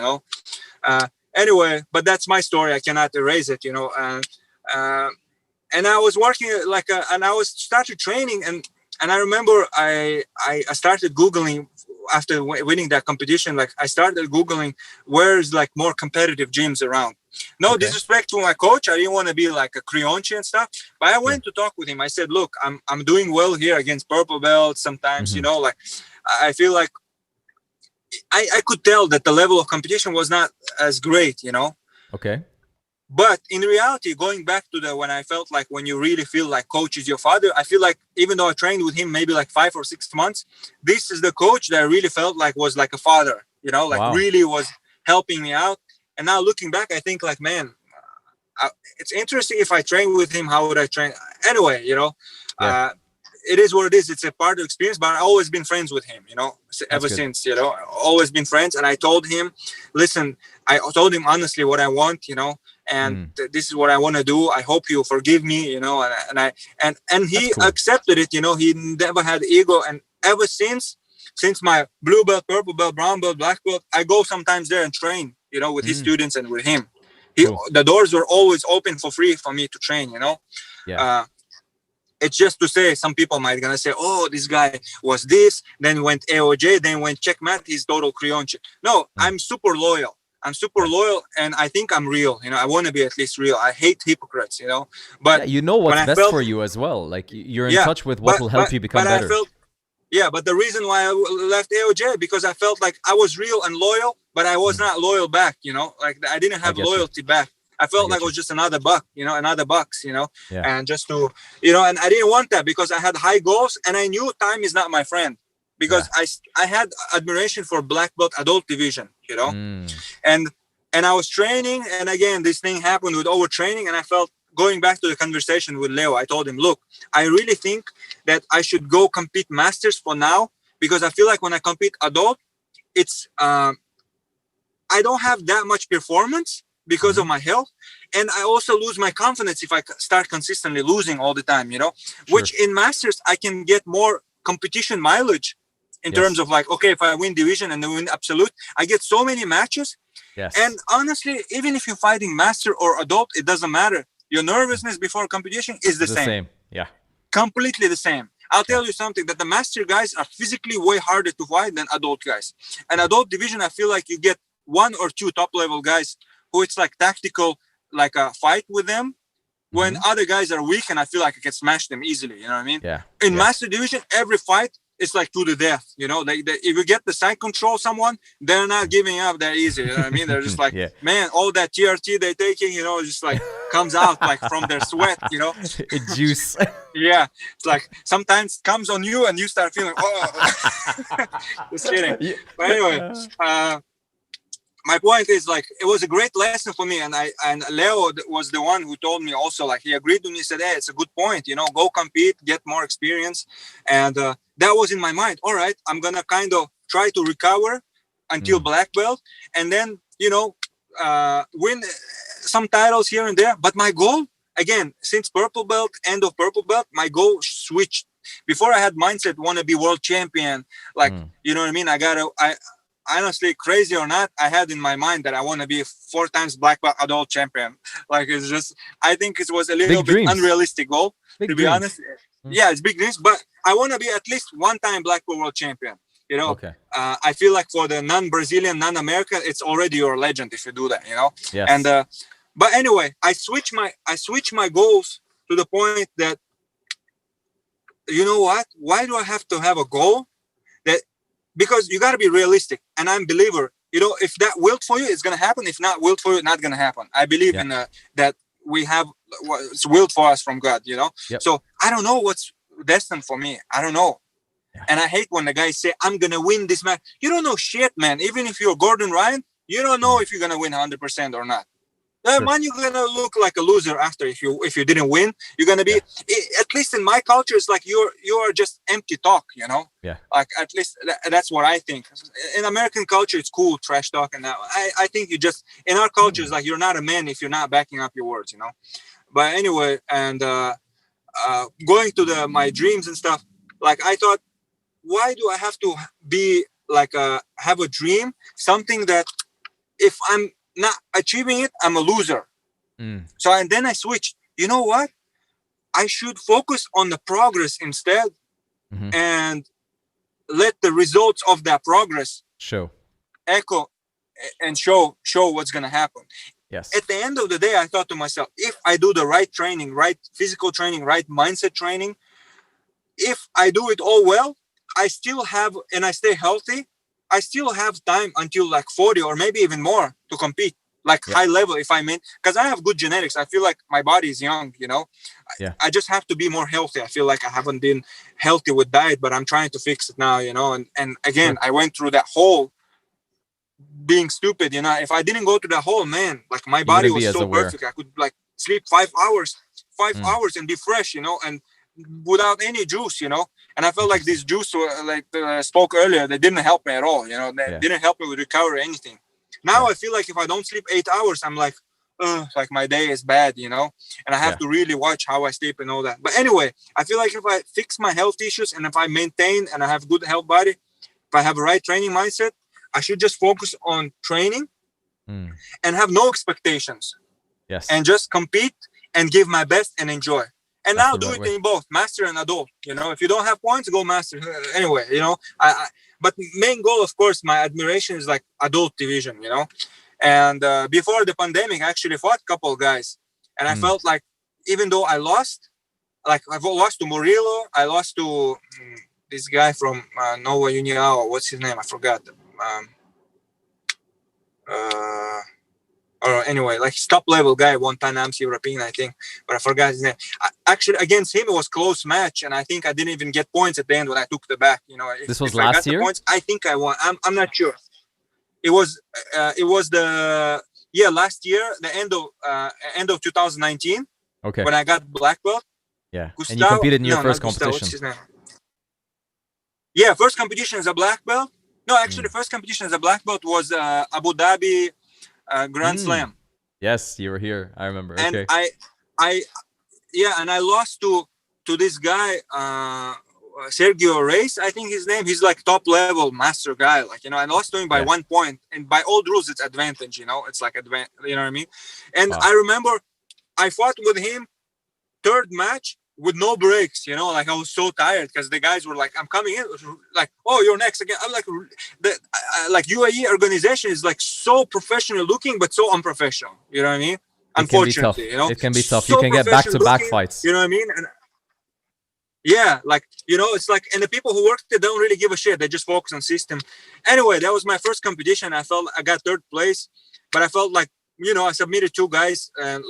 Anyway, but that's my story. I cannot erase it, and I was working and I started training, and I remember I started Googling after winning that competition. Like I started Googling where's like more competitive gyms around. No disrespect to my coach. I didn't want to be like a Creonchi and stuff, but I went to talk with him. I said, look, I'm doing well here against purple belts sometimes, like I feel like I could tell that the level of competition was not as great, Okay. But in reality, going back to when I felt like when you really feel like coach is your father, I feel like even though I trained with him maybe like 5 or 6 months, this is the coach that I really felt like was like a father, really was helping me out. And now looking back, I think like, man, it's interesting if I train with him, how would I train? Anyway, it is what it is. It's a part of the experience, but I've always been friends with him, ever since, always been friends. And I told him, listen, I told him honestly what I want, and this is what I want to do. I hope you forgive me, and he accepted it, he never had ego. And ever since my blue belt, purple belt, brown belt, black belt, I go sometimes there and train, with his students and with him. The doors were always open for free for me to train, It's just to say, some people might gonna say, oh, this guy was this, then went AOJ, then went Checkmat, he's total Creonchi. No, I'm super loyal. And I think I'm real. I want to be at least real. I hate hypocrites, But what's best for you as well. Like you're in touch with what will help you become better. But the reason why I left AOJ, because I felt like I was real and loyal, but I was not loyal back, like I didn't have loyalty back. I felt like it was just another buck, another bucks, and just to, and I didn't want that because I had high goals and I knew time is not my friend. because I had admiration for black belt adult division, you know, and I was training, and again this thing happened with overtraining, and I felt, going back to the conversation with Leo, I told him, look, I really think that I should go compete masters for now, because I feel like when I compete adult, it's I don't have that much performance because of my health, and I also lose my confidence if I start consistently losing all the time, you know. Which in masters I can get more competition mileage in terms of like, okay, if I win division and I win absolute, I get so many matches. And honestly, even if you're fighting master or adult, it doesn't matter. Your nervousness before competition is the same. Completely the same. I'll tell you something, that the master guys are physically way harder to fight than adult guys. And adult division, I feel like you get one or two top level guys who it's like tactical, like a fight with them, when other guys are weak, and I feel like I can smash them easily, you know what I mean? In master division, every fight is like to the death, you know. If you get the side control someone, they're not giving up that easy, you know what I mean? They're just like, man, all that TRT they're taking, you know, just like comes out like from their sweat, you know. Juice. It's like sometimes it comes on you and you start feeling, oh. Just kidding. But anyway, my point is, like, it was a great lesson for me, and Leo was the one who told me also, like, he agreed with me, said, hey, it's a good point, you know, go compete, get more experience. And that was in my mind. All right, I'm gonna kind of try to recover until black belt, and then, you know, win some titles here and there. But my goal, again, since purple belt, end of purple belt, my goal switched. Before I had mindset, want to be world champion, like, you know what I mean? I honestly, crazy or not, I had in my mind that I want to be 4 times black belt adult champion. Like, it's just, I think it was a little bit unrealistic goal, to be honest. Yeah, it's big dreams, but I want to be at least 1 time black belt world champion. You know, I feel like for the non-Brazilian, non-American, it's already your legend if you do that. You know, and but anyway, I switch my goals to the point that, you know what? Why do I have to have a goal? That, because you got to be realistic, and I'm a believer. You know, if that willed for you, it's gonna happen. If not willed for you, not gonna happen. I believe in that we have what's willed for us from God. You know, so I don't know what's destined for me. I don't know. And I hate when the guys say, I'm going to win this match. You don't know shit, man. Even if you're Gordon Ryan, you don't know if you're going to win 100% or not. Man, you're going to look like a loser after if you didn't win. You're going to be, at least in my culture, it's like you are just empty talk, you know? Like, at least that's what I think. In American culture, it's cool, trash talk. And I think you just, in our culture, it's like you're not a man if you're not backing up your words, you know? But anyway, and going to my dreams and stuff, like, I thought, why do I have to be like have a dream, something that if I'm not achieving it, I'm a loser? So, and then I switched. You know what? I should focus on the progress instead, and let the results of that progress echo and show what's gonna happen. At the end of the day, I thought to myself, if I do the right training, right physical training, right mindset training, if I do it all well, I still have, and I stay healthy, I still have time until like 40 or maybe even more to compete, like high level, if I mean, because I have good genetics. I feel like my body is young, you know. I just have to be more healthy. I feel like I haven't been healthy with diet, but I'm trying to fix it now, you know. And again, I went through that whole being stupid, you know. If I didn't go to that hole, man, like, my body was so perfect. I could like sleep 5 hours and be fresh, you know, and without any juice, you know. And I felt like this juice, like spoke earlier, they didn't help me at all, you know. They didn't help me with recovery or anything. Now I feel like if I don't sleep 8 hours, I'm like, like my day is bad, you know. And I have to really watch how I sleep and all that. But anyway, I feel like if I fix my health issues, and if I maintain and I have good health body, if I have a right training mindset, I should just focus on training and have no expectations. And just compete and give my best and enjoy. And now do it in both master and adult. You know, if you don't have points, go master. Anyway, you know, but main goal, of course, my admiration is like adult division, you know. And before the pandemic, I actually fought a couple guys, and I felt like, even though I lost, like, I've lost to Murillo, I lost to this guy from Nova União. What's his name? I forgot. or anyway, like he's top level guy, won Pan Am's European, I think, but I forgot his name. Actually, against him, it was close match, and I think I didn't even get points at the end when I took the back. You know, This was if I got last the year? points, I think I won. I'm not sure. It was last year, the end of 2019. Okay. When I got black belt. Yeah. And you competed in your first competition. What's his name? Yeah, first competition as a black belt. No, actually, first competition as a black belt was Abu Dhabi Grand Slam. Yes, you were here. I remember. And okay. And I lost to this guy, Sergio Reyes, I think his name. He's like top level master guy. Like, you know, I lost to him by 1 point, and by old rules, it's advantage. You know, it's like you know what I mean? And I remember I fought with him third match with no breaks, you know, like I was so tired because the guys were like, I'm coming in, like, oh, you're next again. I'm like, like UAE organization is like so professional looking, but so unprofessional. You know what I mean? Unfortunately, you know, it can be tough. So you can get back-to-back fights. You know what I mean? And yeah, like, you know, it's like, and the people who work there don't really give a shit. They just focus on system. Anyway, that was my first competition. I got third place, but I felt like, you know, I submitted 2 guys and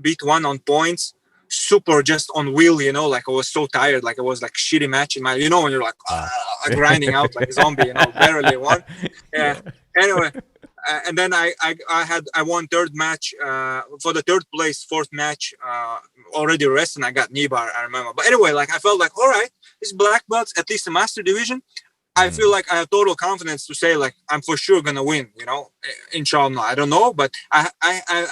beat one on points. Super just on wheel, you know, like I was so tired, like it was like shitty match in my, you know, when you're like grinding out like a zombie, you know, barely won. Yeah. Anyway, and then I won third match for the third place, fourth match, already rest, and I got knee bar, I remember. But anyway, like I felt like, all right, this black belts, at least the master division, I feel like I have total confidence to say like I'm for sure gonna win, you know, inshallah. I don't know, but I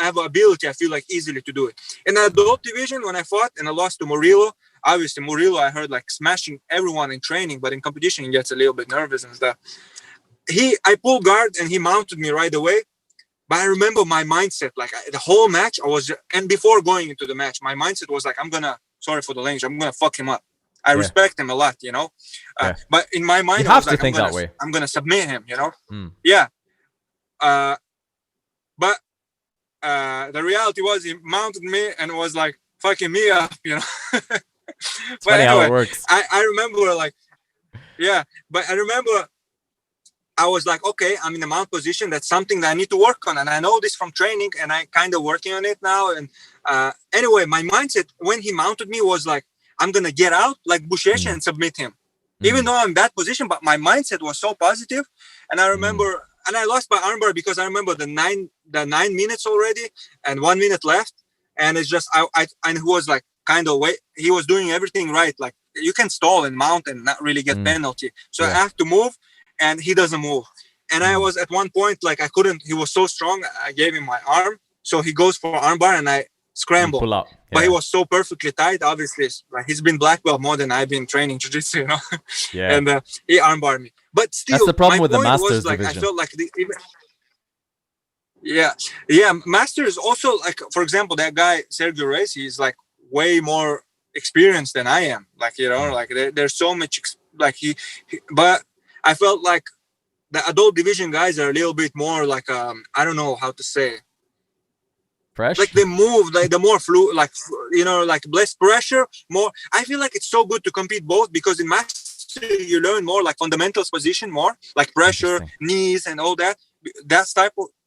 have ability, I feel like, easily to do it. In the adult division, when I fought and I lost to Murillo, obviously Murillo I heard like smashing everyone in training, but in competition he gets a little bit nervous and stuff. I pulled guard and he mounted me right away. But I remember my mindset, like the whole match and before going into the match, my mindset was like, sorry for the language, I'm gonna fuck him up. I respect him a lot, you know. But in my mind, you have to think that way. I'm gonna submit him, you know. Yeah. But the reality was he mounted me and was like fucking me up, you know. It's funny anyway, how it works. I remember like, but I remember I was like, okay, I'm in the mount position. That's something that I need to work on, and I know this from training, and I kind of working on it now. And anyway, my mindset when he mounted me was like, I'm gonna get out like Buchecha and submit him, even though I'm in that position. But my mindset was so positive, and I remember, and I lost by armbar because I remember the 9 minutes already and 1 minute left, and it's just and he was like kind of he was doing everything right. Like you can stall and mount and not really get penalty, so I have to move, and he doesn't move, and I was at one point like I couldn't. He was so strong. I gave him my arm, so he goes for armbar, and I scramble. Pull up. But he was so perfectly tight, obviously. Like he's been black belt more than I've been training jiu-jitsu, you know. And he armbarred me. But still, that's the problem with the masters was, like, division. I felt like masters also, like, for example, that guy Sergio Reyes, he's like way more experienced than I am. Like, you know, like there's so much like but I felt like the adult division guys are a little bit more like I don't know how to say. Fresh? Like they move, like the more fluid, like, you know, like less pressure, more. I feel like it's so good to compete both because in master you learn more like fundamentals position, more like pressure, knees, and all that.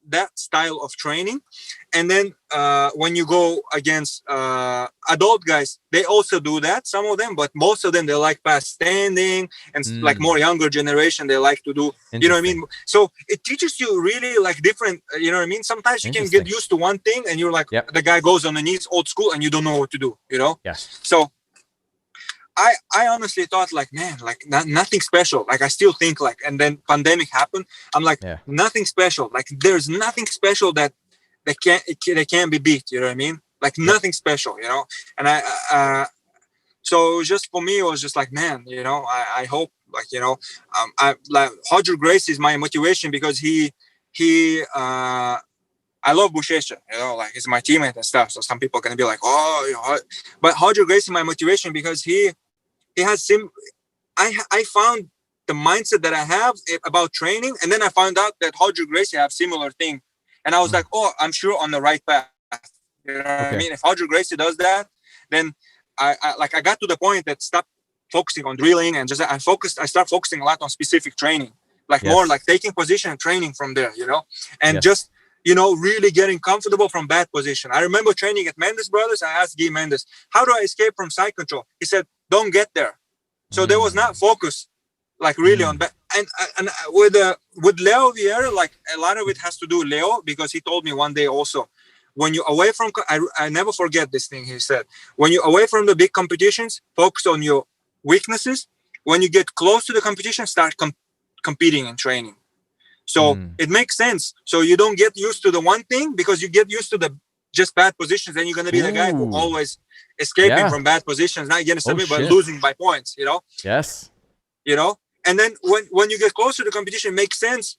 That style of training. And then when you go against adult guys, they also do that, some of them, but most of them they like fast standing, and like more younger generation they like to do, you know what I mean? So it teaches you really like different, you know what I mean? Sometimes you can get used to one thing and you're like, the guy goes on the knees old school and you don't know what to do, you know? So I honestly thought like, man, like nothing special. Like I still think like, and then pandemic happened. I'm like, nothing special. Like there's nothing special that can't be beat. You know what I mean? Like nothing special, you know? And so it was just, for me, it was just like, man, you know, I hope like, you know, I like Roger Gracie is my motivation because I love Buchecha, you know, like he's my teammate and stuff. So some people are gonna be like, oh, you know, but Roger Gracie is my motivation because he has I found the mindset that I have about training, and then I found out that Roger Gracie have similar thing, and I was like, oh, I'm sure on the right path. You know what I mean? If Roger Gracie does that, then I got to the point that stopped focusing on drilling and just I start focusing a lot on specific training, like more like taking position and training from there, you know, and just, really getting comfortable from bad position. I remember training at Mendes Brothers. I asked Guy Mendes, how do I escape from side control? He said, don't get there. So there was not focus, like really on back. And with Leo Vieira, like a lot of it has to do with Leo, because he told me one day also, when you're away from, I never forget this thing he said, when you're away from the big competitions, focus on your weaknesses. When you get close to the competition, start competing and training. So it makes sense. So you don't get used to the one thing, because you get used to the just bad positions. Then you're going to be the guy who always escaping from bad positions, not getting submitted, but losing by points, Yes. And then when you get closer to competition, it makes sense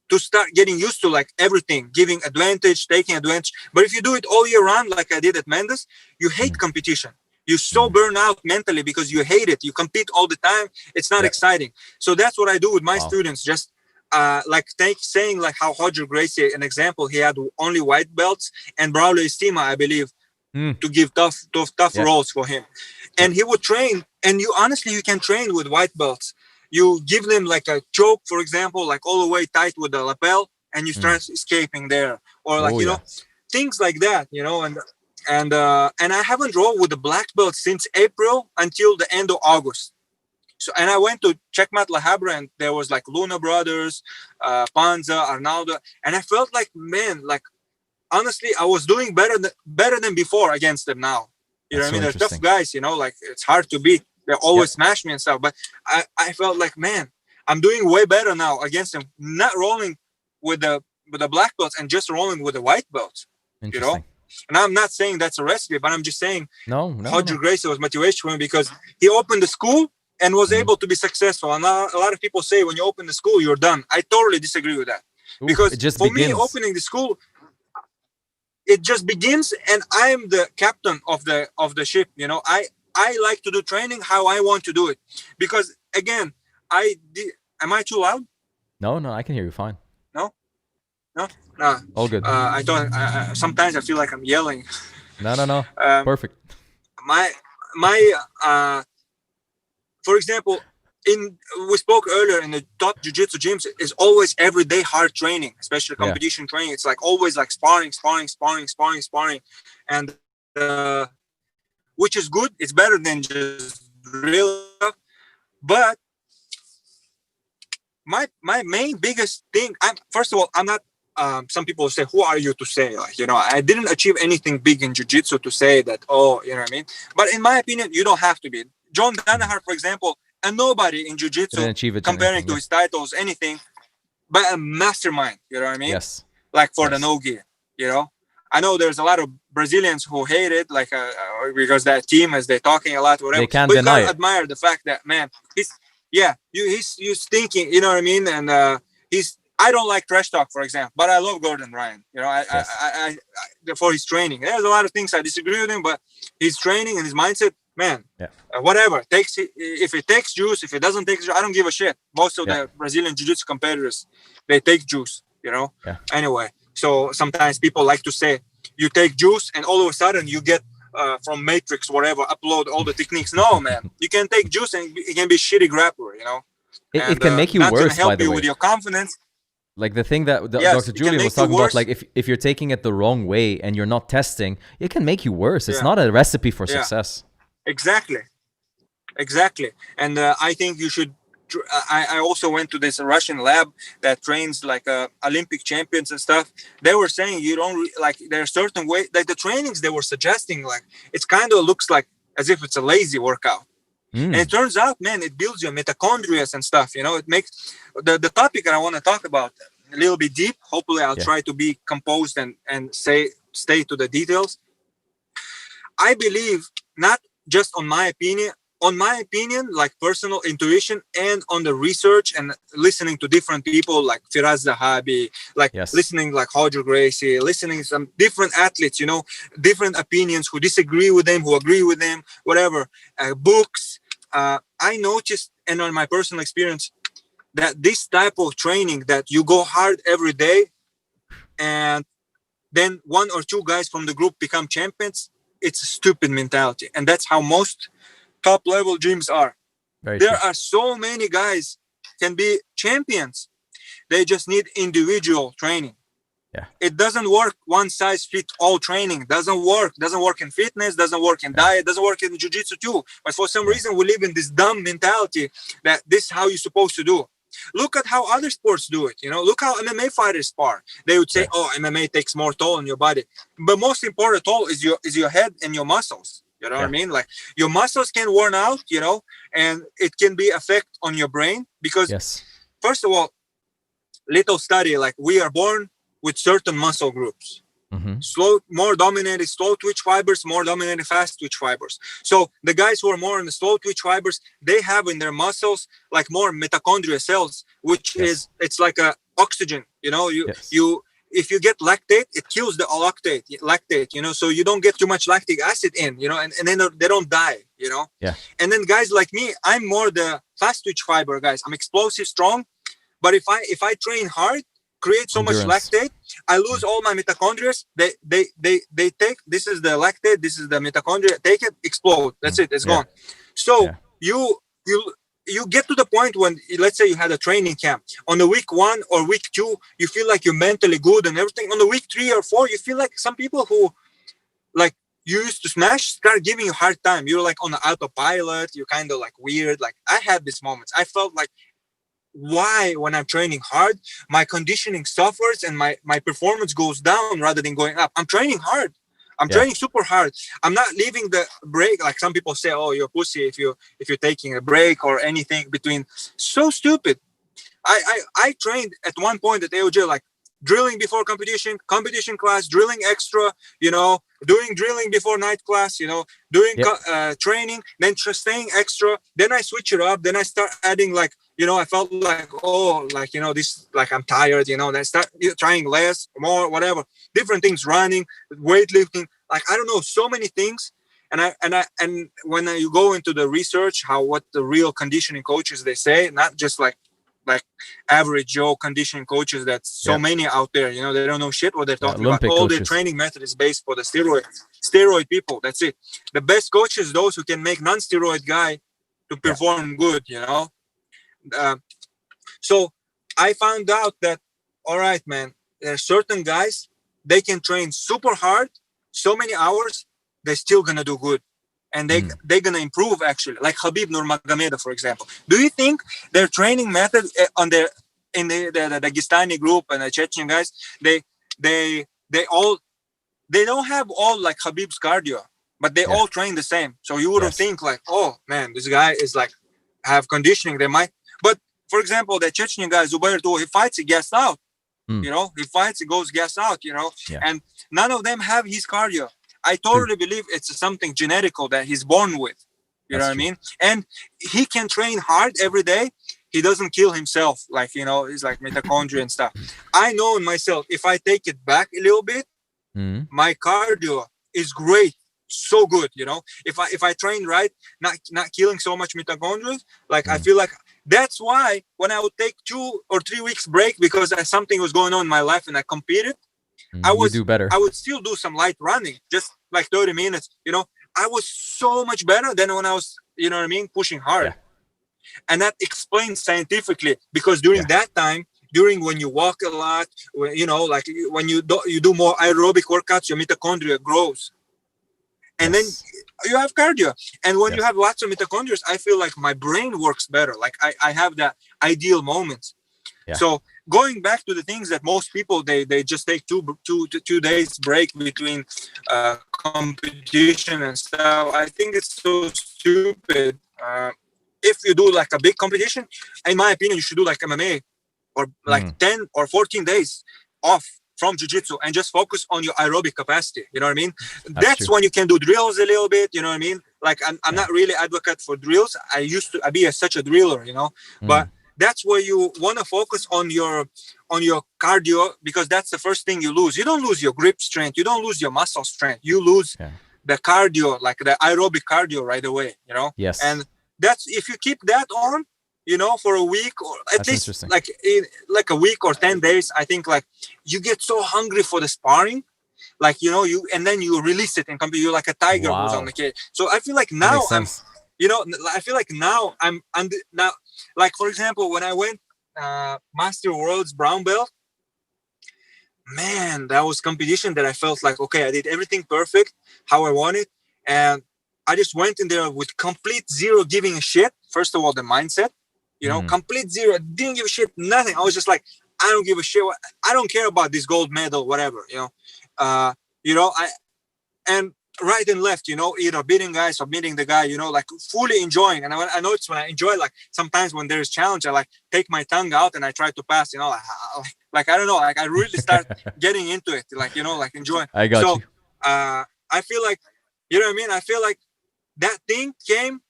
to start getting used to like everything, giving advantage, taking advantage. But if you do it all year round, like I did at Mendes, you hate competition. You're so burned out mentally because you hate it. You compete all the time. It's not exciting. So that's what I do with my students. Just saying like how Roger Gracie, an example, he had only white belts and Braulio Estima, I believe, to give tough roles for him. And he would train, and you can train with white belts. You give them like a choke, for example, like all the way tight with the lapel, and you start escaping there, or like things like that, and I haven't rolled with the black belt since April until the end of August. So, and I went to Checkmat La Habra, and there was like Luna Brothers, Panza, Arnaldo, and I felt like, man, like honestly, I was doing better than before against them now. You know what I mean? They're tough guys, like it's hard to beat. They always smash me and stuff, but I felt like, man, I'm doing way better now against them. Not rolling with the black belts and just rolling with the white belts. And I'm not saying that's a recipe, but I'm just saying Roger Gracie was motivation for me, because he opened the school and was able to be successful. And a lot of people say when you open the school, you're done. I totally disagree with that. Because for me, opening the school, it just begins, and I am the captain of the ship. I like to do training how I want to do it, because again, am I too loud? No, I can hear you fine. No. All good. I thought sometimes I feel like I'm yelling. No. Perfect. My for example, we spoke earlier in the top jiu-jitsu gyms is always everyday hard training, especially competition training. It's like always like sparring, and which is good. It's better than just real stuff. But my main biggest thing, first of all, I'm not. Some people say, "Who are you to say?" Like, I didn't achieve anything big in jiu-jitsu to say that. Oh, you know what I mean? But in my opinion, you don't have to be. John Danaher, for example, and nobody in jiu-jitsu comparing to his titles, anything, but a mastermind. You know what I mean? Yes. Like for the no-gi, I know there's a lot of Brazilians who hate it, like because that team, as they're talking a lot, whatever. They can't but deny you gotta admire the fact that, man, he's thinking, you know what I mean? And I don't like trash talk, for example, but I love Gordon Ryan. I for his training. There's a lot of things I disagree with him, but his training and his mindset, man, whatever. If it takes juice, if it doesn't take juice, I don't give a shit. Most of the Brazilian jiu-jitsu competitors, they take juice, Anyway, so sometimes people like to say, you take juice and all of a sudden you get from Matrix, whatever, upload all the techniques. No, man, you can take juice and it can be shitty grappler, It can make you worse, help by the you way. with your confidence. Like the thing that Dr. Julian was talking about, like if you're taking it the wrong way and you're not testing, it can make you worse. It's not a recipe for success. Exactly. And I think you should. I also went to this Russian lab that trains like Olympic champions and stuff. They were saying you don't like there are certain ways, like the trainings they were suggesting, like it's kind of looks like as if it's a lazy workout. And it turns out, man, it builds your mitochondria and stuff. It makes the topic that I want to talk about a little bit deep. Hopefully, I'll try to be composed and stay to the details. I believe not just on my opinion, like personal intuition, and on the research and listening to different people like Firas Zahabi, like listening like Roger Gracie, listening to some different athletes, different opinions, who disagree with them, who agree with them, whatever, books. I noticed, and on my personal experience, that this type of training that you go hard every day and then one or two guys from the group become champions, it's a stupid mentality. And that's how most top level gyms are. There are so many guys can be champions. They just need individual training. Yeah. It doesn't work. One size fits all training doesn't work. Doesn't work in fitness. Doesn't work in diet. Doesn't work in jiu-jitsu too. But for some reason, we live in this dumb mentality that this is how you're supposed to do. Look at how other sports do it. Look how MMA fighters spar. They would say, "Oh, MMA takes more toll on your body," but most important toll is your head and your muscles. You know what I mean? Like your muscles can worn out. And it can be effect on your brain because, first of all, little study, like we are born with certain muscle groups. More dominated slow twitch fibers, more dominated fast twitch fibers. So the guys who are more in the slow twitch fibers, they have in their muscles like more mitochondria cells, which is, it's like a oxygen. If you get lactate, it kills the lactate, so you don't get too much lactic acid in, and then they don't die, And then guys like me, I'm more the fast twitch fiber guys. I'm explosive, strong, but if I train hard, create so much lactate, I lose all my mitochondria. They take, this is the lactate, this is the mitochondria, take it, explode. That's it, it's gone. So you get to the point when, let's say you had a training camp on the week 1 or week 2, you feel like you're mentally good and everything. On the week 3 or 4, you feel like some people who like you used to smash start giving you a hard time. You're like on the autopilot, you're kind of like weird. Like I had these moments. I felt like, why when I'm training hard my conditioning suffers and my performance goes down rather than going up? I'm training hard, I'm training super hard, I'm not leaving the break. Like some people say, oh, you're pussy if you're taking a break or anything between. So stupid. I trained at one point at AOJ, like drilling before competition class, drilling extra, doing drilling before night class, doing training, then staying extra. Then I switch it up. Then I start adding like, I felt like, this, like I'm tired, then I start trying less, more, whatever, different things, running, weightlifting, like, I don't know, so many things. And when you go into the research, what the real conditioning coaches, they say, not just like average Joe conditioning coaches, that's so many out there, they don't know shit what they're talking about. All their training method is based for the steroid people. That's it. The best coaches, those who can make non-steroid guy to perform good, so I found out that, all right, man, there are certain guys, they can train super hard, so many hours, they're still gonna do good. And they're gonna improve, actually, like Khabib Nurmagomedov, for example. Do you think their training method in the Dagestani group and the Chechnya guys, they don't have all like Khabib's cardio, but they all train the same? So you wouldn't think like, oh man, this guy is like have conditioning. They might, but for example, the Chechnya guy Zubair, he fights, he gas out. He fights, he goes gas out. And none of them have his cardio. I totally believe it's something genetical that he's born with. You know what I mean? And he can train hard every day. He doesn't kill himself. Like, he's like mitochondria and stuff. I know in myself, if I take it back a little bit, my cardio is great. So good. If I train right, not killing so much mitochondria, like I feel like that's why when I would take 2 or 3 weeks break because something was going on in my life and I competed, I would still do some light running, just like 30 minutes, I was so much better than when I was, pushing hard. Yeah. And that explains scientifically, because during that time, when you walk a lot, like when you do more aerobic workouts, your mitochondria grows. And then you have cardio. And when you have lots of mitochondria, I feel like my brain works better. Like I have that ideal moments. Yeah. So going back to the things that most people, they just take two days break between competition and stuff. I think it's so stupid. If you do like a big competition, in my opinion, you should do like MMA or like 10 or 14 days off from jiu-jitsu and just focus on your aerobic capacity. You know what I mean? That's when you can do drills a little bit. You know what I mean? Like I'm not really advocate for drills. I used to be such a driller, but that's where you want to focus on your cardio, because that's the first thing you lose. You don't lose your grip strength. You don't lose your muscle strength. You lose the cardio, like the aerobic cardio right away, Yes. And that's, if you keep that on, for a week or at least like a week or 10 days, I think like you get so hungry for the sparring, like, and then you release it and come, you're like a tiger who's on the cage. So I feel like now I feel like now I'm now, like, for example, when I went Master Worlds brown belt, man, that was competition that I felt like, okay, I did everything perfect, how I wanted. And I just went in there with complete zero giving a shit. First of all, the mindset, complete zero, didn't give a shit, nothing. I was just like, I don't give a shit. I don't care about this gold medal, whatever, and right and left, either beating guys or beating the guy, like fully enjoying. And I notice when I enjoy, like sometimes when there's challenge, I like take my tongue out and I try to pass, like I don't know, like I really start getting into it, like, like enjoying. I got you. I feel like, you know what I mean? I feel like that thing came,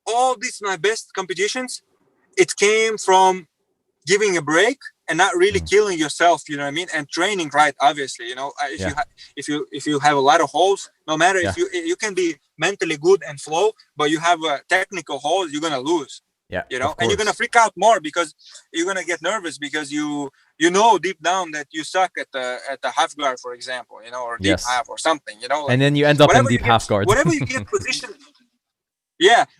all these my best competitions, it came from giving a break and not really killing yourself, you know what I mean, and training right, obviously, if you have a lot of holes, no matter if you can be mentally good and flow, but you have a technical hole, you're gonna lose, and you're gonna freak out more because you're gonna get nervous because you know deep down that you suck at the half guard, for example, or deep half or something, like, and then you end up in deep half guard. Whatever you get position.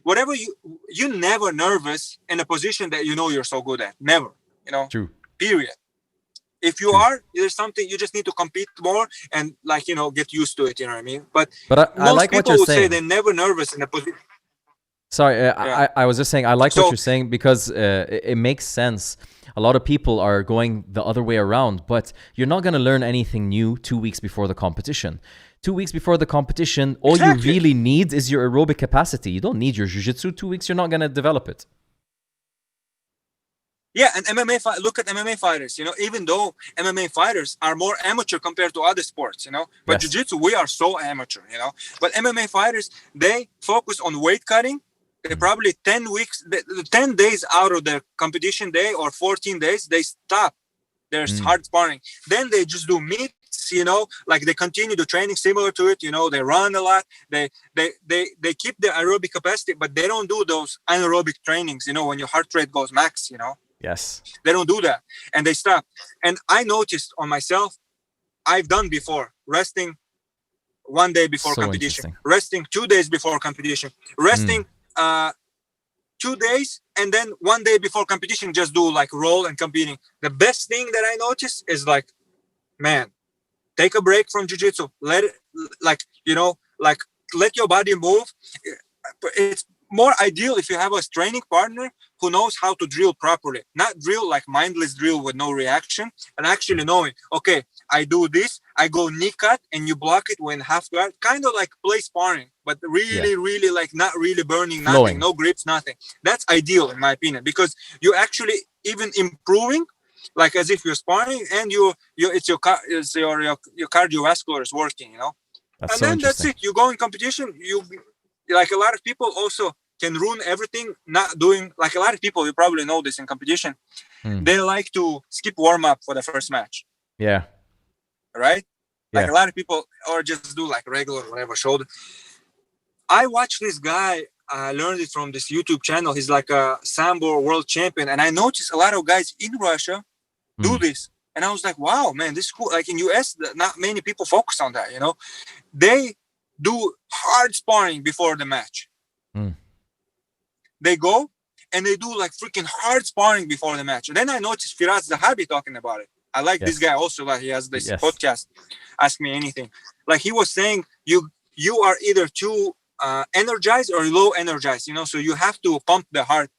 Whatever you never nervous in a position that you're so good at. Never, True. Period. If you are, there's something you just need to compete more and like get used to it. You know what I mean? But I like what you're saying. Say they're never nervous in a position. Sorry, I was just saying I like what you're saying because it makes sense. A lot of people are going the other way around, but you're not going to learn anything new 2 weeks before the competition. 2 weeks before the competition, all you really need is your aerobic capacity. You don't need your jiu-jitsu. 2 weeks, you're not going to develop it. Yeah, and look at MMA fighters, even though MMA fighters are more amateur compared to other sports, but jiu-jitsu, we are so amateur, but MMA fighters, they focus on weight cutting. They probably 10 weeks, 10 days out of their competition day or 14 days, they stop their hard sparring. Then they just do meets, like they continue the training similar to it, they run a lot. They keep their aerobic capacity, but they don't do those anaerobic trainings, when your heart rate goes max, Yes. They don't do that. And they stop. And I noticed on myself, I've done before, resting 1 day before competition, resting 2 days before competition, resting 2 days, and then 1 day before competition, just do like roll and competing. The best thing that I noticed is like, man, take a break from jiu-jitsu. Let it, like, let your body move. It's more ideal if you have a training partner who knows how to drill properly, not drill like mindless drill with no reaction, and actually knowing, okay, I do this, I go knee cut and you block it when half guard, kind of like play sparring, but really like not really burning, nothing, no grips, nothing. That's ideal in my opinion, because you actually even improving, like as if you're sparring and it's your cardiovascular is working, That's and then that's it. You go in competition, like a lot of people also can ruin everything not doing, like a lot of people, you probably know this in competition, they like to skip warm-up for the first match. Yeah. Right? Like a lot of people, or just do like regular whatever shoulder. I watched this guy, I learned it from this YouTube channel. He's like a Sambo world champion. And I noticed a lot of guys in Russia do this. And I was like, wow, man, this is cool. Like in US, not many people focus on that, They do hard sparring before the match. They go and they do like freaking hard sparring before the match. And then I noticed Firas Zahabi talking about it. I like this guy also, like he has this podcast, Ask Me Anything. Like he was saying, you are either too energized or low energized, so you have to pump the heart,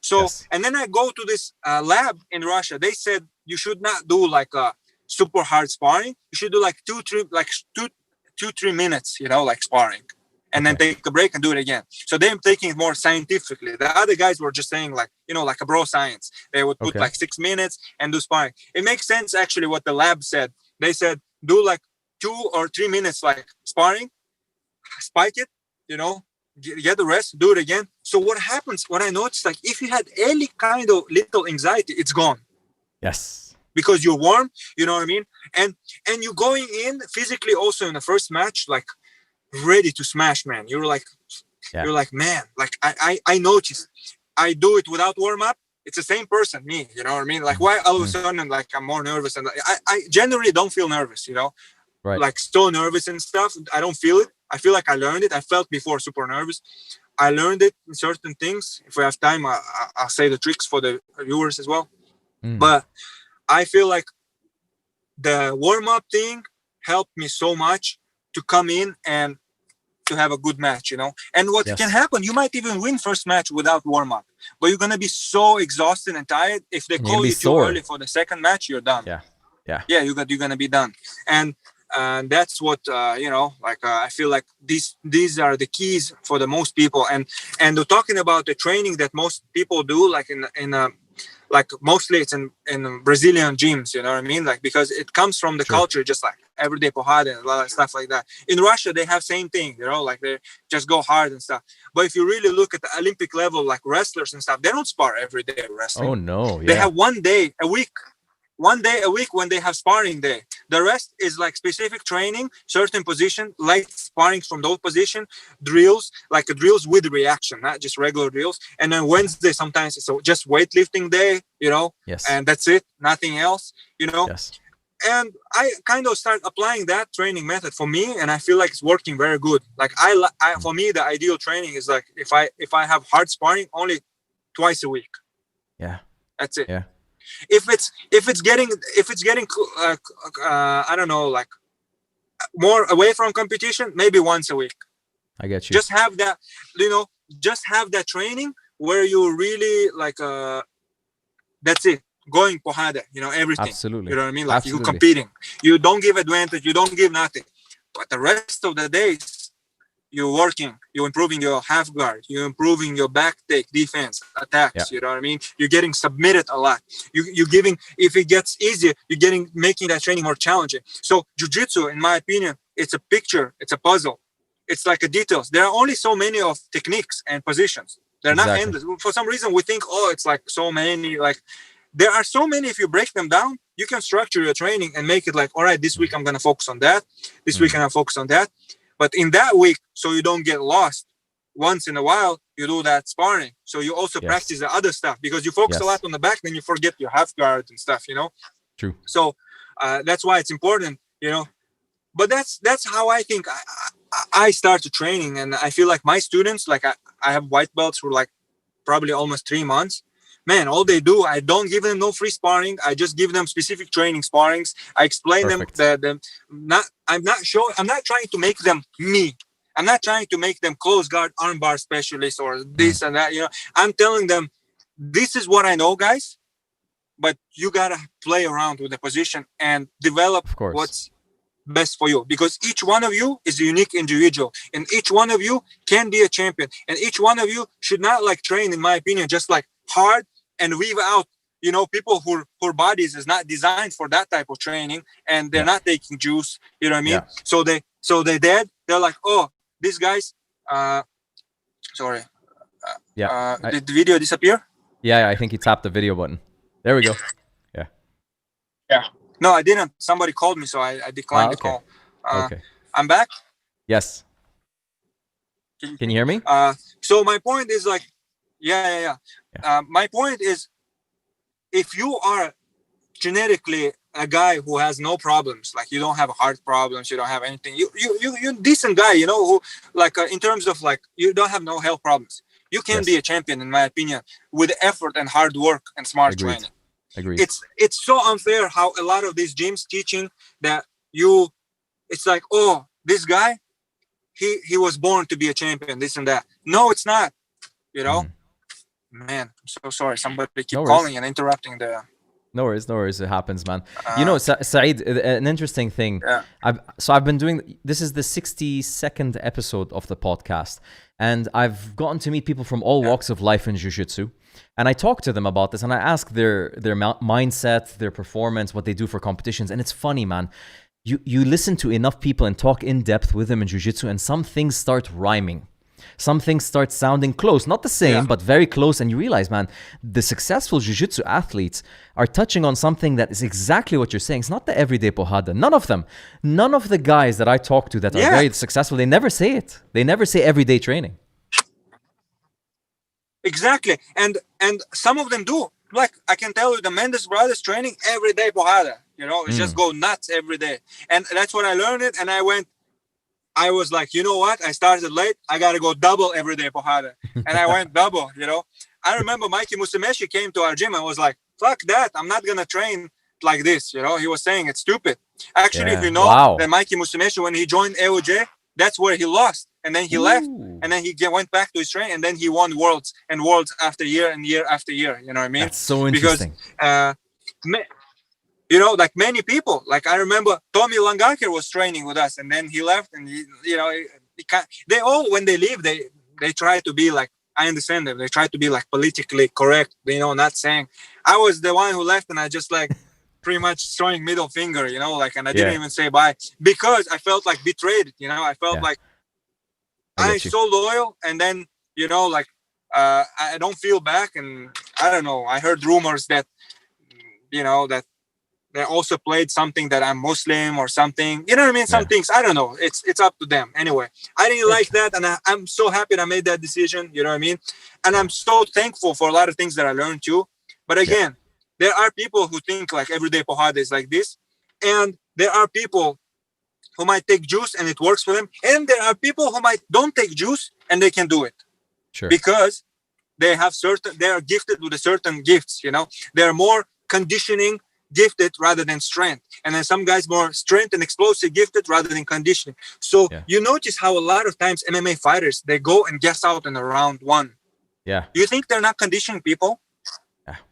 So, and then I go to this lab in Russia. They said you should not do like a super hard sparring. You should do like 2-3 minutes, like sparring. And then take a break and do it again. So they're taking it more scientifically. The other guys were just saying like, like a bro science. They would put like 6 minutes and do sparring. It makes sense actually what the lab said. They said, do like 2 or 3 minutes like sparring, spike it, get the rest, do it again. So what happens, what I noticed, like if you had any kind of little anxiety, it's gone. Yes. Because you're warm, you know what I mean? And you're going in physically also in the first match, like ready to smash, man. You're like, man, like I noticed. I do it without warm up. It's the same person, me. You know what I mean? Like why all of a sudden, like I'm more nervous, and I generally don't feel nervous. Right? Like so nervous and stuff. I don't feel it. I feel like I learned it. I felt before super nervous. I learned it in certain things. If we have time, I'll say the tricks for the viewers as well. But I feel like the warm-up thing helped me so much to come in and to have a good match, you know. And what can happen, you might even win first match without warm-up, but you're gonna be so exhausted and tired. If they call you too early for the second match, you're done. Yeah, you're gonna be done. And that's what you know, like I feel like these are the keys for the most people. And talking about the training that most people do, like in like mostly it's in Brazilian gyms, you know what I mean? Like, because it comes from the culture, just like everyday porrada and a lot of stuff like that. In Russia, they have same thing, you know, like they just go hard and stuff. But if you really look at the Olympic level, like wrestlers and stuff, they don't spar every day wrestling. Oh no, They have one day a week when they have sparring day. The rest is like specific training, certain position, light sparring from those position, drills, like drills with reaction, not just regular drills. And then Wednesday sometimes it's just weightlifting day, you know, and that's it, nothing else, you know. And I kind of start applying that training method for me, and I feel like it's working very good. Like I for me, the ideal training is like if I have hard sparring only twice a week. That's it. If it's getting I don't know, like more away from competition, maybe once a week. I get you. Just have that, you know, just have that training where you really like that's it, going porrada, you know, everything. Absolutely. You know what I mean? Like you competing, you don't give advantage, you don't give nothing, but the rest of the days you're working, you're improving your half guard, you're improving your back take, defense, attacks. You know what I mean? You're getting submitted a lot. You're giving, if it gets easier, you're making that training more challenging. So jiu-jitsu, in my opinion, it's a picture, it's a puzzle. It's like a details. There are only so many of techniques and positions. They're not endless. For some reason, we think, oh, it's like so many. Like there are so many. If you break them down, you can structure your training and make it like, all right, this week I'm going to focus on that. This week I'm going to focus on that. But in that week, so you don't get lost, once in a while, you do that sparring. So you also practice the other stuff, because you focus a lot on the back, then you forget your half guard and stuff, you know? True. So that's why it's important, you know? But that's how I think I started training. And I feel like my students, like I have white belts for like probably almost 3 months. Man, all they do, I don't give them no free sparring. I just give them specific training sparrings. I explain them that I'm not trying to make them me. I'm not trying to make them close guard armbar specialists or this and that. You know, I'm telling them, this is what I know, guys. But you gotta play around with the position and develop what's best for you, because each one of you is a unique individual, and each one of you can be a champion, and each one of you should not like train, in my opinion, just like hard and weave out, you know, people whose bodies is not designed for that type of training, and they're not taking juice, you know what I mean? So they're like, oh, these guys sorry, did the video disappear? I think he tapped the video button. There we go. No, I didn't. Somebody called me, so I declined the call. I'm back. Yes. Can you hear me? So my point is like, my point is, if you are genetically a guy who has no problems, like you don't have heart problems, you don't have anything, you're a decent guy, you know, who like in terms of like you don't have no health problems, you can be a champion, in my opinion, with effort and hard work and smart training. Agreed. It's so unfair how a lot of these gyms teaching that it's like, oh, this guy, he was born to be a champion, this and that. No, it's not, you know. Man, I'm so sorry. Somebody keep calling and interrupting the. No worries. It happens, man. You know, Saeed, an interesting thing. I've been doing. This is the 62nd episode of the podcast, and I've gotten to meet people from all walks of life in jiu-jitsu, and I talk to them about this, and I ask their mindset, their performance, what they do for competitions, and it's funny, man. You listen to enough people and talk in depth with them in jiu-jitsu, and some things start rhyming. Some things start sounding close, not the same, but very close. And you realize, man, the successful jiu-jitsu athletes are touching on something that is exactly what you're saying. It's not the everyday porrada. None of them. None of the guys that I talk to that are very successful, they never say it. They never say everyday training. Exactly. And some of them do. Like, I can tell you, the Mendes brothers training everyday porrada. You know, it's just go nuts every day. And that's when I learned it. And I was like, you know what? I started late. I got to go double everyday porrada. And I went double, you know. I remember Mikey Musumeci came to our gym and was like, fuck that. I'm not going to train like this, he was saying it's stupid. Actually, if Yeah. you know Wow. that Mikey Musumeci, when he joined AOJ, that's where he lost, and then he left, and then he went back to his training, and then he won worlds and worlds after year and year after year. You know what I mean? That's so Because interesting. like many people, like I remember Tommy Langaker was training with us, and then he left, and they all, when they leave, they try to be like, I understand them, they try to be like politically correct, not saying. I was the one who left, and I just like pretty much throwing middle finger, and I didn't even say bye, because I felt like betrayed. I felt like I'm so loyal, and then I don't feel back, and I don't know. I heard rumors that that they also played something that I'm Muslim or something. You know what I mean? Some things, I don't know. It's up to them. Anyway, I didn't like that, and I'm so happy that I made that decision. You know what I mean? And I'm so thankful for a lot of things that I learned too. But again, there are people who think like everyday Pohada is like this, and there are people who might take juice and it works for them, and there are people who might don't take juice and they can do it. Sure. Because they are gifted with a certain gifts. They're more conditioning gifted rather than strength, and then some guys more strength and explosive gifted rather than conditioning. So you notice how a lot of times MMA fighters, they go and gas out in the round one. You think they're not conditioning people?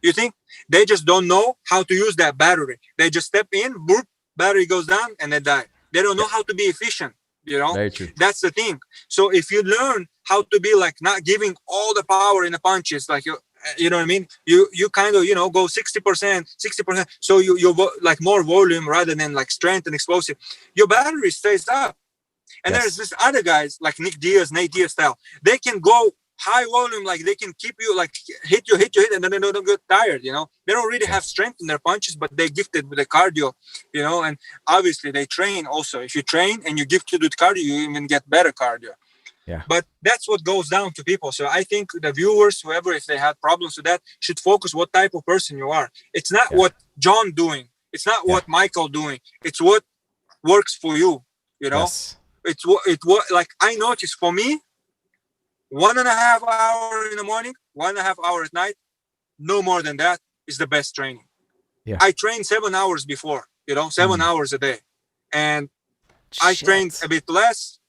You think they just don't know how to use that battery? They just step in, boop, battery goes down, and they die. They don't know how to be efficient. Very true. That's the thing. So if you learn how to be like not giving all the power in the punches, like you know what I mean, you kind of go 60%, so you like more volume rather than like strength and explosive, your battery stays up. And there's this other guys like Nate Diaz style, they can go high volume, like they can keep you like hit, and then they don't get tired. They don't really have strength in their punches, but they're gifted with the cardio, and obviously they train also. If you train and you're gifted with cardio, you even get better cardio. But that's what goes down to people. So I think the viewers, whoever, if they had problems with that, should focus what type of person you are. It's not what John doing, it's not what Michael doing, it's what works for you. It's what like I noticed for me, 1.5 hours in the morning, 1.5 hours at night, no more than that is the best training. I trained 7 hours before, 7 hours a day, and I trained a bit less.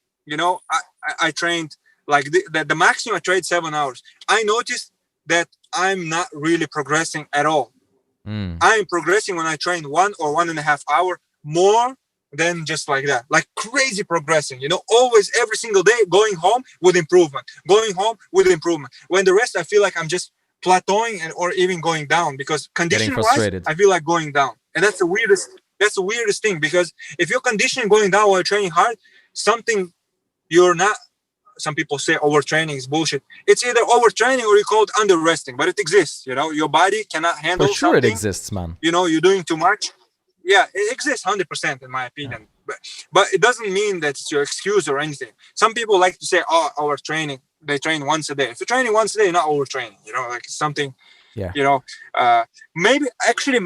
I trained like the maximum I trained 7 hours. I noticed that I'm not really progressing at all. I am progressing when I train 1 or 1.5 hour more than just like that, like crazy progressing, always every single day going home with improvement. When the rest, I feel like I'm just plateauing or even going down, because conditioning wise, I feel like going down. And that's the weirdest thing, because if you're conditioning going down while training hard, something you're not. Some people say overtraining is bullshit. It's either overtraining or you call it under resting, but it exists. Your body cannot handle. For sure, something. It exists, man. You're doing too much. Yeah, it exists 100% in my opinion. But it doesn't mean that it's your excuse or anything. Some people like to say, "Oh, overtraining." They train once a day. If you're training once a day, you're not overtraining. Like it's something.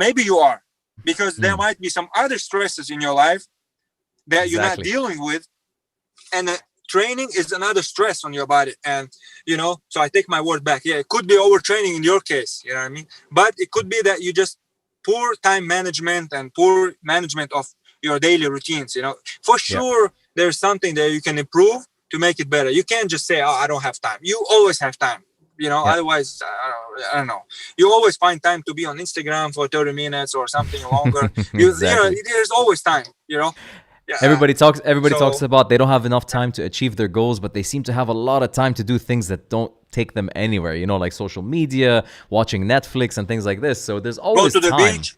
Maybe you are, because there might be some other stresses in your life that you're not dealing with, and training is another stress on your body. And so I take my word back. It could be overtraining in your case, you know what I mean, but it could be that you just poor time management and poor management of your daily routines. For sure there's something that you can improve to make it better. You can't just say, "Oh, I don't have time." You always have time. Otherwise, I don't know. You always find time to be on Instagram for 30 minutes or something longer. There's always time. Everybody talks about they don't have enough time to achieve their goals, but they seem to have a lot of time to do things that don't take them anywhere, like social media, watching Netflix and things like this. So there's always time. Go to the beach.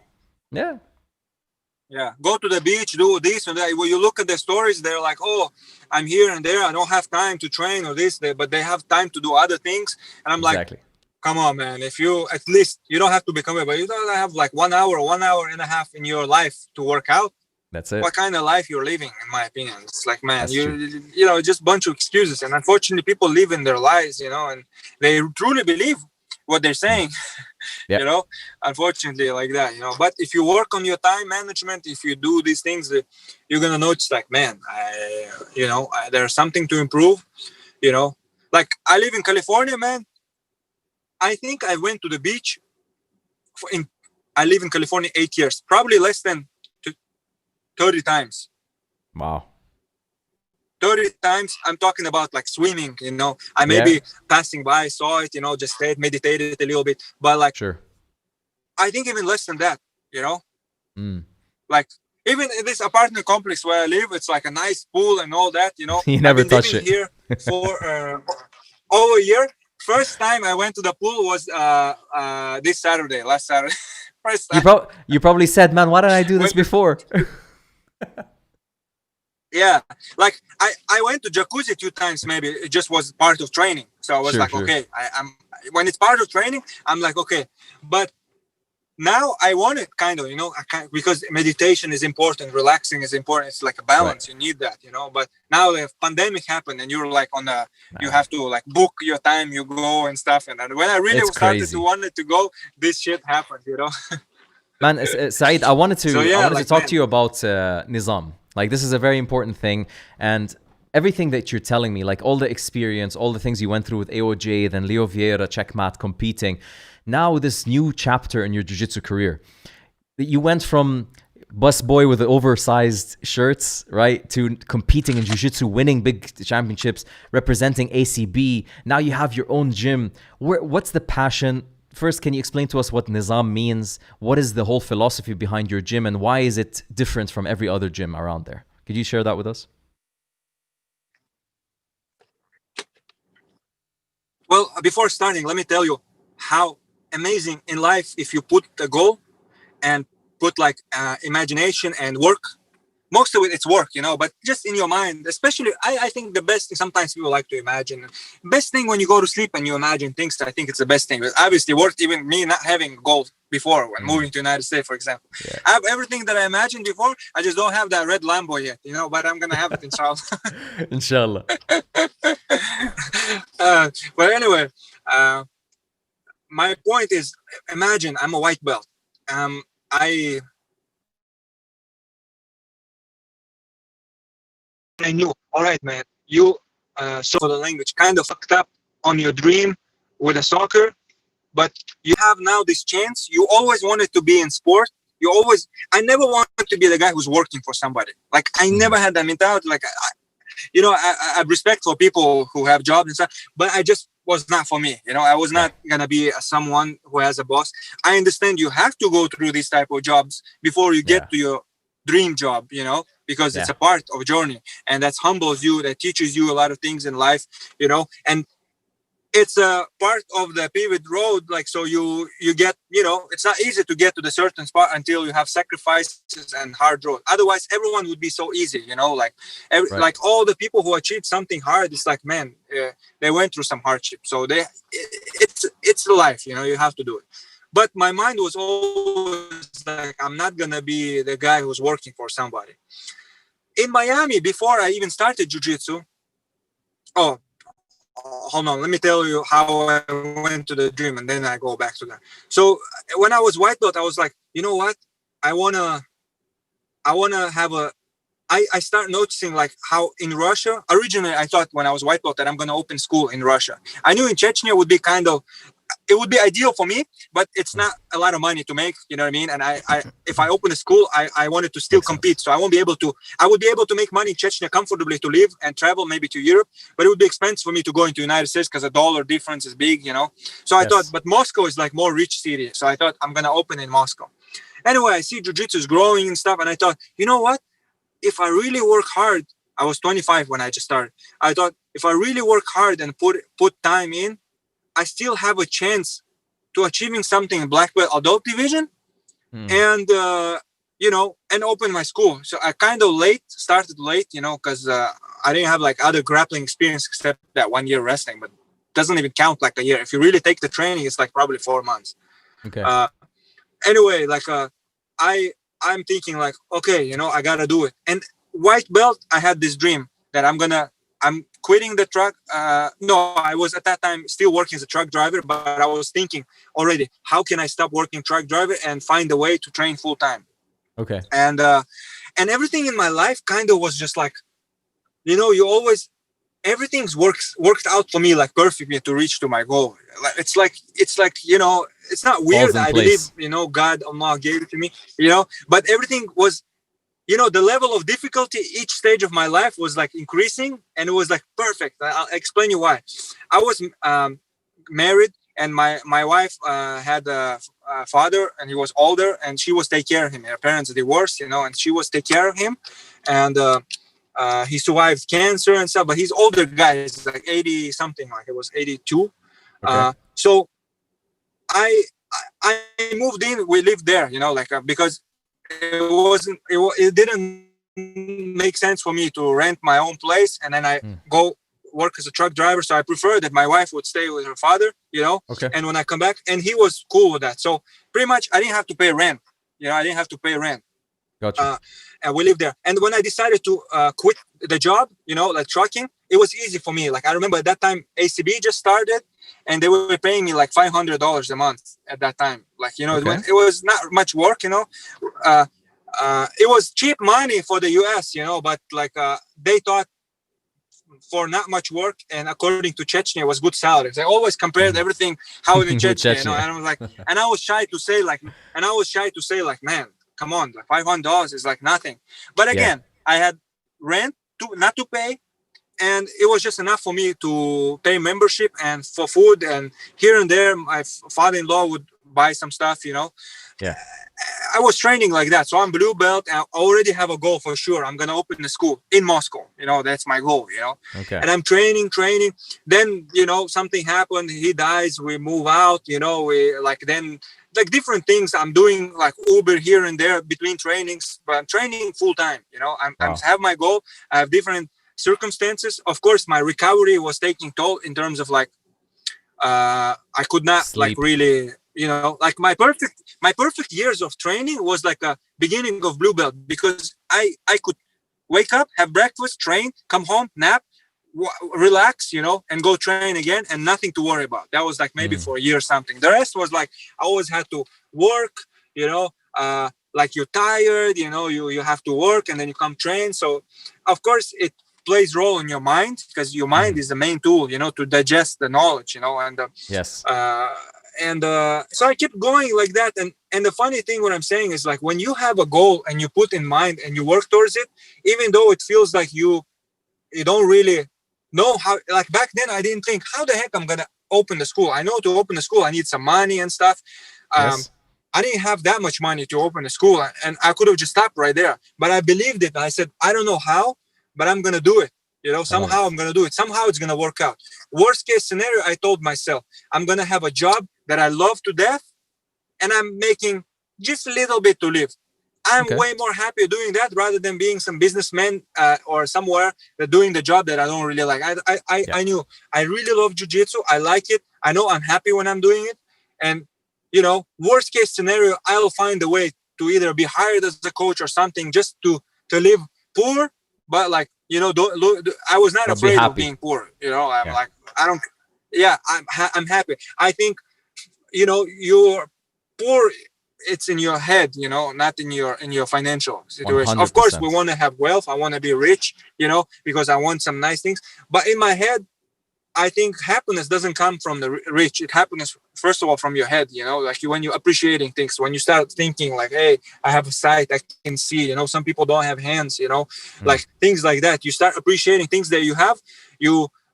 Go to the beach, do this and that. When you look at the stories, they're like, "Oh, I'm here and there, I don't have time to train or this," but they have time to do other things. And I'm like, come on, man. If you, at least, you don't have to become it, but you don't have like 1 hour, 1.5 hours in your life to work out. That's it. What kind of life you're living, in my opinion? It's like, man, just a bunch of excuses. And unfortunately, people live in their lies, and they truly believe what they're saying, unfortunately, like that, But if you work on your time management, if you do these things, you're going to notice like, man, there's something to improve, Like I live in California, man. I think I went to the beach I live in California 8 years, probably less than 30 times. Wow. 30 times. I'm talking about like swimming, I maybe passing by, saw it, just stayed, meditated a little bit. But like, sure. I think even less than that, Mm. like even in this apartment complex where I live, it's like a nice pool and all that, You I've never been touch living it. here for over a year. First time I went to the pool was last Saturday. First time. You probably said, man, why didn't I do this before? Yeah, like I went to jacuzzi 2 times, maybe it just was part of training. So I was okay, I'm when it's part of training, I'm like, okay. But now I want it kind of, because meditation is important, relaxing is important. It's like a balance. Right. You need that, But now the pandemic happened and you're like you have to like book your time, you go and stuff. And when I really started to want to go, this shit happened, Man, Saeed, I wanted to talk to you about Neezam. Like, this is a very important thing. And everything that you're telling me, like all the experience, all the things you went through with AOJ, then Leo Vieira, Checkmat, competing. Now this new chapter in your jiu-jitsu career. You went from busboy with the oversized shirts, right, to competing in jiu-jitsu, winning big championships, representing ACB. Now you have your own gym. What's the passion? First, can you explain to us what Neezam means? What is the whole philosophy behind your gym, and why is it different from every other gym around there? Could you share that with us? Well, before starting, let me tell you how amazing in life if you put a goal and put like imagination and work. Most of it's work, but just in your mind, especially, I think the best thing, sometimes people like to imagine. Best thing when you go to sleep and you imagine things, I think it's the best thing. But obviously worked, even me not having goals before when moving to the United States, for example. Yeah. I have everything that I imagined before. I just don't have that red Lambo yet, but I'm going to have it, inshallah. Inshallah. But anyway, my point is, imagine I'm a white belt. I knew, all right, man, you, so for the language, kind of fucked up on your dream with a soccer, but you have now this chance. You always wanted to be in sport. I never wanted to be the guy who's working for somebody. Like, I never had that mentality. Like, I have respect for people who have jobs and stuff, but I just was not for me. I was not going to be someone who has a boss. I understand you have to go through these type of jobs before you get to your dream job, because it's a part of a journey, and that humbles you, that teaches you a lot of things in life, and it's a part of the pivot road. Like, so you get, it's not easy to get to the certain spot until you have sacrifices and hard road. Otherwise, everyone would be so easy, like like all the people who achieved something hard, it's like, man, they went through some hardship. So it's life, you have to do it. But my mind was always like, I'm not going to be the guy who's working for somebody. In Miami, before I even started jiu-jitsu, hold on, let me tell you how I went to the dream, and then I go back to that. So when I was white belt, I was like, you know what? I wanna have I start noticing like how in Russia, originally I thought when I was white belt that I'm gonna open school in Russia. I knew in Chechnya would be it would be ideal for me, but it's not a lot of money to make, you know what I mean? And I if I open a school, I wanted to still compete. So I would be able to make money in Chechnya comfortably to live and travel maybe to Europe, but it would be expensive for me to go into the United States because the dollar difference is big, So I thought, but Moscow is like more rich city. So I thought I'm going to open in Moscow. Anyway, I see jiu-jitsu is growing and stuff. And I thought, you know what? If I really work hard, I was 25 when I just started. I thought if I really work hard and put time in, I still have a chance to achieving something in black belt adult division, and and open my school. So I kind of started late, because I didn't have like other grappling experience except that 1 year wrestling, but it doesn't even count like a year. If you really take the training, it's like probably 4 months. Okay. Anyway, like I'm thinking like, okay, I gotta do it. And white belt, I had this dream that I'm quitting the truck. No, I was at that time still working as a truck driver, but I was thinking already, how can I stop working truck driver and find a way to train full time? Okay. And everything in my life kind of was just like, everything's worked out for me like perfectly to reach to my goal. It's like it's not Falls weird. in I believe, place. you know, God, Allah gave it to me, you know, but everything was, you know, the level of difficulty each stage of my life was like increasing, and it was like perfect. I'll explain you why. I was married, and my wife had a father, and he was older, and she was take care of him. Her parents divorced, you know, and she was take care of him, and he survived cancer and stuff. But he's older guy, he's like 80 something, like it was 82. Okay. So I I moved in. We lived there, you know, like because it didn't make sense for me to rent my own place and then I go work as a truck driver. So I prefer that my wife would stay with her father, you know. Okay. And when I come back, and he was cool with that. So pretty much I didn't have to pay rent. You know, I didn't have to pay rent. Gotcha. And we lived there. And when I decided to quit the job, you know, like trucking, it was easy for me. Like I remember at that time, ACB just started, and they were paying me like $500 a month at that time. Like, you know, Okay. it was not much work, you know. It was cheap money for the US, you know, but like they thought for not much work, and according to Chechnya, it was good salaries. I always compared everything how in Chechnya, you know, and I was like, and I was shy to say like, man, come on, like $500 is like nothing. But again, I had rent to not to pay, and it was just enough for me to pay membership and for food, and here and there my father-in-law would buy some stuff, you know. Yeah. I was training like that. So I'm blue belt, and I already have a goal for sure. I'm gonna open a school in Moscow, you know. That's my goal, you know. Okay. And I'm training. Then, you know, something happened, he dies, we move out, you know, we like then like different things. I'm doing like Uber here and there between trainings, but I'm training full time, you know. I have my goal. I have different circumstances. Of course, my recovery was taking toll in terms of like I could not Sleep. like really, you know, like my perfect years of training was like a beginning of blue belt, because I could wake up, have breakfast, train, come home, nap, relax, you know, and go train again, and nothing to worry about. That was like maybe for a year or something. The rest was like I always had to work, you know, like you're tired, you know, you have to work and then you come train. So of course it plays role in your mind, because your mind is the main tool, you know, to digest the knowledge, you know. And Yes. So I kept going like that. And the funny thing, what I'm saying is, like, when you have a goal and you put in mind and you work towards it, even though it feels like you don't really know how, like back then I didn't think, how the heck I'm gonna open the school. I know to open the school I need some money and stuff. Yes. I didn't have that much money to open a school, and I could have just stopped right there. But I believed it. I said, I don't know how, but I'm gonna do it. You know, somehow I'm gonna do it. Somehow it's gonna work out. Worst case scenario, I told myself, I'm gonna have a job that I love to death, and I'm making just a little bit to live. I'm way more happy doing that rather than being some businessman or somewhere that doing the job that I don't really like. I knew I really love jiu-jitsu. I like it. I know I'm happy when I'm doing it. And, you know, worst case scenario, I'll find a way to either be hired as a coach or something, just to live poor. But like, you know, I was not afraid of being poor. You know, I'm like, I don't. Yeah, I'm happy. I think, you know, you're poor, it's in your head, you know, not in your financial situation. 100%. Of course, we want to have wealth. I want to be rich, you know, because I want some nice things. But in my head, I think happiness doesn't come from the rich. It happiness, first of all, from your head, you know, like when you're appreciating things, when you start thinking like, hey, I have a sight, I can see, you know, some people don't have hands, you know, like things like that. You start appreciating things that you have,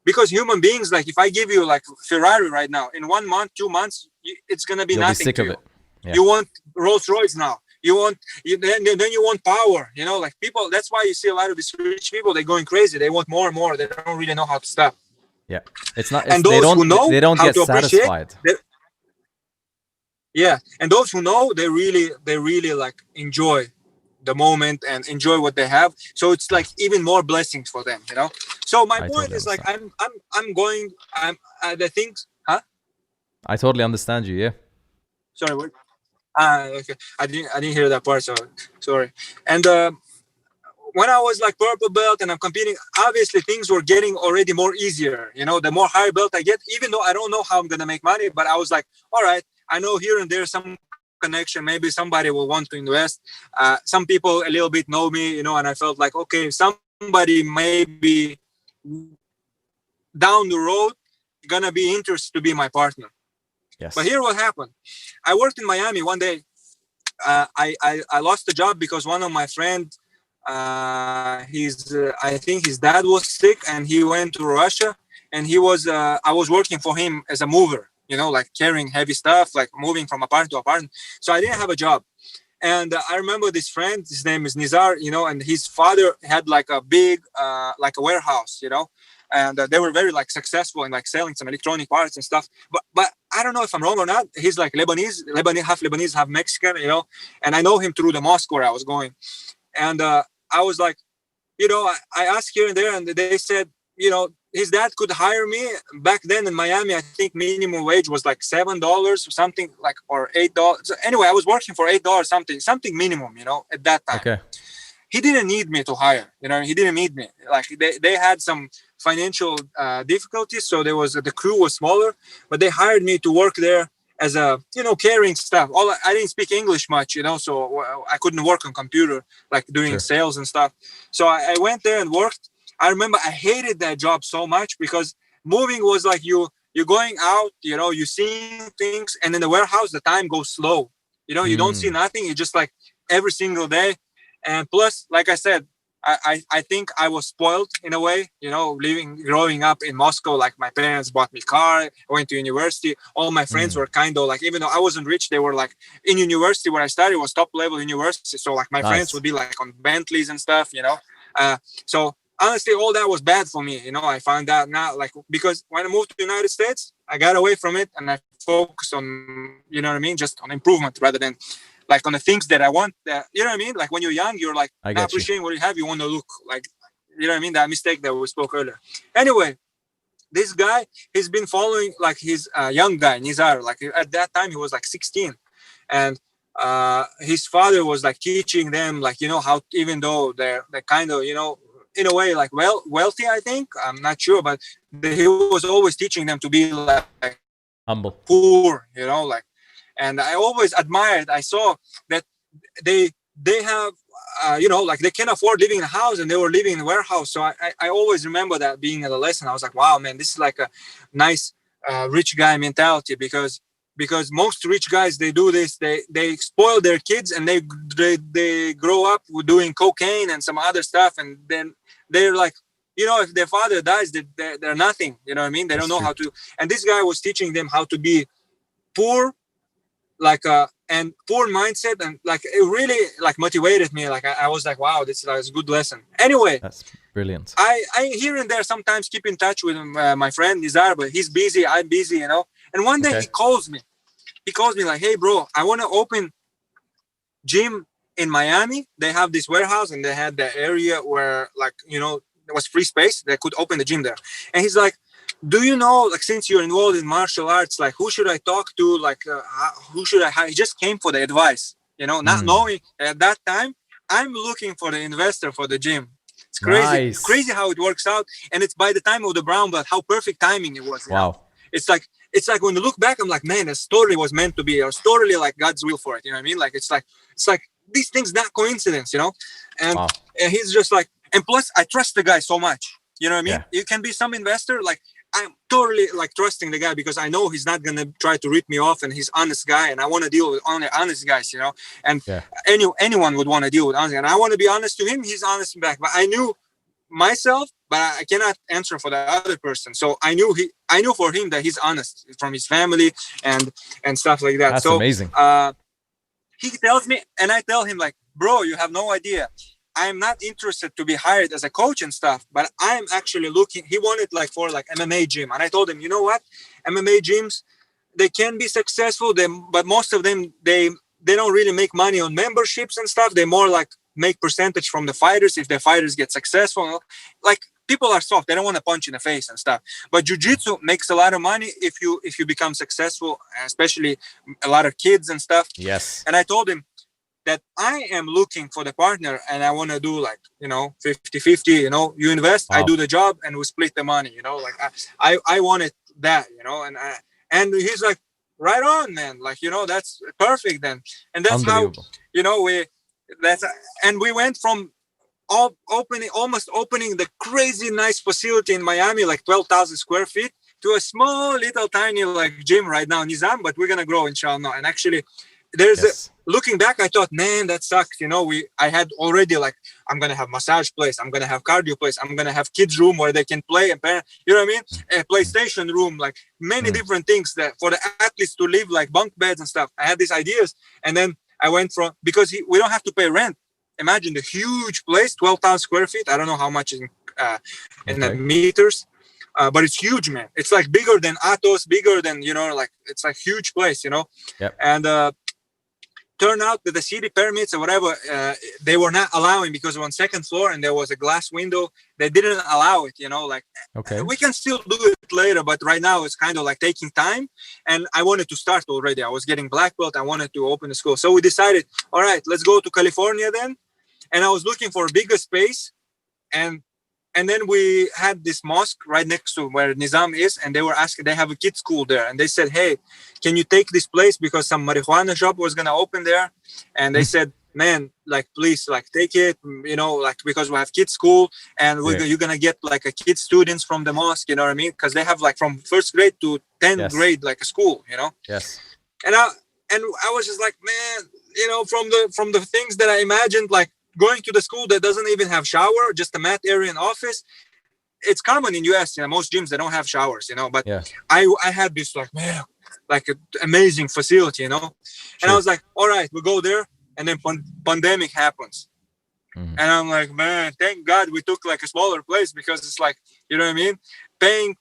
because human beings, like if I give you like Ferrari right now, in 1 month, 2 months, it's going to be nothing to you. Yeah. You want Rolls Royce now. Then you want power, you know, like people. That's why you see a lot of these rich people, they're going crazy. They want more and more. They don't really know how to stop. Yeah, it's not. And those who know they don't how get to appreciate, satisfied. And those who know, they really like enjoy the moment and enjoy what they have. So it's like even more blessings for them, you know. So my point is like I'm the things, huh? I totally understand you. Yeah. Sorry, what? Okay. I didn't hear that part, so sorry. And when I was like purple belt and I'm competing, obviously things were getting already more easier. You know, the more higher belt I get, even though I don't know how I'm gonna make money, but I was like, all right, I know here and there some connection, maybe somebody will want to invest. Some people a little bit know me, you know, and I felt like, okay, somebody maybe down the road gonna be interested to be my partner. Yes. But here what happened. I worked in Miami one day. I lost the job because one of my friends, I think his dad was sick and he went to Russia, and I was working for him as a mover, like carrying heavy stuff, like moving from apartment to apartment. So I didn't have a job. And I remember this friend, his name is Nizar, and his father had like a big, like a warehouse, and they were very like successful in like selling some electronic parts and stuff. But I don't know if I'm wrong or not. He's like Lebanese, half Mexican, and I know him through the mosque where I was going. And I was like, I asked here and there, and they said, his dad could hire me back then in Miami. I think minimum wage was like $7 or something, like, or $8. So anyway, I was working for $8, something minimum, at that time. Okay. He didn't need me to hire, he didn't need me. Like they had some financial difficulties, so the crew was smaller, but they hired me to work there as a, carrying stuff. I didn't speak English much, so I couldn't work on computer, like doing sales and stuff. So I went there and worked. I remember I hated that job so much because moving was like you're going out, you're seeing things, and in the warehouse, the time goes slow. You don't see nothing. You just like every single day. And plus, like I said, I think I was spoiled in a way, growing up in Moscow. Like my parents bought me a car, I went to university. All my friends were kind of like, even though I wasn't rich, they were like in university where I studied was top level university. So like my friends would be like on Bentleys and stuff, so honestly, all that was bad for me. I found out now, like, because when I moved to the United States, I got away from it and I focused on, just on improvement rather than like on the things that I want. Like when you're young, you're like not appreciating what you have. You want to look like, that mistake that we spoke earlier. Anyway, this guy, he's been following like his young guy, Nizar. Like at that time, he was like 16. And his father was like teaching them, like, how, even though they're kind of, in a way, like wealthy, I think. I'm not sure, but he was always teaching them to be like humble, poor, like. And I always admired. I saw that they have, like they can afford living in a house, and they were living in a warehouse. So I always remember that being at a lesson. I was like, wow, man, this is like a nice rich guy mentality, because most rich guys, they do this. They spoil their kids, and they grow up doing cocaine and some other stuff, and then they're like, if their father dies, they're nothing. You know what I mean? They don't know how to. And this guy was teaching them how to be poor, like and poor mindset, and like it really like motivated me. Like I was like, wow, this is a good lesson. Anyway, that's brilliant. I here and there sometimes keep in touch with my friend Nizar, but he's busy, I'm busy, And one day he calls me like, hey bro, I want to open gym in Miami. They have this warehouse, and they had the area where, like, there was free space. They could open the gym there. And he's like, do you know, like, since you're involved in martial arts, like, who should I talk to? Like, who should I hire? He just came for the advice, not knowing at that time I'm looking for the investor for the gym. It's crazy. Nice. Crazy how it works out. And it's by the time of the brown belt, how perfect timing it was. Wow. It's like when you look back, I'm like, man, the story was meant to be, or totally like God's will for it. You know what I mean? Like, it's like these things, not coincidence, And he's just like, and plus I trust the guy so much. You know what I mean? Yeah. You can be some investor, like, I'm totally like trusting the guy because I know he's not going to try to rip me off, and he's honest guy, and I want to deal with only honest guys, and anyone would want to deal with honest, and I want to be honest to him. He's honest back, but I knew myself, but I cannot answer for the other person. So I knew for him that he's honest from his family and stuff like that. That's so amazing. He tells me, and I tell him like, bro, you have no idea. I'm not interested to be hired as a coach and stuff, but I'm actually looking. He wanted like for like MMA gym. And I told him, you know what? MMA gyms, they can be successful, but most of them, they don't really make money on memberships and stuff. They more like make percentage from the fighters if the fighters get successful. Like, people are soft. They don't want to punch in the face and stuff. But jiu-jitsu makes a lot of money if you become successful, especially a lot of kids and stuff. Yes. And I told him that I am looking for the partner, and I want to do like, 50-50, you invest, wow. I do the job, and we split the money, like I wanted that, and he's like, right on, man. Like, that's perfect then. And that's how, and we went from almost opening the crazy nice facility in Miami, like 12,000 square feet, to a small little tiny like gym right now, Neezam, but we're gonna grow inshallah. And actually, there's looking back, I thought, man, that sucks. I had already like, I'm gonna have massage place, I'm gonna have cardio place, I'm gonna have kids room where they can play and parent, you know what I mean? A PlayStation room, like many different things that for the athletes to live, like bunk beds and stuff. I had these ideas, and then I went from because we don't have to pay rent. Imagine the huge place, 12,000 square feet. I don't know how much in the meters. But it's huge, man. It's like bigger than Atos, bigger than, like it's a huge place, Yep. And turned out that the city permits or whatever, they were not allowing because on second floor and there was a glass window. They didn't allow it, we can still do it later, but right now it's kind of like taking time. And I wanted to start already. I was getting black belt. I wanted to open the school. So we decided, all right, let's go to California then. And I was looking for a bigger space. And then we had this mosque right next to where Neezam is, and they were asking, they have a kids school there. And they said, hey, can you take this place? Because some marijuana shop was going to open there. And they said, man, like, please, like, take it, like, because we have kids school and you're going to get like a kid students from the mosque, you know what I mean? Because they have like from first grade to 10th grade, like a school, Yes. And I was just like, man, from the things that I imagined, like, going to the school that doesn't even have shower, just a mat area and office. It's common in US, most gyms, they don't have showers, but I had this like, man, like an amazing facility, And I was like, all right, we'll go there. And then pandemic happens. And I'm like, man, thank God we took like a smaller place, because it's like, you know what I mean? Paying,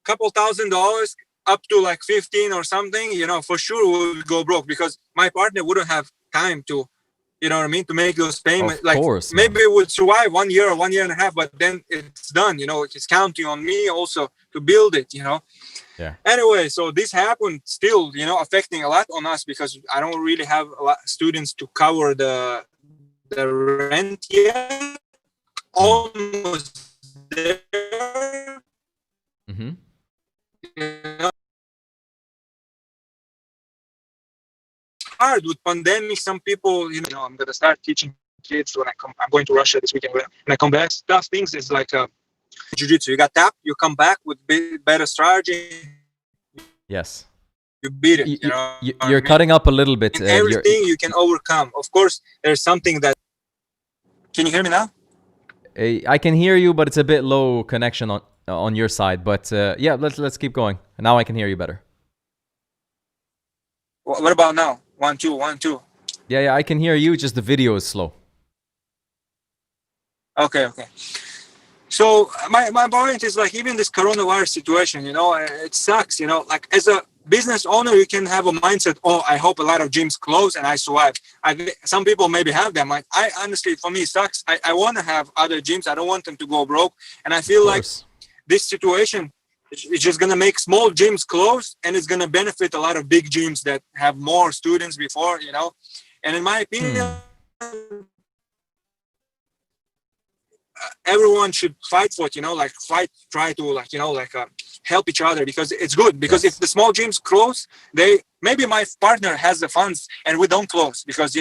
couple $1,000 up to like 15 or something, for sure we would go broke, because my partner wouldn't have time to, you know what I mean, to make those payments. Of course, maybe it would survive 1 year or 1.5 years, but then it's done. It's counting on me also to build it. Yeah. Anyway, so this happened still, affecting a lot on us, because I don't really have a lot of students to cover the rent yet. Almost there. Hard with pandemic. Some people, I'm gonna start teaching kids when I'm going to Russia this weekend. When I come back, tough things is like jiu-jitsu. You got tapped, you come back with better strategy. Yes. You beat it. You're cutting up a little bit. Everything you can overcome. Of course, there's something that. Can you hear me now? I can hear you, but it's a bit low connection on your side. But let's keep going. Now I can hear you better. What about now? 1 2 1 2. Yeah, I can hear you. Just the video is slow. Okay. So my point is like, even this coronavirus situation, it sucks. Like as a business owner, you can have a mindset. Oh, I hope a lot of gyms close and I survive. Some people maybe have that mind. I honestly, for me, it sucks. I want to have other gyms. I don't want them to go broke. And I feel like this situation, it's just going to make small gyms close, and it's going to benefit a lot of big gyms that have more students before, And in my opinion, everyone should fight for it, try to help each other, because it's good. Because if the small gyms close, maybe my partner has the funds and we don't close, because,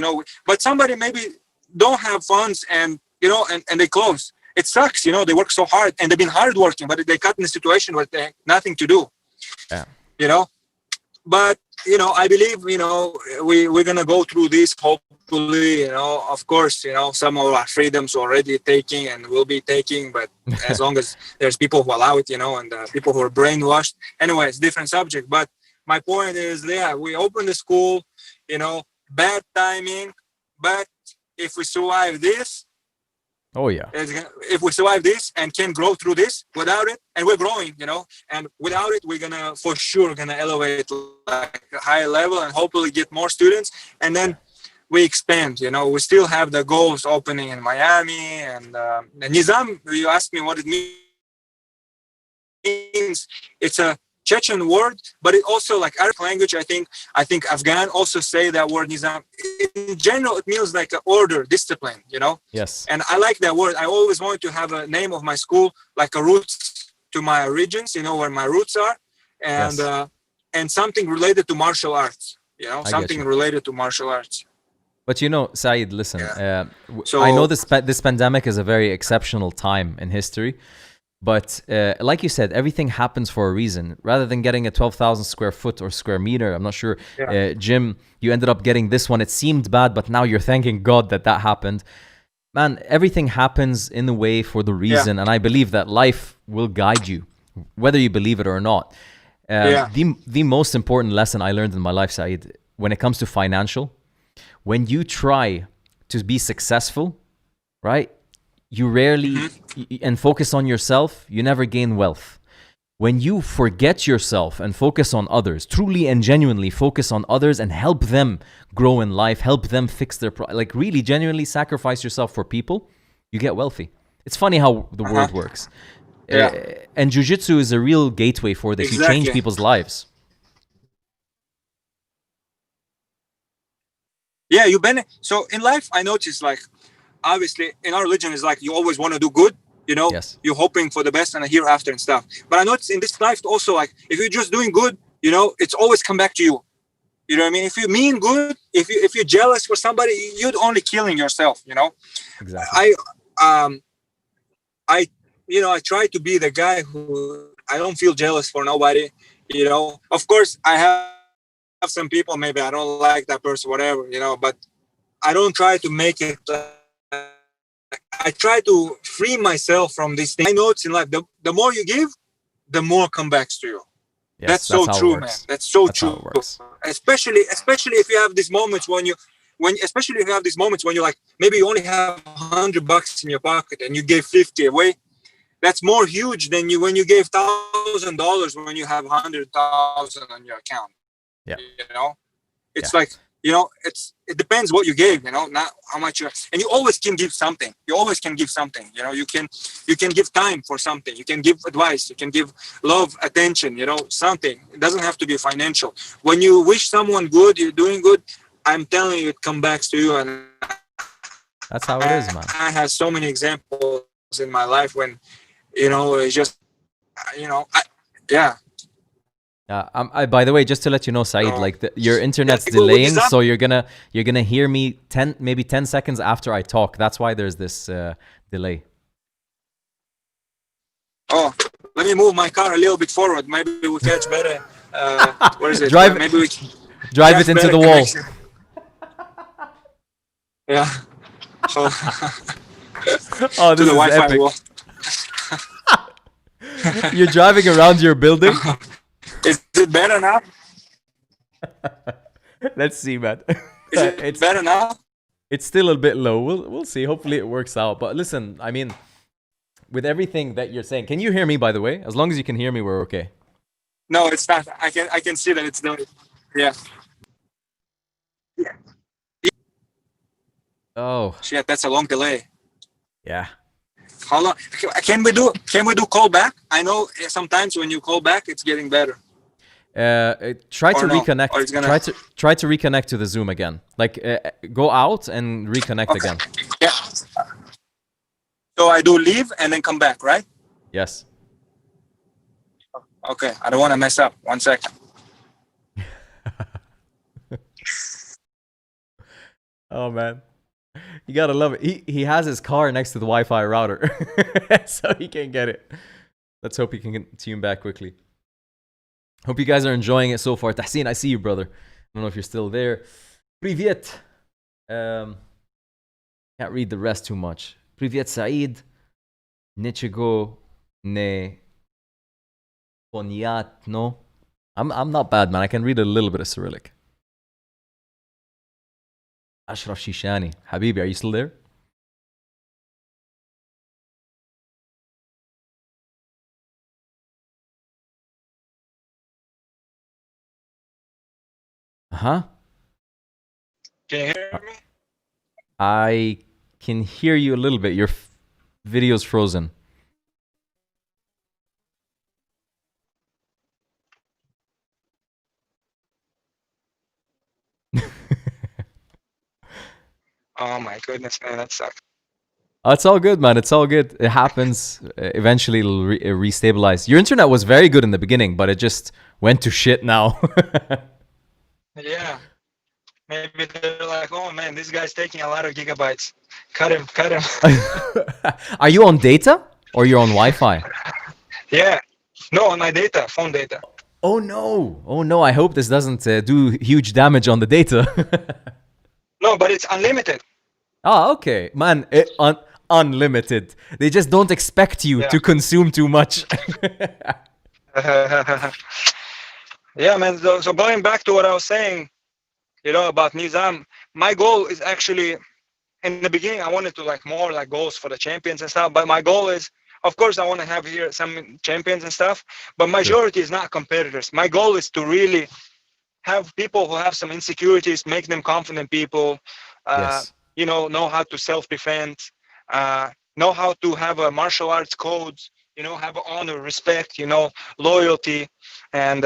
but somebody maybe don't have funds and they close. It sucks, they work so hard and they've been hardworking, but they cut in a situation where they have nothing to do. Yeah. But, I believe, we're going to go through this, hopefully, of course, some of our freedoms already taking and will be taking, but as long as there's people who allow it, and people who are brainwashed. Anyway, it's a different subject. But my point is, we opened the school, bad timing, but if we survive this, if we survive this and can grow through this, without it, and we're growing, and without it, we're gonna for sure elevate like a higher level and hopefully get more students, and then we expand. We still have the goals opening in Miami and Neezam. You asked me what it means. It's a Chechen word, but it also like Arabic language. I think Afghan also say that word Neezam. In general, it means like an order, discipline, Yes. And I like that word. I always wanted to have a name of my school, like a roots to my origins, where my roots are, and something related to martial arts, something related to martial arts. But Saeed, listen, I know this pandemic is a very exceptional time in history. But like you said, everything happens for a reason. Rather than getting a 12,000 square foot or square meter, I'm not sure, gym, you ended up getting this one. It seemed bad, but now you're thanking God that that happened. Man, everything happens in a way for the reason. And I believe that life will guide you, whether you believe it or not. The most important lesson I learned in my life, Saeed, when it comes to financial, when you try to be successful, right? You rarely and focus on yourself, you never gain wealth. When you forget yourself and focus on others, truly and genuinely focus on others and help them grow in life, help them fix their like really genuinely sacrifice yourself for people, you get wealthy. It's funny how the world works. And jiu-jitsu is a real gateway for this. You change people's lives. Yeah, so in life I noticed, like, obviously in our religion is like you always want to do good, you know. You're hoping for the best and a hereafter and stuff. But I noticed in this life also, like, if you're just doing good, you know, it's always come back to you. You know what I mean? If you mean good, if you're jealous for somebody, you're only killing yourself, you know. Exactly. I try to be the guy who I don't feel jealous for nobody, you know. Of course I have some people, maybe I don't like that person, whatever, you know, but I don't try to make it I try to free myself from these things. I know it's in life, the more you give, the more comes back to you. Yes, that's so true, man. That's so true. Especially if you have these moments when you're like, maybe you only have $100 in your pocket and you gave 50 away. That's more huge than when you gave $1,000 when you have 100,000 on your account. Yeah. You know, it's like, you know, it depends what you gave, you know, not how much and you always can give something. You always can give something, you know. You can give time for something. You can give advice. You can give love, attention, you know, something. It doesn't have to be financial. When you wish someone good, you're doing good, I'm telling you, it comes back to you. And that's how it is, man. I have so many examples in my life when, you know, it's just, you know, by the way, just to let you know, Saeed, like your internet's delaying, so you're gonna hear me 10 seconds after I talk. That's why there's this delay. Oh, let me move my car a little bit forward. Maybe we catch better. Where is it? Maybe we drive it into the wall. Yeah. So, oh, this is epic. Wall. You're driving around your building. Is it better now? Let's see, man. It's better now? It's still a bit low. We'll see. Hopefully it works out. But listen, I mean, with everything that you're saying, can you hear me, by the way? As long as you can hear me, we're okay. No, it's not. I can see that it's not. Yeah. Oh. Shit, that's a long delay. Yeah. How long can we do call back? I know sometimes when you call back, it's getting better. Try to reconnect. Try to reconnect to the Zoom again. Like go out and reconnect again. Yeah. So I do leave and then come back, right? Yes. Okay. I don't want to mess up. 1 second. Oh man. You gotta love it. He has his car next to the Wi-Fi router, so he can't get it. Let's hope he can tune back quickly. Hope you guys are enjoying it so far. Tahsin, I see you, brother. I don't know if you're still there. Привет. Can't read the rest too much. Привет, Saeed. Nichego ne poniatno. I'm not bad, man. I can read a little bit of Cyrillic. Ashraf Shishani. Habibi, are you still there? Huh? Can you hear me? I can hear you a little bit. Your video's frozen. Oh my goodness, man, that sucks. Oh, it's all good, man. It's all good. It happens. Eventually, it'll restabilize. Your internet was very good in the beginning, but it just went to shit now. Yeah. Maybe they're like, oh man, this guy's taking a lot of gigabytes. Cut him. Are you on data? Or you're on Wi-Fi? Yeah. No, on my data, phone data. Oh no! Oh no! I hope this doesn't do huge damage on the data. No, but it's unlimited. Ah, okay, man. Unlimited. They just don't expect you Yeah. to consume too much. Yeah, man. So going back to what I was saying, about Neezam, my goal is actually, in the beginning, I wanted to like more like goals for the champions and stuff. But my goal is, of course, I want to have here some champions and stuff. But Sure. majority is not competitors. My goal is to really have people who have some insecurities, make them confident people. Uh, Yes. know how to self-defend, know how to have a martial arts codes, have honor, respect, loyalty, and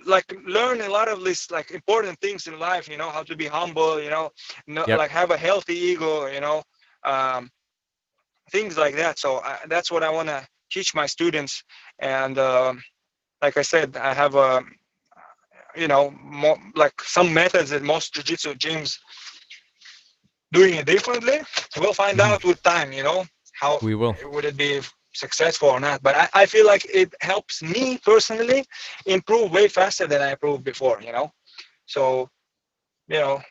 like learn a lot of these like important things in life. How to be humble, Yep. like have a healthy ego, um, things like that. So that's what I want to teach my students. And like I said, I have a more, like some methods that most jiu-jitsu gyms doing it differently. We'll find Mhm. out with time, how We will. would it be successful or not. But I feel like it helps me personally improve way faster than I improved before, So, you know,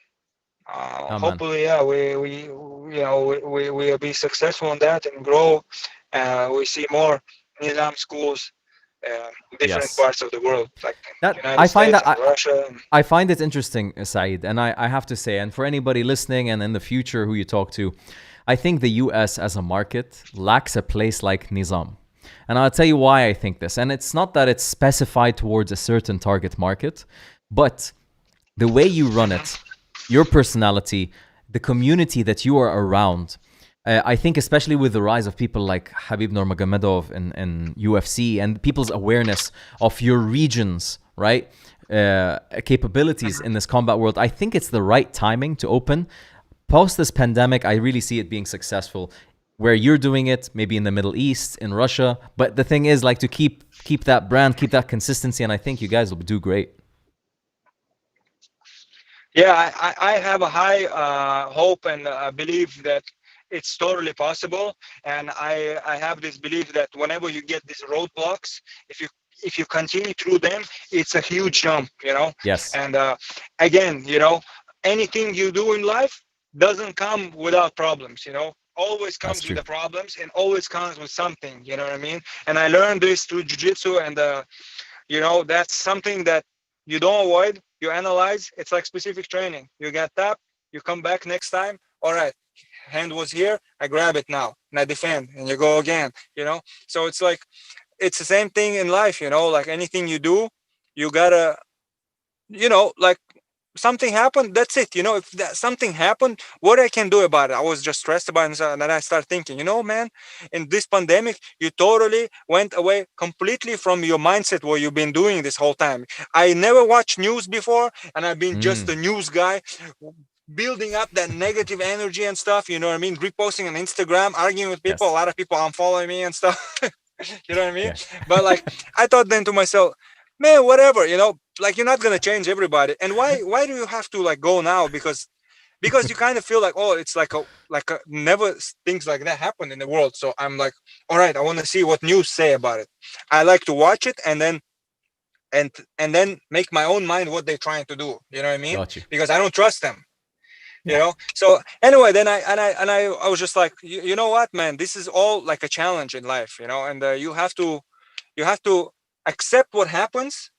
Oh man. hopefully, yeah, we will be successful in that and grow. We see more Nizam schools in different Yes. parts of the world, like That United I find States that and Russia. I find it interesting, Saeed, and I have to say, and for anybody listening and in the future who you talk to, I think the US as a market lacks a place like Nizam. And I'll tell you why I think this. And it's not that it's specified towards a certain target market, but the way you run it, your personality, the community that you are around. I think, especially with the rise of people like Habib Nurmagomedov in UFC and people's awareness of your regions, right? Capabilities in this combat world, I think it's the right timing to open. Post this pandemic, I really see it being successful. Where you're doing it, maybe in the Middle East, in Russia, but the thing is, like, to keep that brand, keep that consistency, and I think you guys will do great. Yeah, I have a high hope and belief that it's totally possible. And I have this belief that whenever you get these roadblocks, if you continue through them, it's a huge jump. Yes, And again, anything you do in life doesn't come without problems. Always that's comes with true. the problems and always comes with something. You know what I mean? And I learned this through jiu-jitsu, and that's something that you don't avoid, you analyze. It's like specific training. You get tapped, you come back next time, all right, hand was here, I grab it now and I defend, and you go again. So it's like, it's the same thing in life. Like anything you do, you gotta, like, something happened, that's it. If that something happened, what I can do about it? I was just stressed about it, and then I start thinking, man, in this pandemic, you totally went away completely from your mindset, what you've been doing this whole time. I never watched news before, and I've been just Mm, a news guy, building up that negative energy and stuff, you know what I mean, reposting on Instagram, arguing with people, a yes, lot of people unfollowing me and stuff. You know what I mean? yeah, But like, I thought then to myself, man, whatever, like, you're not gonna change everybody. And why do you have to like go now? Because you kind of feel like, oh, it's like a never things like that happen in the world. So I'm like, all right, I want to see what news say about it. I like to watch it and then and then make my own mind what they're trying to do. You know what I mean? got you. Because I don't trust them. Yeah, So anyway, then I was just like, you know what, man, this is all like a challenge in life, and you have to accept what happens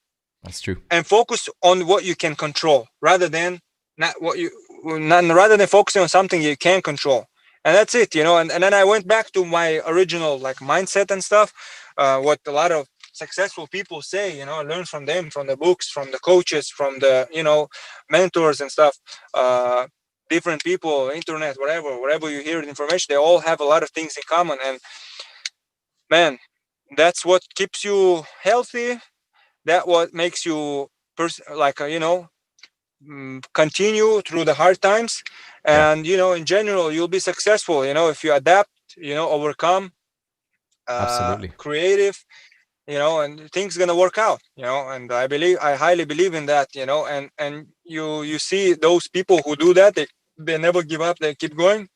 that's true. and focus on what you can control rather than not what you not rather than focusing on something you can control. And that's it. And then I went back to my original like mindset and stuff, what a lot of successful people say. I learn from them, from the books, from the coaches, from the mentors and stuff, different people, internet, wherever you hear the information, they all have a lot of things in common. And man, that's what keeps you healthy, that what makes you like continue through the hard times. Yeah, And in general, you'll be successful, if you adapt, overcome, absolutely. creative, and things gonna work out. And I highly believe in that. And you see those people who do that, they never give up, they keep going.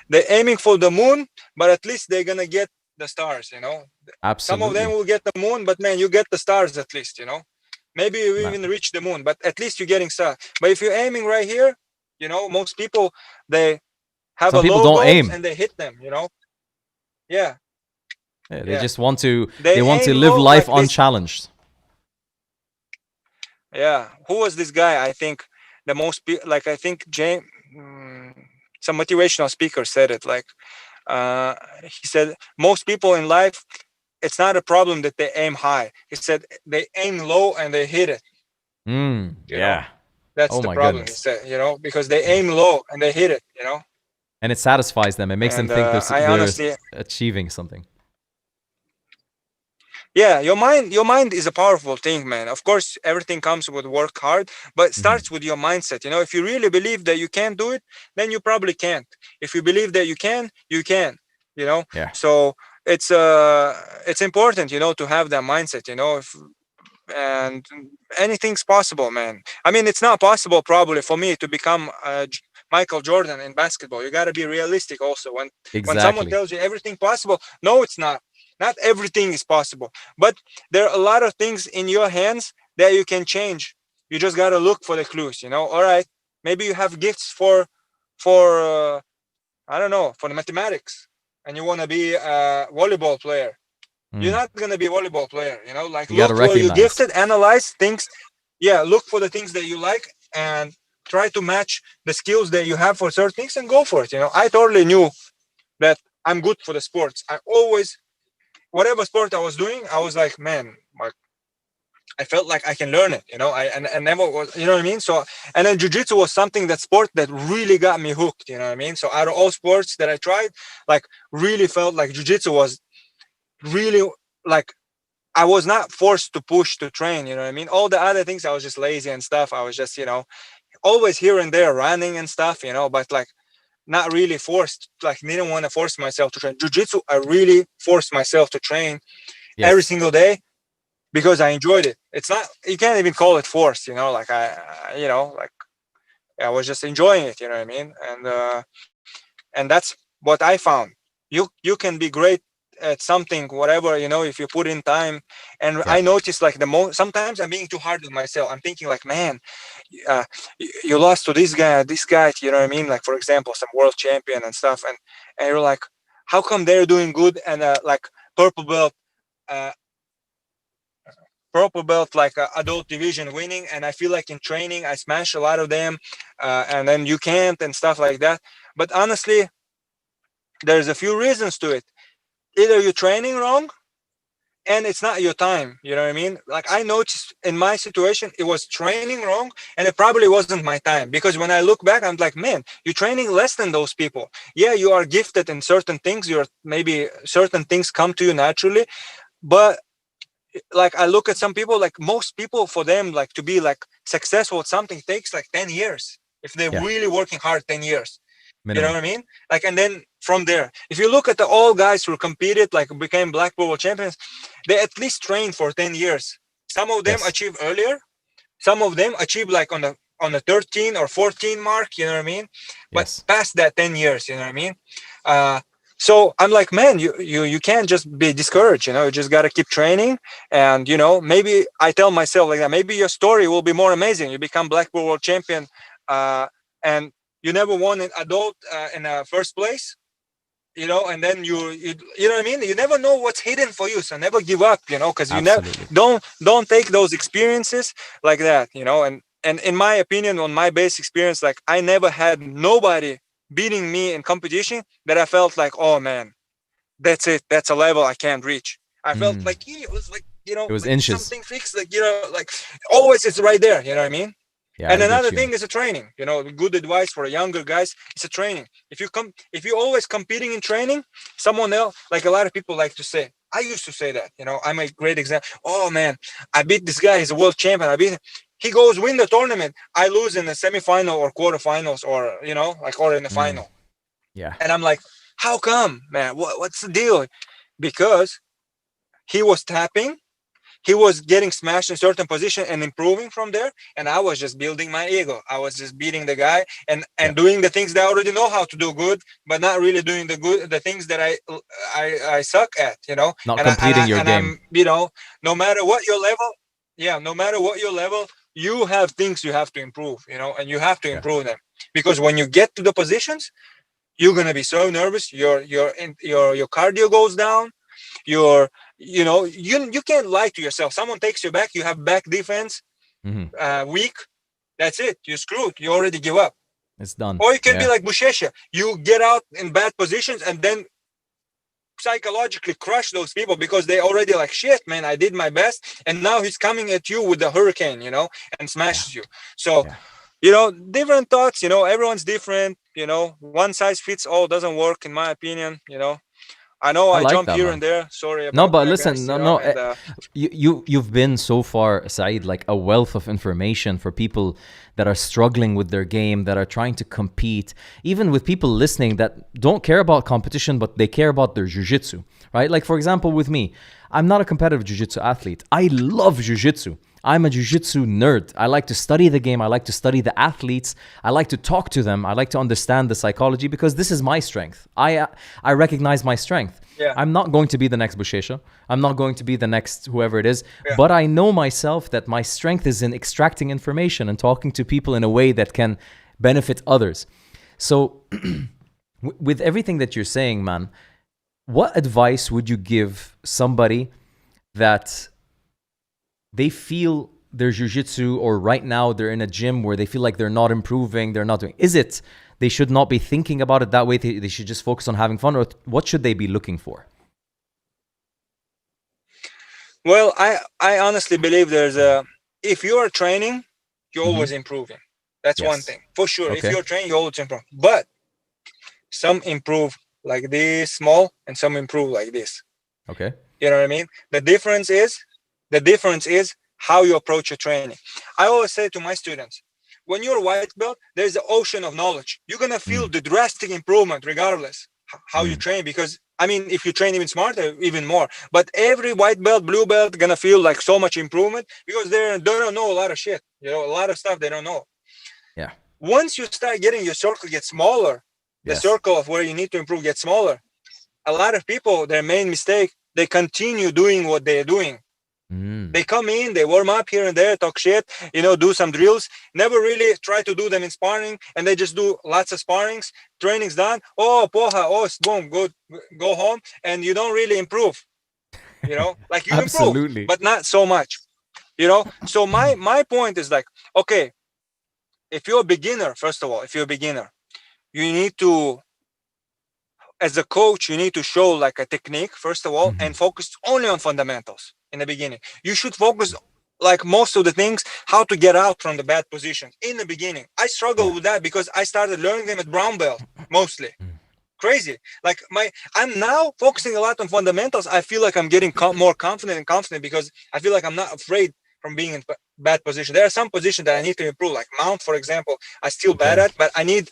They're aiming for the moon, but at least they're gonna get the stars, you know. Some of them Absolutely. will get the moon, but man, you get the stars at least, you know. Maybe you Man. even reach the moon, but at least you're getting stars. But if you're aiming right here, you know, most people, they have Some a people low don't goals aim. and they hit them, you know. Yeah, Yeah, they yeah. just want to They they want to aim live low life like this. unchallenged. Yeah. Who was this guy? I think the most like I think James, some motivational speaker said it. Like he said, most people in life, it's not a problem that they aim high. He said they aim low and they hit it. You know, Yeah. that's Oh the my problem. He goodness. said, you know, because they aim low and they hit it. You know, And it satisfies them. It makes them and think I they're honestly, achieving something. yeah, your mind is a powerful thing, man. Of course, everything comes with work hard, but it starts with your mindset. You know, if you really believe that you can't do it, then you probably can't. If you believe that you can, you can. You know, Yeah. so it's important, you know, to have that mindset. You know, if and anything's possible, man. I mean, it's not possible probably for me to become Michael Jordan in basketball. You got to be realistic also. When someone Exactly. tells you everything possible, no, it's not. Not everything is possible, but there are a lot of things in your hands that you can change. You just got to look for the clues, you know. All right, maybe you have gifts for I don't know, for the mathematics, and you want to be a volleyball player. You're Mm. not gonna be a volleyball player, you know. Like, You got to look where you're recognize. gifted, analyze things. Yeah, look for the things that you like, and try to match the skills that you have for certain things, and go for it. You know, I totally knew that I'm good for the sports. I always, whatever sport I was doing, I was like, man, like, I felt like I can learn it. You know, I never was. You know what I mean? So, and then jujitsu was something, that sport that really got me hooked. You know what I mean? So out of all sports that I tried, like, really felt like jujitsu was really, like, I was not forced to push to train, you know what I mean? All the other things, I was just lazy and stuff. I was just, you know, always here and there running and stuff, you know, but like, not really forced, like, didn't want to force myself to train. Jiu-jitsu, I really forced myself to train every Yes. single day because I enjoyed it. It's not, you can't even call it force, you know, like you know, like, I was just enjoying it, you know what I mean? And that's what I found. You can be great at something, whatever, you know, if you put in time. And Yeah. I noticed, like, the most, sometimes I'm being too hard on myself. I'm thinking like, man, you lost to this guy, you know what I mean? Like, for example, some world champion and stuff, and you're like, how come they're doing good, and like, purple belt, uh, like, adult division winning, and I feel like in training I smash a lot of them, and then you can't, and stuff like that. But honestly, there's a few reasons to it. Either you're training wrong, and it's not your time, you know what I mean? Like, I noticed in my situation, it was training wrong, and it probably wasn't my time, because when I look back, I'm like, man, you're training less than those people. Yeah, you are gifted in certain things, you're, maybe certain things come to you naturally, but like, I look at some people, like, most people, for them, like, to be like successful at something takes like 10 years, if they're Yeah. really working hard, 10 years. You know Minimum. what I mean? Like, and then from there, if you look at the all guys who competed, like, became black belt world champions, they at least trained for 10 years. Some of them Yes. achieve earlier. Some of them achieve like on the 13 or 14 mark. You know what I mean? But Yes. past that 10 years, you know what I mean? Uh, so I'm like, man, you can't just be discouraged. You know, you just gotta keep training. And, you know, maybe I tell myself like that. Maybe your story will be more amazing. You become black belt world champion, and you never won an adult in first place, you know, and then you know what I mean? You never know what's hidden for you, so never give up, you know, because you never, Absolutely. don't take those experiences like that, you know. And in my opinion, on my base experience, like, I never had nobody beating me in competition that I felt like, oh man, that's it, that's a level I can't reach. I felt Mm. like, yeah, it was like, you know, It was like inches. something fixed, like, you know, like, always it's right there, you know what I mean? Yeah, And I get another you. thing is a training. You know, good advice for younger guys. It's a training. If you're always competing in training, someone else, like, a lot of people like to say. I used to say that. You know, I'm a great example. Oh man, I beat this guy. He's a world champion. I beat him. He goes win the tournament. I lose in the semifinal or quarterfinals, or, you know, like, or in the Mm. final. Yeah. And I'm like, how come, man? What's the deal? Because he was tapping. he was getting smashed in certain position and improving from there, and I was just building my ego. I was just beating the guy and doing the things that I already know how to do good, but not really doing the things that I suck at, you know. Not And completing your game. I'm, you know, no matter what your level, no matter what your level, you have things you have to improve, you know, and you have to improve them, because when you get to the positions, you're gonna be so nervous. Your cardio goes down. You know, you can't lie to yourself. Someone takes you back, you have back defense, weak. That's it. You're screwed. You already give up. It's done. Or you can be like Bushesha. You get out in bad positions and then psychologically crush those people because they already like, shit, man, I did my best, and now he's coming at you with the hurricane, you know, and smashes you. So you know, different thoughts, you know, everyone's different, you know, one size fits all doesn't work in my opinion, you know. I know I like jump here and there. Sorry about no, but that, listen, guys, no, and, you've been so far, Saeed, like a wealth of information for people that are struggling with their game, that are trying to compete, even with people listening that don't care about competition, but they care about their jiu-jitsu, right? Like, for example, with me, I'm not a competitive jiu-jitsu athlete. I love jiu-jitsu. I'm a jiu-jitsu nerd. I like to study the game. I like to study the athletes. I like to talk to them. I like to understand the psychology because this is my strength. I recognize my strength. Yeah. I'm not going to be the next Bushesha. I'm not going to be the next whoever it is. Yeah. But I know myself that my strength is in extracting information and talking to people in a way that can benefit others. So with everything that you're saying, man, what advice would you give somebody that they feel their jiu-jitsu, or right now they're in a gym where they feel like they're not improving, they're not doing? Is it they should not be thinking about it that way, they should just focus on having fun, or what should they be looking for? Well, I honestly believe if you are training, you're always improving. That's one thing for sure. Okay. If you're training, you always improve. But some improve like this small and some improve like this. Okay. You know what I mean? The difference is how you approach your training. I always say to my students, when you're a white belt, there's an ocean of knowledge. You're going to feel the drastic improvement regardless how you train, because I mean, if you train even smarter, even more. But every white belt, blue belt, going to feel like so much improvement because they don't know a lot of shit. You know, a lot of stuff they don't know. Yeah. Once you start getting your circle get smaller, the circle of where you need to improve gets smaller. A lot of people, their main mistake, they continue doing what they're doing. They come in, they warm up here and there, talk shit, you know, do some drills, never really try to do them in sparring, and they just do lots of sparrings, training's done, oh, poha, oh, boom, go home, and you don't really improve, you know, like you improve, but not so much, you know. So my point is like, okay, if you're a beginner, first of all, you need to, as a coach, you need to show like a technique, first of all, and focus only on fundamentals in the beginning. You should focus, like most of the things, how to get out from the bad positions in the beginning. I struggle with that because I started learning them at brown belt, mostly. Crazy. Like I'm now focusing a lot on fundamentals. I feel like I'm getting more confident because I feel like I'm not afraid from being in bad position. There are some positions that I need to improve, like mount, for example. I'm still bad at, but I need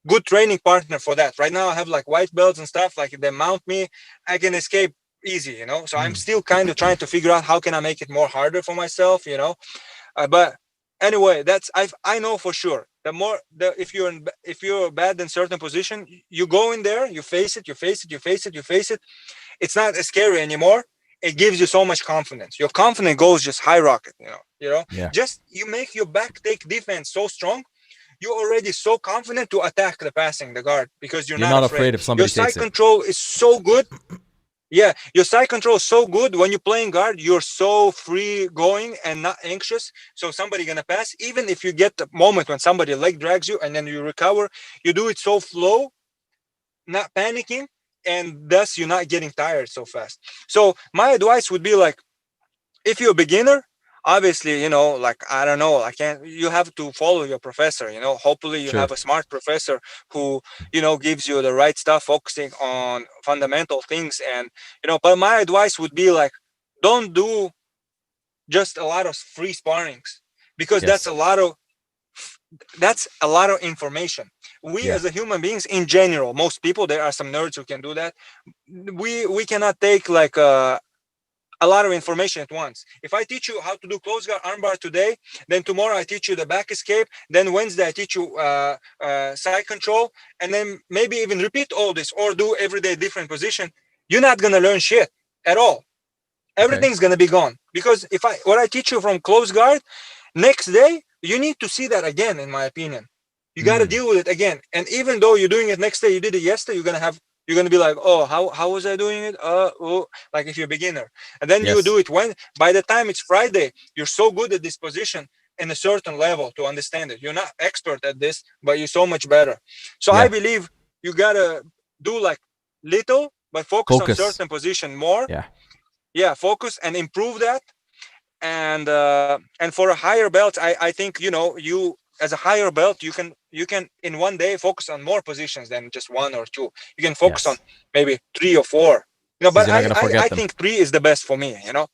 good training partner for that. Right now I have like white belts and stuff, like if they mount me, I can escape easy, you know. So I'm still kind of trying to figure out how can I make it more harder for myself, you know. But anyway, that's I know for sure if you're bad in certain position, you go in there, you face it, it's not as scary anymore. It gives you so much confidence. Your confidence goes just high rocket, you know. Just you make your back take defense so strong, you're already so confident to attack the guard, because you're not afraid if somebody takes it. Your side control is so good. Yeah, your side control is so good. When you're playing guard, you're so free going and not anxious. So somebody gonna pass. Even if you get the moment when somebody leg drags you and then you recover, you do it so flow, not panicking, and thus you're not getting tired so fast. So my advice would be like, if you're a beginner, obviously, you know, like, I don't know, you have to follow your professor, you know. Hopefully you have a smart professor who, you know, gives you the right stuff, focusing on fundamental things. And, you know, but my advice would be like, don't do just a lot of free sparrings, because that's a lot of information. We as a human beings in general, most people, there are some nerds who can do that. We cannot take like a lot of information at once. If I teach you how to do close guard armbar today, then tomorrow I teach you the back escape, then Wednesday I teach you side control, and then maybe even repeat all this or do every day different position, you're not gonna learn shit at all. Everything's gonna be gone. Because if what I teach you from close guard, next day you need to see that again, in my opinion. You got to deal with it again. And even though you're doing it next day, you did it yesterday, you're gonna be like, oh, how was I doing it? Like if you're a beginner. And then you do it when, by the time it's Friday, you're so good at this position in a certain level to understand it. You're not expert at this, but you're so much better. So I believe you gotta do like little, but focus on certain position more. Focus and improve that. And for a higher belt, I think, you know, you as a higher belt, you can in one day focus on more positions than just one or two. You can focus on maybe 3 or 4, you know, but I think 3 is the best for me, you know.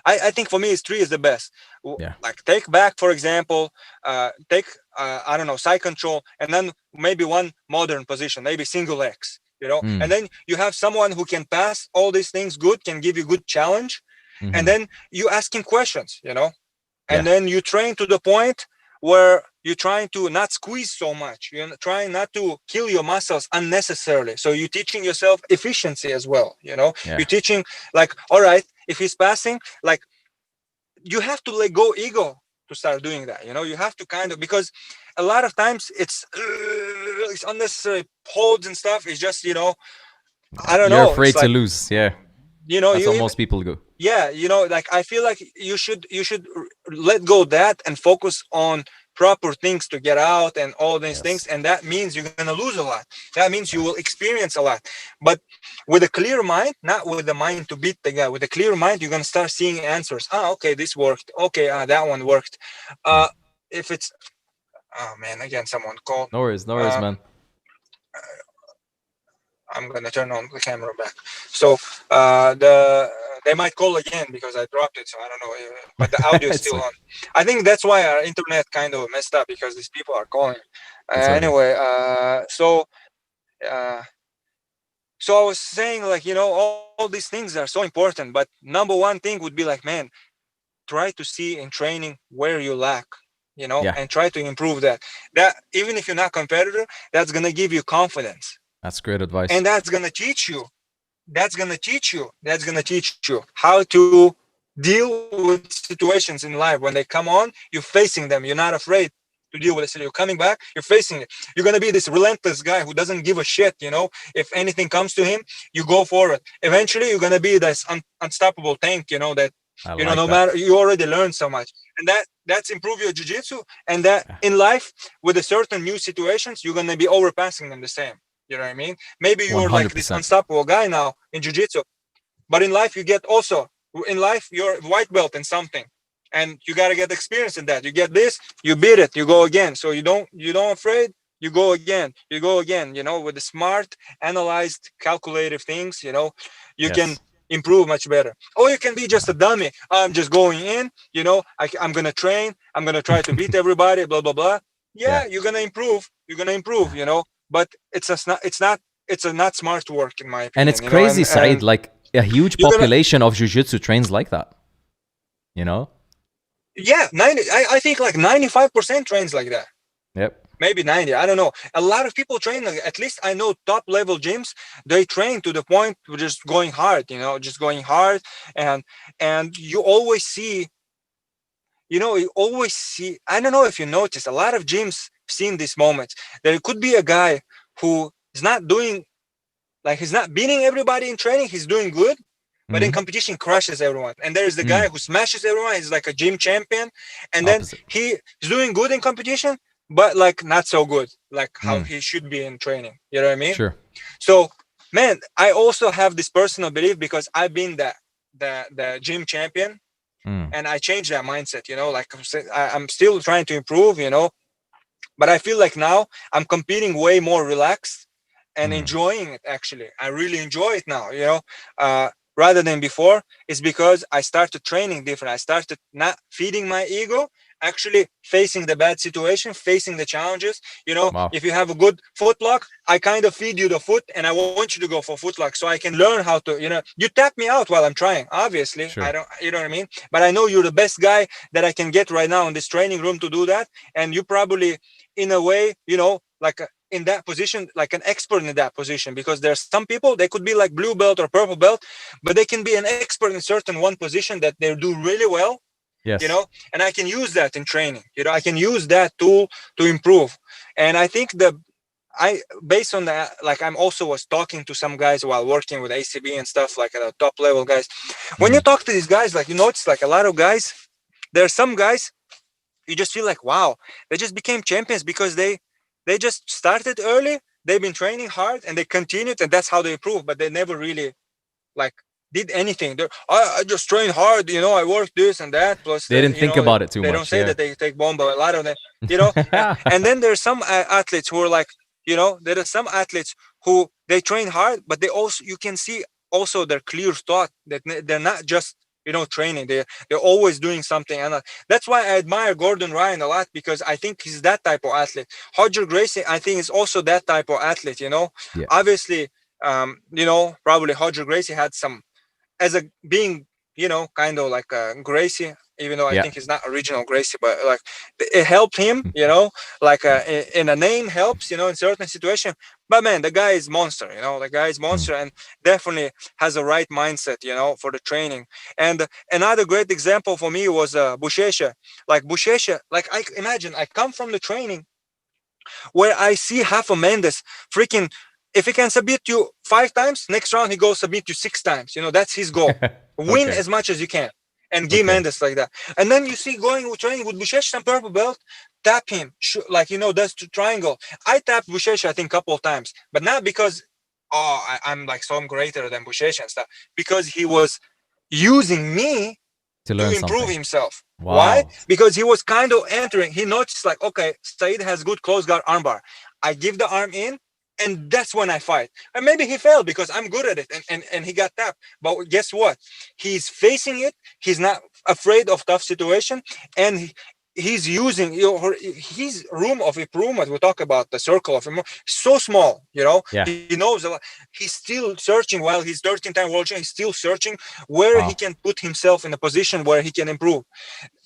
I think for me is 3 is the best. Like take back, for example, take I don't know, side control, and then maybe one modern position, maybe single X, you know. And then you have someone who can pass all these things good, can give you good challenge, and then you ask him questions, you know, and then you train to the point where you're trying to not squeeze so much. You're trying not to kill your muscles unnecessarily. So you're teaching yourself efficiency as well, you know. You're teaching like, all right, if he's passing, like you have to let go ego to start doing that, you know. You have to kind of, because a lot of times it's unnecessary holds and stuff. It's just, you know, I don't know. You're afraid to lose. You know, that's how most people go. You know, like I feel like you should let go of that and focus on proper things to get out and all these things. And that means you're going to lose a lot. That means you will experience a lot. But with a clear mind, not with the mind to beat the guy, with a clear mind, you're going to start seeing answers. Okay, this worked. Okay, that one worked. If it's, oh man, again, someone called. No worries, man. I'm gonna turn on the camera back. So they might call again because I dropped it, so I don't know. But the audio is still on. I think that's why our internet kind of messed up, because these people are calling. Anyway, so I was saying, like, you know, all these things are so important. But number one thing would be like, man, try to see in training where you lack, you know, and try to improve that. That even if you're not competitor, that's gonna give you confidence. That's great advice. And that's going to teach you how to deal with situations in life. When they come on, you're facing them. You're not afraid to deal with it. So you're coming back, you're facing it. You're going to be this relentless guy who doesn't give a shit, you know. If anything comes to him, you go for it. Eventually, you're going to be this unstoppable tank, you know, that, you know, no matter, you already learned so much. And that's improve your jiu-jitsu. And that in life, with a certain new situations, you're going to be overpassing them the same. You know what I mean? Maybe you're 100%. Like this unstoppable guy now in jiu-jitsu, but in life you're white belt in something, and you got to get experience in that. You get this, you beat it, you go again. So you don't afraid, you go again, you know, with the smart, analyzed, calculative things, you know, you can improve much better. Or you can be just a dummy. I'm just going in, you know, I'm going to train, I'm going to try to beat everybody, blah, blah, blah. You're going to improve, you know. But it's not smart work, in my opinion. And it's crazy, Saeed. Like a huge population of jiu-jitsu trains like that. You know? Yeah, 90. I think like 95% trains like that. Yep. Maybe 90. I don't know. A lot of people train. Like, at least I know top level gyms. They train to the point of just going hard. You know, just going hard, and you always see. You know, I don't know if you noticed, a lot of gyms seen these moments. There could be a guy who is not doing, like, he's not beating everybody in training. He's doing good, but in competition crushes everyone. And there's the guy who smashes everyone. He's like a gym champion. And then he's doing good in competition, but like not so good, like how he should be in training. You know what I mean? Sure. So, man, I also have this personal belief, because I've been the gym champion. And I changed that mindset, you know, like I'm still trying to improve, you know, but I feel like now I'm competing way more relaxed and enjoying it. Actually, I really enjoy it now, you know. rather than before is because I started training different. I started not feeding my ego, actually facing the bad situation, facing the challenges. Wow. If you have a good foot lock, I kind of feed you the foot and I want you to go for foot lock so I can learn how to, you tap me out while I'm trying. Obviously, Sure. I don't, you know what I mean? But I know you're the best guy that I can get right now in this training room to do that. And you probably, in a way, like in that position, like an expert in that position, because there's some people, they could be like blue belt or purple belt, but they can be an expert in certain one position that they do really well. Yes. And I can use that in training. I can use that tool to improve. And I think based on that, like I'm also was talking to some guys while working with ACB and stuff, like at the top level guys. When you talk to these guys, like, it's like a lot of guys, there are some guys you just feel like, wow, they just became champions because they just started early, they've been training hard and they continued, and that's how they improve. But they never really like did anything. I just train hard, I work this and that. Plus, They didn't think about it too they much. don't say Yeah. that they take bomb, but a lot of them, And then there's some athletes who are like, there are some athletes who they train hard, but they also, you can see also their clear thought that they're not just training. They're always doing something, and that's why I admire Gordon Ryan a lot, because I think he's that type of athlete. Roger Gracie, I think, is also that type of athlete. Yeah. Obviously, probably Roger Gracie had some, as a being, kind of like Gracie, even though I think he's not original Gracie, but like it helped him, like in a name helps, in certain situation. But man, the guy is monster, the guy is monster, and definitely has a right mindset, for the training. And another great example for me was Bushesha. Like Bushesha, like I imagine I come from the training where I see Rafa Mendes freaking, if he can submit you 5 times, next round he goes submit you 6 times. That's his goal. Win as much as you can. And Guy Mendes like that. And then you see going with training with Bushesh and purple belt, tap him, like, that's the triangle. I tapped Bushesh, I think, a couple of times, but not because, I'm like, so I'm greater than Bushesh and stuff, because he was using me To to learn improve something. himself. Wow. Why? Because he was kind of entering. He noticed like, okay, Saeed has good close guard armbar. I give the arm in, and that's when I fight. And maybe he failed because I'm good at it, and he got tapped. But guess what? He's facing it. He's not afraid of tough situation, and he's using his room of improvement. We talk about the circle of improvement, so small. Yeah. He knows a lot. He's still searching while he's 13-time world champion. He's still searching where he can put himself in a position where he can improve.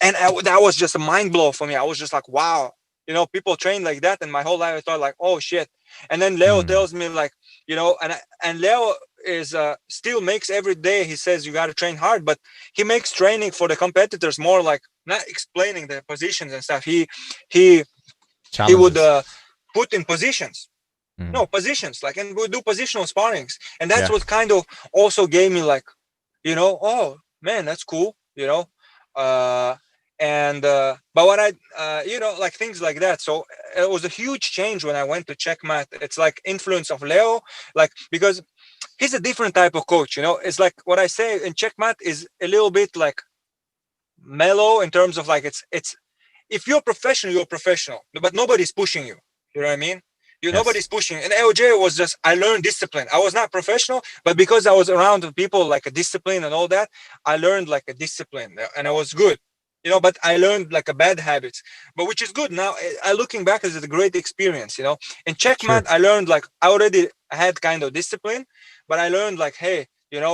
And that was just a mind blow for me. I was just like, wow, people train like that. And my whole life I thought like, oh shit. And then Leo tells me like, and Leo is still makes every day. He says you got to train hard, but he makes training for the competitors more like not explaining the positions and stuff. He would put in positions. No, positions, like, and we do positional sparrings. And that's what kind of also gave me like, oh man, that's cool, but what I like things like that. So it was a huge change when I went to Checkmat. It's like influence of Leo, like, because he's a different type of coach. It's like what I say in Checkmat is a little bit like mellow in terms of like, it's if you're professional, you're professional, but nobody's pushing you. You know what I mean? Nobody's pushing. And AOJ was just, I learned discipline. I was not professional, but because I was around people like a discipline and all that, I learned like a discipline, and I was good. But I learned like a bad habits, but which is good now. I looking back as a great experience. In Checkmat, I learned like I already had kind of discipline, but I learned like, hey, there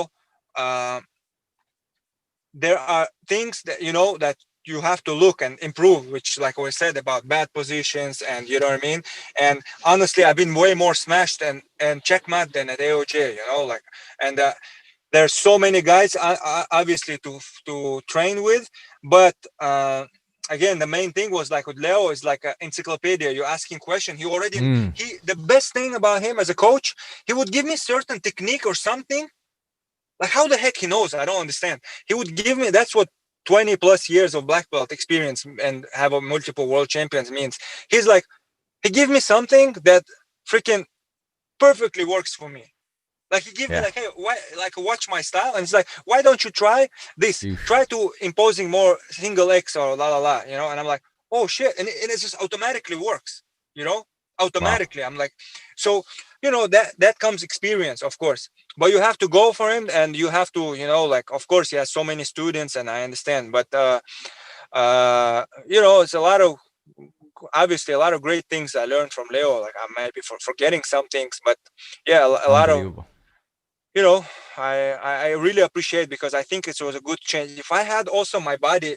are things that that you have to look and improve, which like we said about bad positions, and you know what I mean. And honestly, I've been way more smashed and Checkmat than at AOJ, like, and there's so many guys obviously to train with, but again, the main thing was like with Leo is like an encyclopedia. You're asking questions. He already the best thing about him as a coach, he would give me certain technique or something. Like, how the heck he knows? I don't understand. He would give me, that's what 20 plus years of black belt experience and have a multiple world champions means. He's like, he give me something that freaking perfectly works for me. Like, he give me like, hey, why, like, watch my style. And it's like, why don't you try this? Try to imposing more single X or la la la, and I'm like, oh shit. And it just automatically works, automatically. Wow. I'm like, so you know, that comes experience, of course, but you have to go for him, and you have to, you know, like, of course he has so many students, and I understand, but you know, it's a lot of, obviously a lot of great things I learned from Leo. Like, I might be forgetting some things, but yeah, a lot of, Unbelievable. you know, I really appreciate, because I think it was a good change. If I had also my body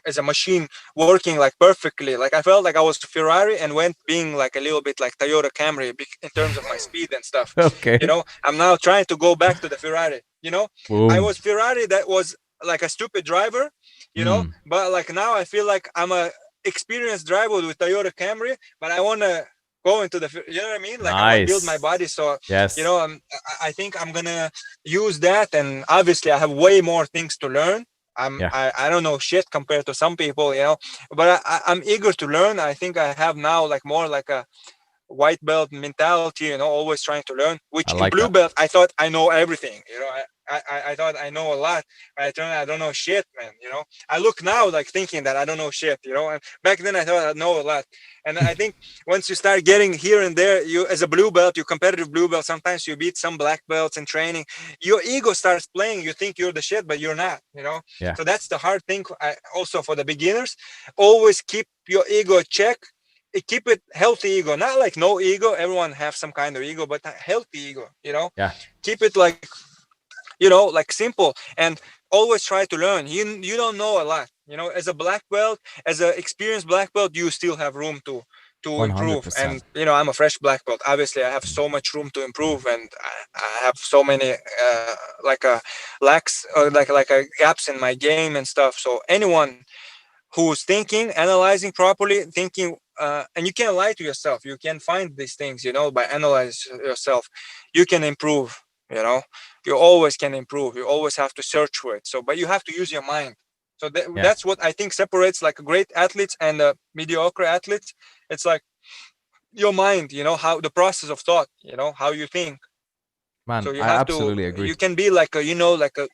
as a machine working like perfectly, like I felt like I was Ferrari and went being like a little bit like Toyota Camry in terms of my speed and stuff. You Okay. know, I'm now trying to go back to the Ferrari. You know, I Boom. was Ferrari that was like a stupid driver, you know, Mm. but like now I feel like I'm a experienced driver with Toyota Camry, but I want to go into the, you know what I mean, like I want to build my Nice. body. So you Yes. know, I think I'm gonna use that, and obviously I have way more things to learn. Yeah. I don't know shit compared to some people, you know, but I'm eager to learn. I think I have now like more like a white belt mentality, you know, always trying to learn, I which in like blue that. belt I thought I know everything, you know. I thought I know a lot. I don't know shit, man, you know. I look now like thinking that I don't know shit, you know, and back then I thought I know a lot. And I think once you start getting here and there, you as a blue belt, you competitive blue belt, sometimes you beat some black belts in training, your ego starts playing, you think you're the shit, but you're not, you know. Yeah. So that's the hard thing. Also for the beginners, always keep your ego check. Keep it healthy ego, not like no ego, everyone have some kind of ego, but a healthy ego, you know. Yeah. Keep it like, you know, like simple, and always try to learn. You don't know a lot, you know, as a black belt, as an experienced black belt, you still have room to improve. 100%. And you know, I'm a fresh black belt, obviously I have so much room to improve, and I have so many like a lacks, like a gaps in my game and stuff. So anyone who's thinking, analyzing properly, thinking, and you can't lie to yourself. You can find these things, you know, by analyze yourself. You can improve, you know. You always can improve. You always have to search for it. So, but you have to use your mind. So Yeah. that's what I think separates like a great athletes and a mediocre athletes. It's like your mind, you know, how the process of thought, you know, how you think. So Man, you I have to, absolutely you agree. can be like a, you know, like a,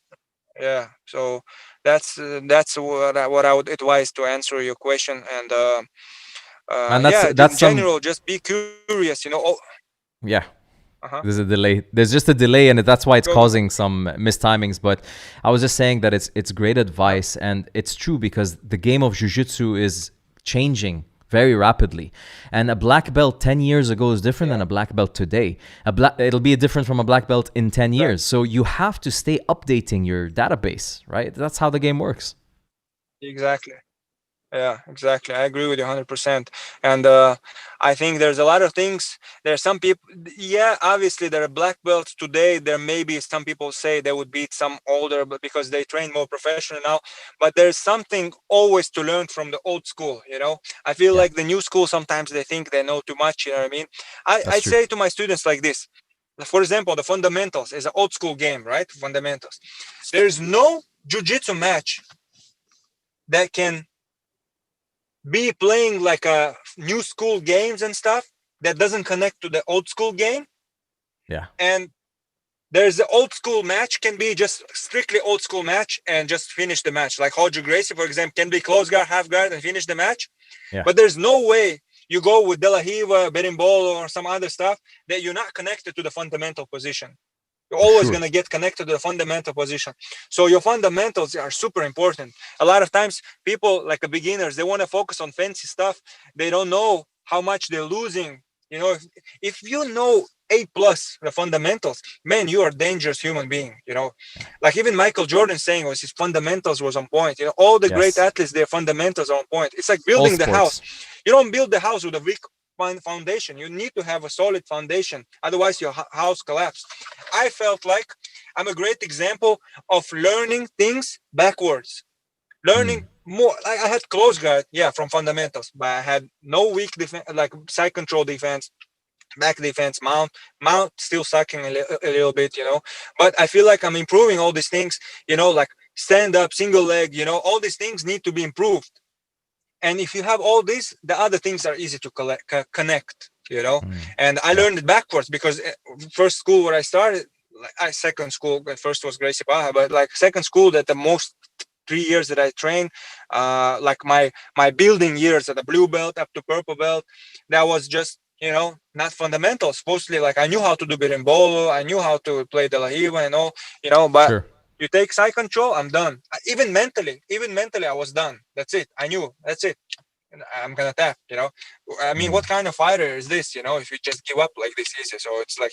yeah. So that's what I would advise to answer your question. And Man, yeah, in that's some general, just be curious, you know. Oh, yeah. uh-huh. There's a delay. There's just a delay, and that's why it's Go. causing some mistimings. But I was just saying that it's great Uh, advice, and it's true because the game of jiu-jitsu is changing very rapidly. And a black belt 10 years ago is different than yeah, a black belt today. It'll be different from a black belt in 10 years. exactly. So you have to stay updating your database, right? That's how the game works. Exactly. Yeah, exactly. I agree with you 100%. And I think there's a lot of things. There's some people, yeah, obviously there are black belts today. There may be some people say they would beat some older, but because they train more professional now. But there's something always to learn from the old school, you know. I feel Yeah, like the new school, sometimes they think they know too much, you know what I mean? that's I true. say to my students like this. For example, the fundamentals is an old school game, right? Fundamentals. There's no jiu-jitsu match that can be playing like a new school games and stuff that doesn't connect to the old school game. Yeah, And there's the old school match can be just strictly old school match and just finish the match, like Roger Gracie, for example, can be close guard, half guard, and finish the match. yeah, But there's no way you go with De La Hiva, Berimbolo, or some other stuff that you're not connected to the fundamental position. You're for always sure. going to get connected to the fundamental position. So your fundamentals are super important. A lot of times people like a beginners, they want to focus on fancy stuff. They don't know how much they're losing. You know, if you know A plus the fundamentals, man, you are a dangerous human being, you know. Like even Michael Jordan saying was his fundamentals was on point. You know, all the great Yes, athletes, their fundamentals are on point. It's like all building the house. sports. You don't build the house with a weak foundation. You need to have a solid foundation, otherwise your house collapses. I felt like I'm a great example of learning things backwards, learning Mm. more. Like I had close guard, yeah, from fundamentals, but I had no weak defense, like side control defense, back defense, mount still sucking a little bit, you know. But I feel like I'm improving all these things, you know, like stand up, single leg, you know, all these things need to be improved. And if you have all these, the other things are easy to connect, you know. Mm. And I Yeah, learned it backwards because first school where I started, like second school, first was Gracie Baja, but like second school that the most 3 years that I trained, like my building years at the blue belt up to purple belt, that was just not fundamentals. Supposedly, like I knew how to do berimbolo, I knew how to play de la Hiva and all, but Sure. you take side control, I'm done. Even mentally, I was done. That's it. I knew. That's it. I'm gonna tap. I mean, what kind of fighter is this? If you just give up like this easy, so it's like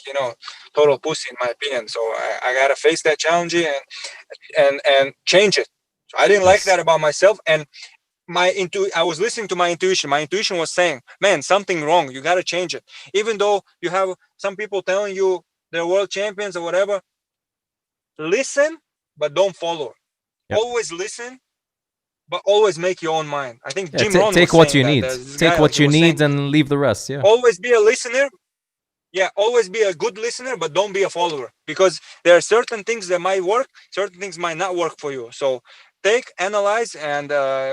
total pussy in my opinion. So I gotta face that challenge and change it. So I didn't like Yes. that about myself, and I was listening to my intuition. My intuition was saying, man, something wrong, you got to change it. Even though you have some people telling you they're world champions or whatever, listen, but don't follow. Yep. Always listen, but always make your own mind. I think Yeah. Jim Rohn was Take what saying you that. need. There's this Take guy, like what he you was saying, need and leave the rest. Yeah. always be a listener. Yeah, always be a good listener, but don't be a follower, because there are certain things that might work, certain things might not work for you. So analyze, and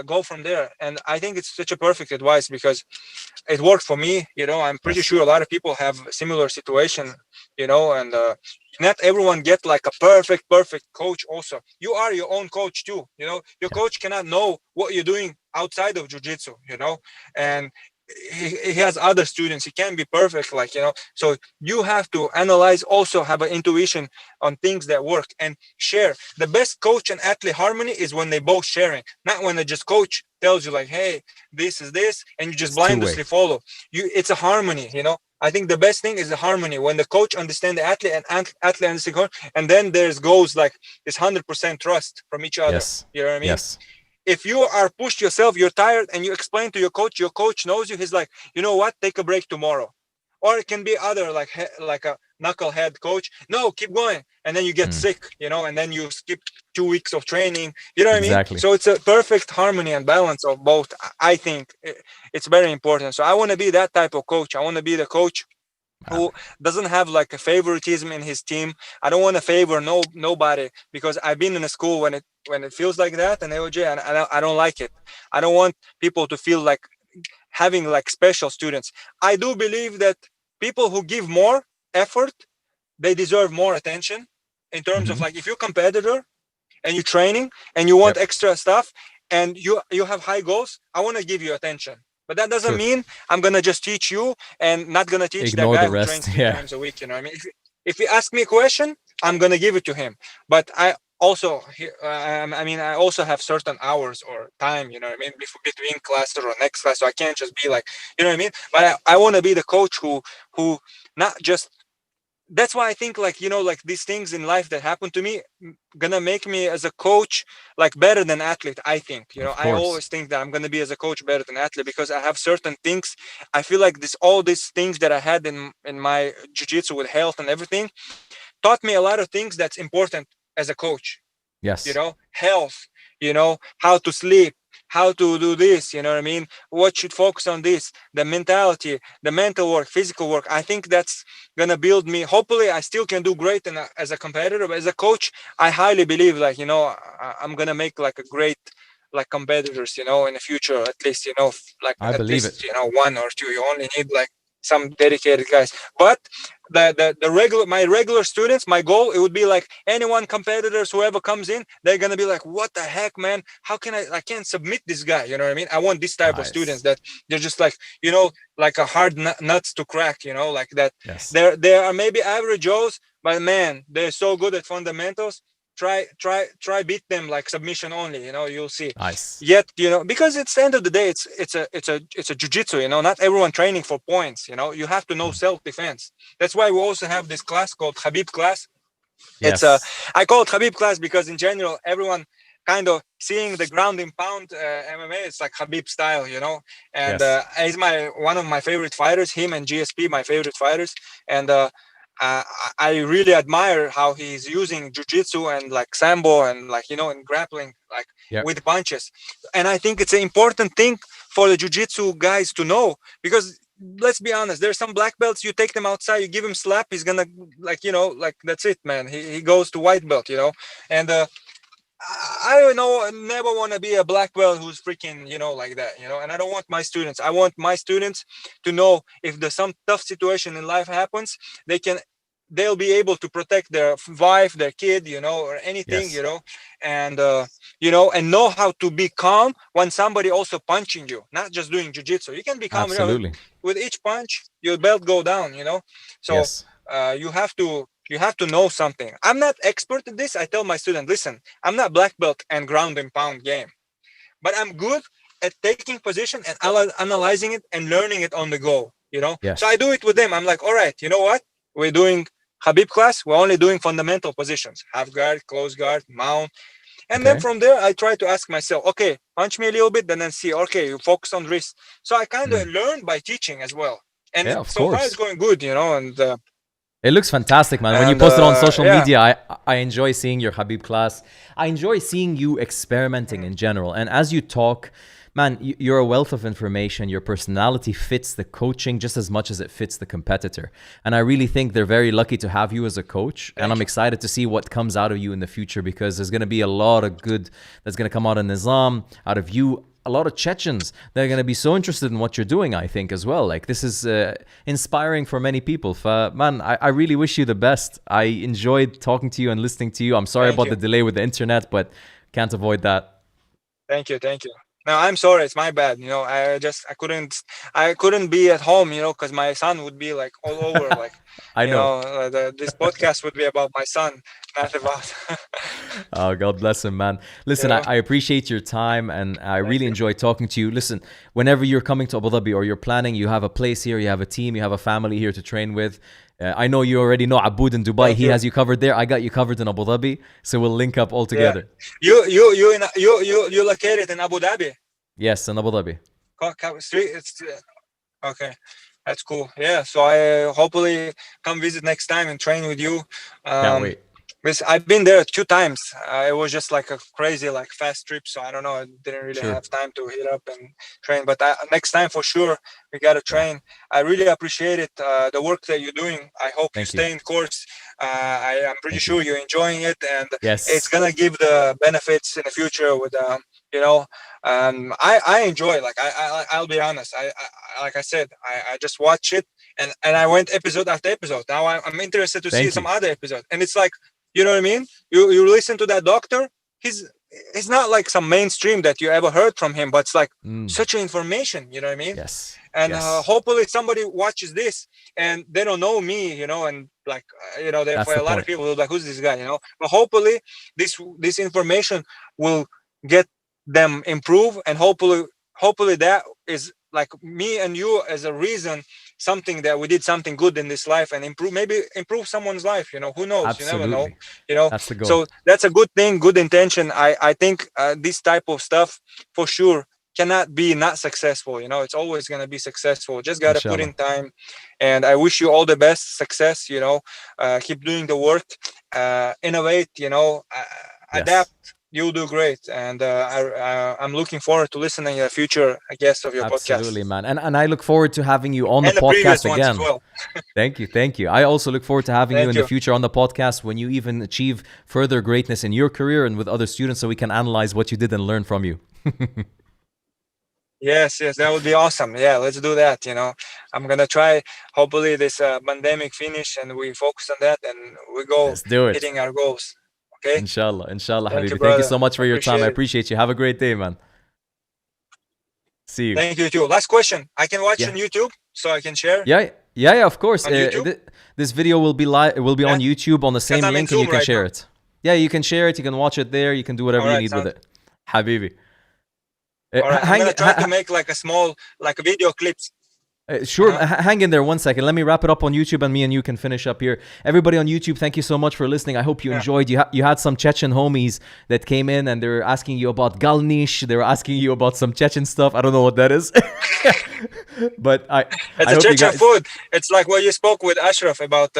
go from there. And I think it's such a perfect advice, because it worked for me. I'm pretty Yes. sure a lot of people have a similar situation. And not everyone get like a perfect coach. Also, you are your own coach too. Your Yeah. coach cannot know what you're doing outside of jiu-jitsu. And he has other students, he can't be perfect, like so you have to analyze, also have an intuition on things that work, and share. The best coach and athlete harmony is when they both sharing, not when the just coach tells you like, hey, this is this, and you just It's two blindly way. follow. It's a harmony. I think the best thing is the harmony, when the coach understand the athlete and athlete understand coach, and then there's goes like this 100% trust from each other. Yes. You know what I mean? Yes. If you are pushed yourself, you're tired, and you explain to your coach knows you. He's like, you know what? Take a break tomorrow. Or it can be other, like a knucklehead coach. No, keep going, and then you get Mm. sick, and then you skip 2 weeks of training. You know what I mean? Exactly. So it's a perfect harmony and balance of both. I think it's very important. So I want to be that type of coach. I want to be the coach Man. who doesn't have like a favoritism in his team. I don't want to favor nobody, because I've been in a school when it feels like that, and AOJ, and I don't like it. I don't want people to feel like having like special students. I do believe that people who give more effort, they deserve more attention, in terms of Mm-hmm. like, if you're a competitor and you're training and you want Yep. extra stuff, and you have high goals, I want to give you attention. But that doesn't Sure. mean I'm gonna just teach you and not gonna teach that Ignore guy the who trains rest. three Yeah. times a week. You know what I mean? If you ask me a question, I'm gonna give it to him. But I also, I also have certain hours or time. You know what I mean? Between class or next class, so I can't just be like, you know what I mean? But I want to be the coach who not just. That's why I think, like, like these things in life that happen to me, gonna make me as a coach like better than athlete. I think, Of I course. always think that I'm gonna be as a coach better than athlete, because I have certain things. I feel like all these things that I had in my jiu-jitsu with health and everything taught me a lot of things that's important as a coach. Yes. Health, how to sleep, how to do this, you know what I mean? What should focus on this, the mentality, the mental work, physical work. I think that's gonna build me. Hopefully, I still can do great as a competitor, but as a coach, I highly believe, like, I'm gonna make like a great, like, competitors, in the future, at least, like I at believe it. least, one or two. You only need like some dedicated guys. But the regular my regular students, my goal, it would be like anyone competitors, whoever comes in, they're gonna be like, what the heck, man, how can I can't submit this guy. You know what I mean? I want this type of students Nice. that they're just like, like a hard nuts to crack, like that. Yes. There are maybe average joes, but man, they're so good at fundamentals. Try beat them like submission only, you'll see. Nice. Yet, because it's the end of the day, it's a jiu-jitsu. Not everyone training for points. You have to know self-defense. That's why we also have this class called Habib class. It's a Yes. I call it Habib class because in general everyone kind of seeing the ground and pound MMA. It's like Habib style, and Yes. he's one of my favorite fighters. Him and GSP, my favorite fighters, and uh, I really admire how he's using jiu-jitsu and like sambo and like and grappling like Yep. with punches. And I think it's an important thing for the jiu-jitsu guys to know, because let's be honest, there's some black belts, you take them outside, you give him slap, he's gonna like like that's it, man. He goes to white belt, and I don't know, I never want to be a black belt who's freaking, like that, and I don't want my students. I want my students to know if there's some tough situation in life happens, they can they'll be able to protect their wife, their kid, you know, or anything, Yes. you know, and you know, and know how to be calm when somebody also punching you, not just doing jiu-jitsu. You can be calm, you know, Absolutely. with each punch your belt go down, you know. So Yes. you have to know something. I'm not expert at this. I tell my student, listen, I'm not black belt and ground and pound game, but I'm good at taking position and analyzing it and learning it on the go, you know. So I Yes. do it with them. I'm like, all right, you know what, we're doing Habib class, we're only doing fundamental positions, half guard, close guard, mount. And then Okay. from there I try to ask myself, okay, punch me a little bit, and then see, okay, you focus on wrist. So I kind of Mm. learn by teaching as well, and Yeah, of so far it's course. going good, you know. And It looks fantastic, man. When you post it on social yeah. media, I enjoy seeing your Habib class. I enjoy seeing you experimenting in general. And as you talk, man, you're a wealth of information. Your personality fits the coaching just as much as it fits the competitor. And I really think they're very lucky to have you as a coach. And I'm excited to see what comes out of you in the future, because there's going to be a lot of good that's going to come out of Neezam, out of you. A lot of Chechens, they're going to be so interested in what you're doing, I think, as well. Like, this is inspiring for many people. Man, I really wish you the best. I enjoyed talking to you and listening to you. I'm sorry about the delay with the internet, but can't avoid that. Thank you. No, I'm sorry, it's my bad. You know, I couldn't be at home, you know, because my son would be like all over, like, I you know. know, this podcast would be about my son, not about. Oh, God bless him, man. Listen, Yeah. I appreciate your time, and I really enjoy talking to you. Listen, whenever you're coming to Abu Dhabi or you're planning, you have a place here, you have a team, you have a family here to train with. I know you already know Aboud in Dubai. He has you covered there. I got you covered in Abu Dhabi. So we'll link up all together. You located in Abu Dhabi. Yes, in Abu Dhabi. Street. It's okay. That's cool. Yeah. So I hopefully come visit next time and train with you. Can't wait. I've been there 2 times. It was just like a crazy, like fast trip. So I don't know. I didn't really have time to hit up and train. But next time for sure, we got to train. I really appreciate it. The work that you're doing. I hope you stay in course. I'm pretty sure you're enjoying it, and it's gonna give the benefits in the future. With you know, I enjoy. Like I'll be honest. I like I said, I just watch it, and I went episode after episode. Now I'm interested to see some other episodes, and it's like. You know what I mean? You listen to that doctor. He's not like some mainstream that you ever heard from him, but it's like such information. You know what I mean? Yes. And hopefully somebody watches this and they don't know me, you know, and like you know, for a lot of people, like, who's this guy? You know, but hopefully this information will get them improve, and hopefully that is like me and you as a reason, something that we did something good in this life and improve someone's life, you know. Who knows? Absolutely. You never know, you know. That's the goal. So that's a good thing, good intention. I think this type of stuff for sure cannot be not successful, you know. It's always going to be successful. Just got to put in time, and I wish you all the best success, you know. Keep doing the work, innovate, you know, adapt. You'll do great, and I'm looking forward to listening to the future guests of your podcast. Absolutely, man. And I look forward to having you on the podcast again. Well. Thank you. I also look forward to having you in the future on the podcast when you even achieve further greatness in your career and with other students, so we can analyze what you did and learn from you. Yes, that would be awesome. Yeah, let's do that. You know, I'm gonna try. Hopefully, this pandemic finish and we focus on that, and we go hitting our goals. Okay. Inshallah, Habibi. Thank you so much for your time. I appreciate you. Have a great day, man. See you. Thank you too. Last question. I can watch on YouTube, so I can share. Yeah, of course. This video will be live. It will be on YouTube on the same link, and you can share it. Yeah, you can share it. You can watch it there. You can do whatever you need with it. Habibi. All right. I'm gonna try to make like a small, like a video clips. Sure, hang in there 1 second. Let me wrap it up on YouTube, and me and you can finish up here. Everybody on YouTube, thank you so much for listening. I hope you enjoyed. You had some Chechen homies that came in, and they were asking you about galnish. They were asking you about some Chechen stuff. I don't know what that is. But it's a Chechen food. It's like what you spoke with Ashraf about.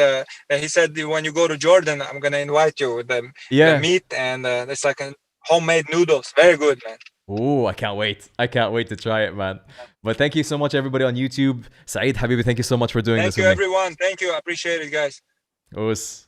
He said when you go to Jordan, I'm going to invite you with the meat, and it's like a homemade noodles. Very good, man. Oh, I can't wait. To try it, man. But thank you so much, everybody on YouTube. Saeed, Habibi, thank you so much for doing this with me. Thank you, everyone. Thank you. I appreciate it, guys. Us.